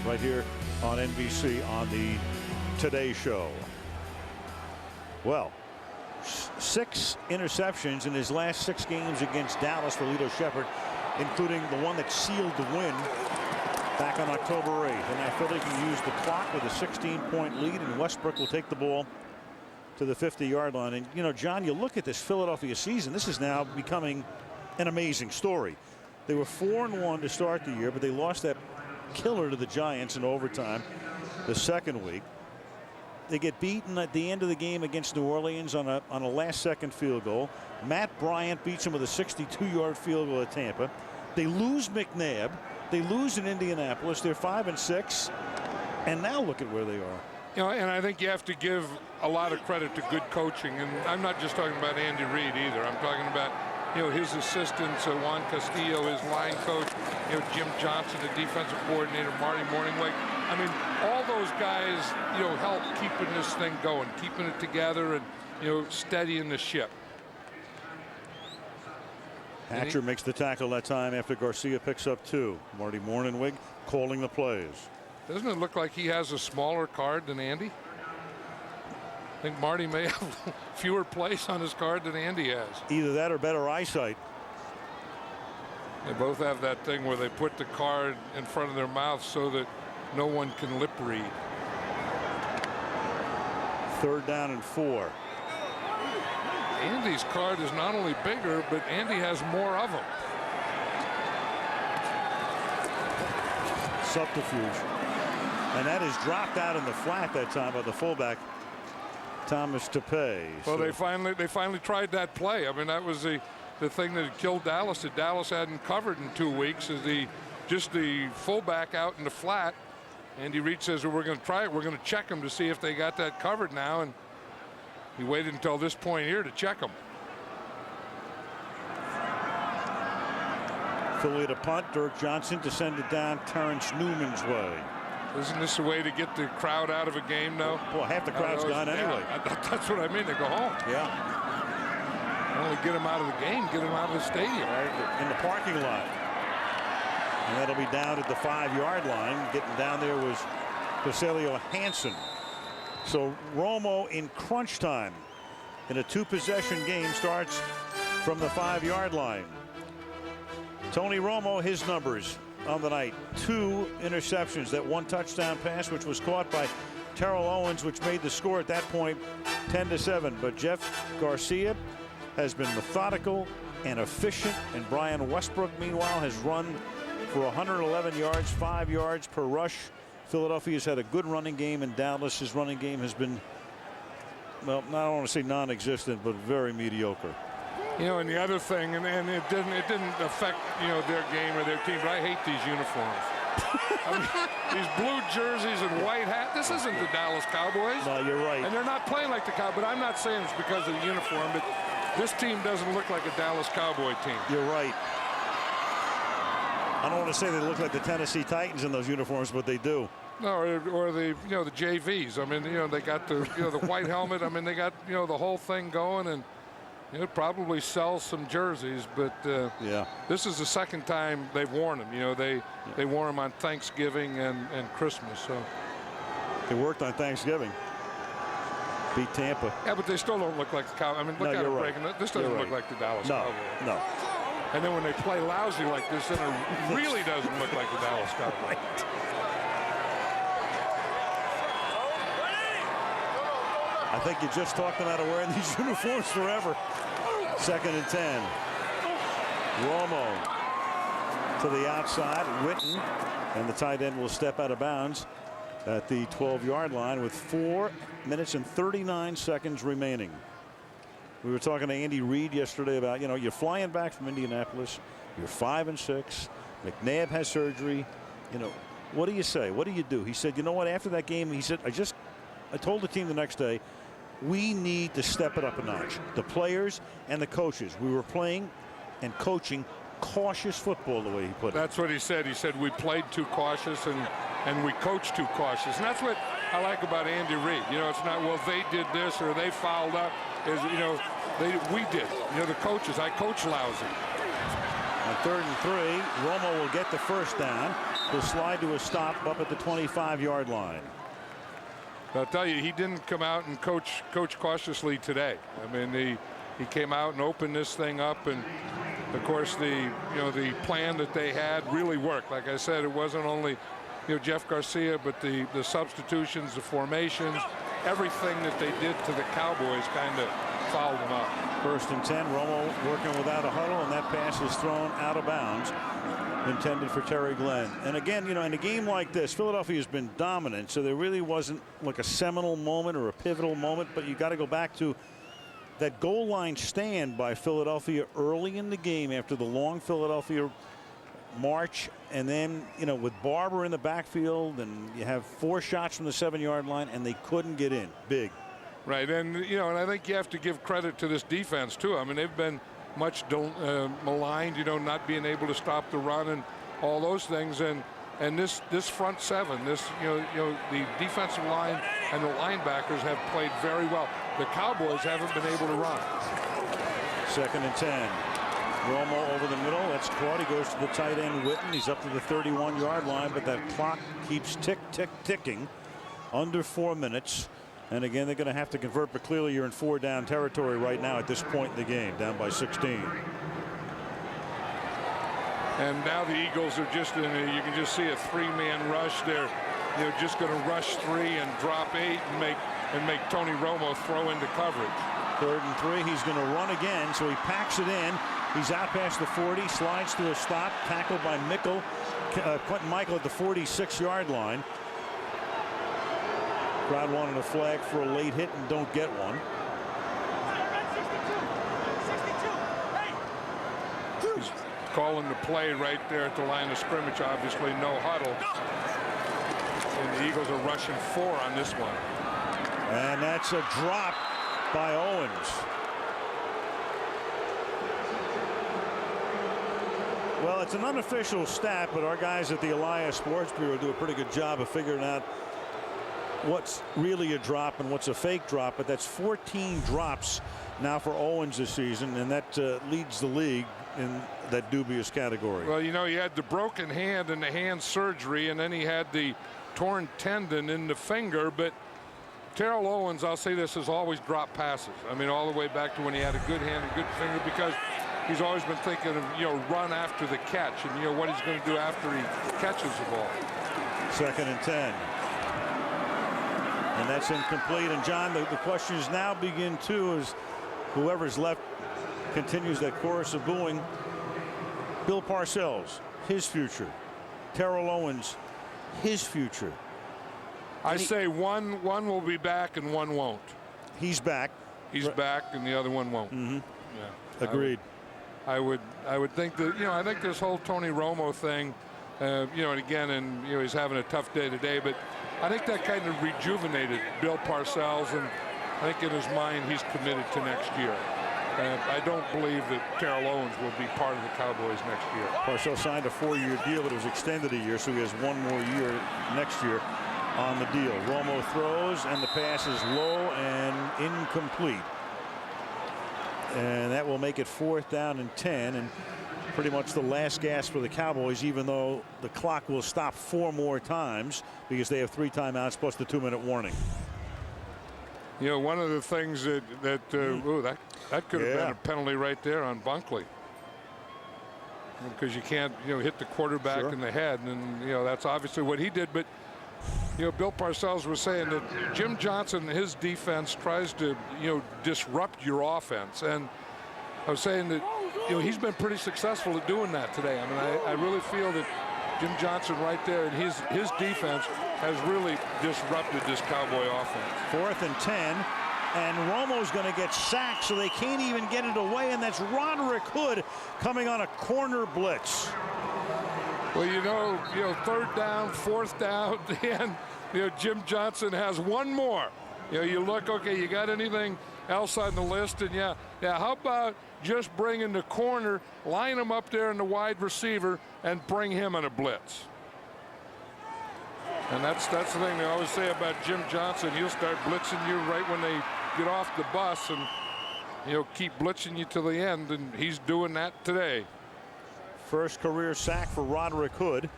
Speaker 4: right here on NBC on the Today Show. Well, 6 interceptions in his last 6 games against Dallas for Lito Shepherd, including the one that sealed the win back on October 8th. And now Philly can use the clock with a 16-point lead, and Westbrook will take the ball to the 50-yard line. And, you know, John, you look at this Philadelphia season, this is now becoming an amazing story. They were 4-1 to start the year, but they lost that killer to the Giants in overtime the second week. They get beaten at the end of the game against New Orleans on a last-second field goal. Matt Bryant beats them with a 62-yard field goal at Tampa. They lose McNabb. They lose in Indianapolis. They're 5-6, and now look at where they are.
Speaker 2: You know, and I think you have to give a lot of credit to good coaching, and I'm not just talking about Andy Reid either. I'm talking about, you know, his assistants, Juan Castillo, his line coach, you know, Jim Johnson, the defensive coordinator, Marty Morningweg. I mean, all those guys, you know, help keeping this thing going, keeping it together, and, you know, steadying the ship.
Speaker 4: Hatcher makes the tackle that time after Garcia picks up 2. Marty Morningweg calling the plays.
Speaker 2: Doesn't it look like he has a smaller card than Andy? I think Marty may have fewer plays on his card than Andy has.
Speaker 4: Either that or better eyesight.
Speaker 2: They both have that thing where they put the card in front of their mouth so that no one can lip read.
Speaker 4: 3rd down and 4.
Speaker 2: Andy's card is not only bigger, but Andy has more of them.
Speaker 4: Subterfuge. And that is dropped out in the flat that time by the fullback, Thomas Tepe.
Speaker 2: Well, they finally tried that play. I mean, that was the thing that killed Dallas, that Dallas hadn't covered in 2 weeks, is just the fullback out in the flat. Andy Reid says, well, we're going to try it. We're going to check them to see if they got that covered now. And he waited until this point here to check them.
Speaker 4: Philly to punt. Dirk Johnson to send it down Terrence Newman's way.
Speaker 2: Isn't this a way to get the crowd out of a game now?
Speaker 4: Well, half the crowd's gone anyway.
Speaker 2: That's what I mean. They go home.
Speaker 4: Yeah.
Speaker 2: Not only get him out of the game, get him out of the stadium.
Speaker 4: Right in the parking lot. And that'll be down at the 5-yard line. Getting down there was Basilio Hansen. So Romo in crunch time in a 2-possession game starts from the 5-yard line. Tony Romo, his numbers on the night: 2 interceptions, that 1 touchdown pass which was caught by Terrell Owens, which made the score at that point 10-7. But Jeff Garcia has been methodical and efficient, and Brian Westbrook meanwhile has run for 111 yards, 5 yards per rush. Philadelphia's had a good running game, and Dallas's running game has been, well, I don't want to say non-existent, but very mediocre.
Speaker 2: You know, and the other thing, and it didn't affect, you know, their game or their team, but I hate these uniforms. I mean, these blue jerseys and white hat. This isn't the Dallas Cowboys.
Speaker 4: No, you're right.
Speaker 2: And they're not playing like the Cowboys. But I'm not saying it's because of the uniform, but this team doesn't look like a Dallas Cowboy team.
Speaker 4: You're right. I don't want to say they look like the Tennessee Titans in those uniforms, but they do.
Speaker 2: No, or the, you know, the JVs. I mean, you know, they got the, you know, the white helmet. I mean, they got, you know, the whole thing going, and it probably sells some jerseys. But
Speaker 4: yeah,
Speaker 2: this is the second time they've worn them. You know, they wore them on Thanksgiving and Christmas. So
Speaker 4: they worked on Thanksgiving. Beat Tampa.
Speaker 2: Yeah, but they still don't look like the Cowboys. I mean, look at it breaking. This doesn't look like the Dallas Cowboys.
Speaker 4: No.
Speaker 2: And then when they play lousy like this, then it really doesn't look like the Dallas Cowboys.
Speaker 4: I think you just talked them out of wearing these uniforms forever. 2nd and 10. Romo to the outside. Witten, and the tight end will step out of bounds at the 12-yard line with 4 minutes and 39 seconds remaining. We were talking to Andy Reid yesterday about, you know, you're flying back from Indianapolis. You're 5-6. McNabb has surgery. You know, what do you say? What do you do? He said, you know what? After that game, he said, I told the team the next day, we need to step it up a notch. The players and the coaches. We were playing and coaching cautious football, the way he put it.
Speaker 2: That's what he said. He said we played too cautious and we coached too cautious. And that's what I like about Andy Reid. You know, it's not, well, they did this or they fouled up. Is, you know, we did. You know, the coaches. I coach lousy.
Speaker 4: On 3rd and 3, Romo will get the first down. He'll slide to a stop up at the 25-yard line.
Speaker 2: I'll tell you, he didn't come out and coach cautiously today. I mean, he came out and opened this thing up, and of course the plan that they had really worked. Like I said, it wasn't only, you know, Jeff Garcia, but the substitutions, the formations, everything that they did to the Cowboys kind of fouled them up.
Speaker 4: 1st and 10. Romo working without a huddle, and that pass is thrown out of bounds, intended for Terry Glenn. And again, you know, in a game like this, Philadelphia has been dominant, so there really wasn't like a seminal moment or a pivotal moment, but you got to go back to that goal line stand by Philadelphia early in the game after the long Philadelphia march, and then, you know, with Barber in the backfield, and you have 4 shots from the 7-yard line, and they couldn't get in. Big.
Speaker 2: Right, and, you know, and I think you have to give credit to this defense too. I mean, they've been much maligned, you know, not being able to stop the run and all those things, and this front 7, this, you know, the defensive line and the linebackers have played very well. The Cowboys haven't been able to run.
Speaker 4: 2nd and 10. Romo over the middle. That's caught. He goes to the tight end, Witten. He's up to the 31-yard line, but that clock keeps ticking. Under 4 minutes. And again, they're going to have to convert, but clearly you're in 4-down territory right now at this point in the game, down by 16.
Speaker 2: And now the Eagles are just in you can just see a 3-man rush. They're just going to rush 3 and drop 8 and make Tony Romo throw into coverage.
Speaker 4: 3rd and 3. He's going to run again, so he packs it in. He's out past the 40, slides to a stop, tackled by Quentin Michael at the 46-yard line. Crowd wanted a flag for a late hit and don't get one.
Speaker 2: He's calling the play right there at the line of scrimmage. Obviously, no huddle. And the Eagles are rushing 4 on this one.
Speaker 4: And that's a drop by Owens. Well, it's an unofficial stat, but our guys at the Elias Sports Bureau do a pretty good job of figuring out what's really a drop and what's a fake drop. But that's 14 drops now for Owens this season, and that leads the league in that dubious category.
Speaker 2: Well, you know, he had the broken hand and the hand surgery, and then he had the torn tendon in the finger. But Terrell Owens, I'll say this, has always dropped passes. I mean, all the way back to when he had a good hand and good finger, because he's always been thinking of, you know, run after the catch and, you know, what he's going to do after he catches the ball.
Speaker 4: 2nd and 10. And that's incomplete. And John, the questions now begin too, as whoever's left continues that chorus of booing. Bill Parcells, his future. Terrell Owens, his future.
Speaker 2: I say one will be back and one won't.
Speaker 4: He's back.
Speaker 2: He's back, and the other one won't.
Speaker 4: Mm-hmm.
Speaker 2: Yeah.
Speaker 4: Agreed.
Speaker 2: I would think that, you know, I think this whole Tony Romo thing, you know, and again, and you know, he's having a tough day today, but I think that kind of rejuvenated Bill Parcells, and I think in his mind he's committed to next year. And I don't believe that Terrell Owens will be part of the Cowboys next year.
Speaker 4: Parcells signed a 4-year deal, but it was extended a year, so he has one more year next year on the deal. Romo throws, and the pass is low and incomplete. And that will make it 4th down and 10, and pretty much the last gasp for the Cowboys, even though the clock will stop 4 more times because they have 3 timeouts plus the 2-minute warning.
Speaker 2: You know, one of the things that could have been a penalty right there on Bunkley, because you can't, you know, hit the quarterback in the head, and you know that's obviously what he did. But you know, Bill Parcells was saying that Jim Johnson, his defense, tries to, you know, disrupt your offense, and I was saying that, you know, he's been pretty successful at doing that today. I mean, I really feel that Jim Johnson right there and his defense has really disrupted this Cowboy offense.
Speaker 4: 4th and 10, and Romo's going to get sacked, so they can't even get it away, and that's Roderick Hood coming on a corner blitz.
Speaker 2: Well, you know, 3rd down, 4th down, and you know, Jim Johnson has one more. You know, you look, okay, you got anything else on the list? And yeah, how about just bringing the corner, line him up there in the wide receiver, and bring him in a blitz? And that's the thing they always say about Jim Johnson. He'll start blitzing you right when they get off the bus, and he'll keep blitzing you to the end, and he's doing that today.
Speaker 4: First career sack for Roderick Hood.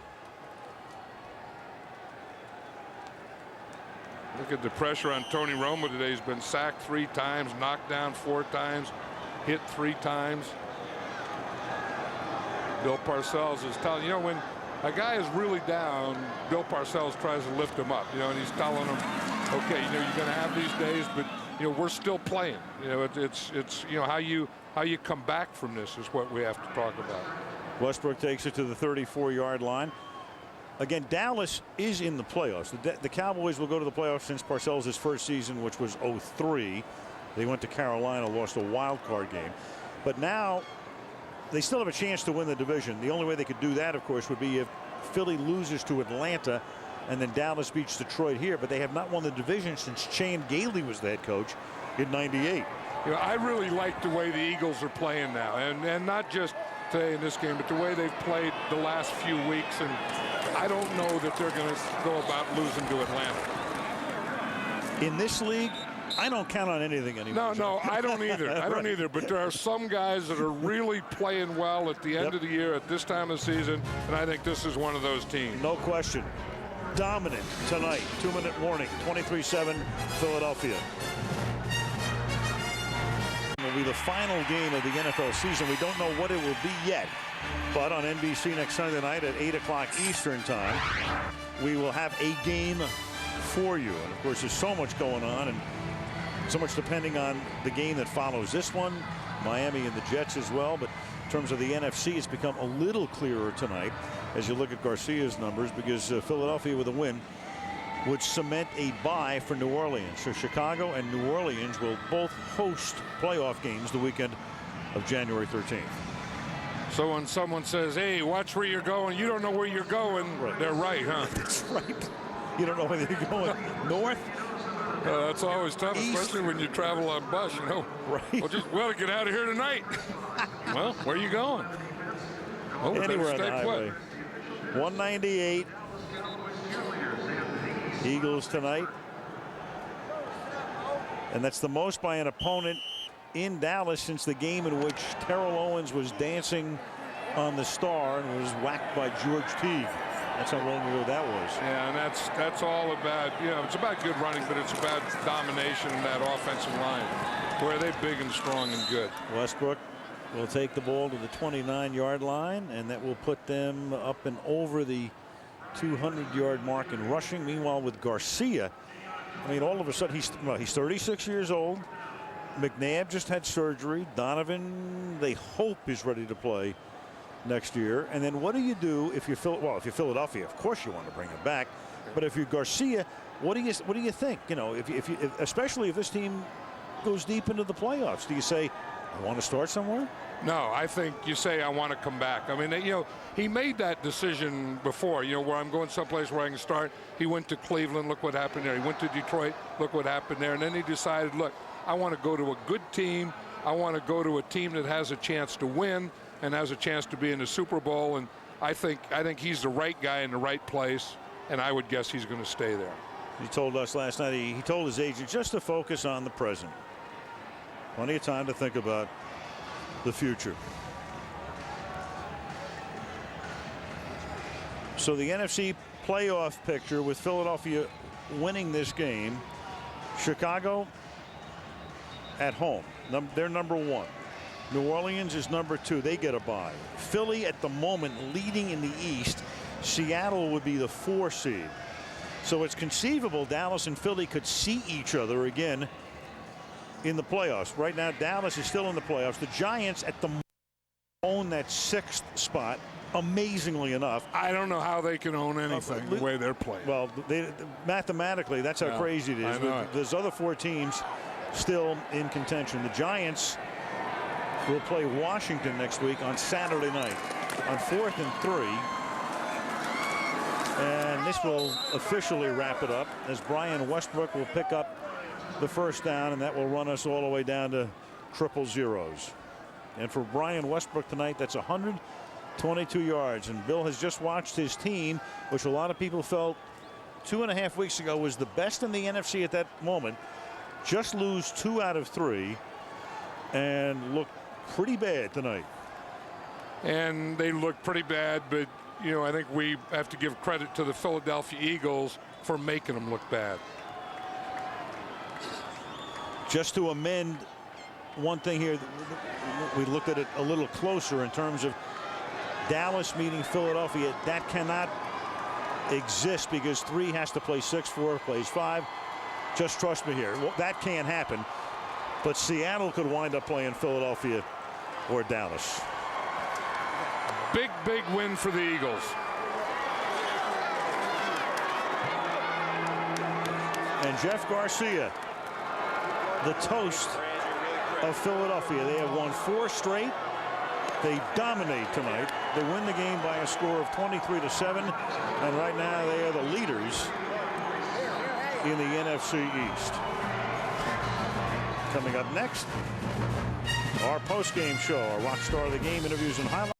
Speaker 2: Look at the pressure on Tony Romo today. He's been sacked 3 times, knocked down 4 times, hit 3 times. Bill Parcells is telling, you know, when a guy is really down, Bill Parcells tries to lift him up, you know, and he's telling him, okay, you know, you're going to have these days, but you know, we're still playing. You know, it's you know, how you come back from this is what we have to talk about.
Speaker 4: Westbrook takes it to the 34-yard line. Again, Dallas is in the playoffs. The Cowboys will go to the playoffs since Parcells' first season, which was 03. They went to Carolina, lost a wild card game. But now they still have a chance to win the division. The only way they could do that, of course, would be if Philly loses to Atlanta and then Dallas beats Detroit here. But they have not won the division since Chan Gailey was the head coach in '98.
Speaker 2: You know, I really like the way the Eagles are playing now, and not just today in this game, but the way they've played the last few weeks. And I don't know that they're going to go about losing to Atlanta.
Speaker 4: In this league, I don't count on anything anymore.
Speaker 2: No, I don't either. I don't either. But there are some guys that are really playing well at the end of the year, at this time of the season, and I think this is one of those teams.
Speaker 4: No question. Dominant tonight. 2-minute warning. 23-7 Philadelphia. Will be the final game of the NFL season. We don't know what it will be yet, but on NBC next Sunday night at 8 o'clock Eastern time, we will have a game for you. And of course, there's so much going on, and so much depending on the game that follows this one, Miami and the Jets as well. But in terms of the NFC, it's become a little clearer tonight as you look at Garcia's numbers, because Philadelphia with a win would cement a bye for New Orleans. So Chicago and New Orleans will both host playoff games the weekend of January 13th.
Speaker 2: So when someone says, hey, watch where you're going, you don't know where you're going, they're right, huh?
Speaker 4: That's right. You don't know whether you're going north.
Speaker 2: That's always tough, especially when you travel on bus, you know.
Speaker 4: Right.
Speaker 2: Well, to get out of here tonight. Well, where are you going? Oh,
Speaker 4: anywhere on the highway. 198. Eagles tonight. And that's the most by an opponent in Dallas since the game in which Terrell Owens was dancing on the star and was whacked by George Teague. That's how long ago that was.
Speaker 2: Yeah, and that's all about, it's about good running, but it's about domination in that offensive line. Where they're big and strong and good.
Speaker 4: Westbrook will take the ball to the 29-yard line, and that will put them up and over the 200-yard mark in rushing. Meanwhile, with Garcia, I mean, all of a sudden, he's 36 years old. McNabb just had surgery. Donovan, they hope, is ready to play next year. And then what do you do if you're if you're Philadelphia? Of course you want to bring him back. But if you're Garcia, what do you think? Especially if this team goes deep into the playoffs, do you say, I want to start somewhere?
Speaker 2: No, I think you say I want to come back. I mean, he made that decision before, where I'm going someplace where I can start. He went to Cleveland, look what happened there. He went to Detroit, look what happened there. And then he decided, look, I want to go to a good team. I want to go to a team that has a chance to win and has a chance to be in the Super Bowl. And I think he's the right guy in the right place, and I would guess he's going to stay there.
Speaker 4: He told us last night, he told his agent just to focus on the present. Plenty of time to think about the future. So the NFC playoff picture with Philadelphia winning this game. Chicago at home. They're number 1. New Orleans is number 2. They get a bye. Philly at the moment leading in the East. Seattle would be the 4 seed. So it's conceivable Dallas and Philly could see each other again in the playoffs. Right now, Dallas is still in the playoffs. The Giants at the moment own that 6th spot, amazingly enough.
Speaker 2: I don't know how they can own anything the way they're playing.
Speaker 4: Well, mathematically, that's how crazy it is. There's other 4 teams still in contention. The Giants will play Washington next week on Saturday night on 4th and 3. And this will officially wrap it up as Brian Westbrook will pick up the first down, and that will run us all the way down to 000. And for Brian Westbrook tonight, that's 122 yards. And Bill has just watched his team, which a lot of people felt 2.5 weeks ago was the best in the NFC at that moment, just lose 2 out of 3 and look pretty bad tonight.
Speaker 2: And they look pretty bad, but I think we have to give credit to the Philadelphia Eagles for making them look bad.
Speaker 4: Just to amend one thing here, we looked at it a little closer in terms of Dallas meeting Philadelphia. That cannot exist because 3 has to play 6, 4 plays 5. Just trust me here. Well, that can't happen. But Seattle could wind up playing Philadelphia or Dallas.
Speaker 2: Big win for the Eagles.
Speaker 4: And Jeff Garcia, the toast of Philadelphia. They have won 4 straight. They dominate tonight. They win the game by a score of 23-7. And right now they are the leaders in the NFC East. Coming up next, our post-game show, our rock star of the game interviews and highlights.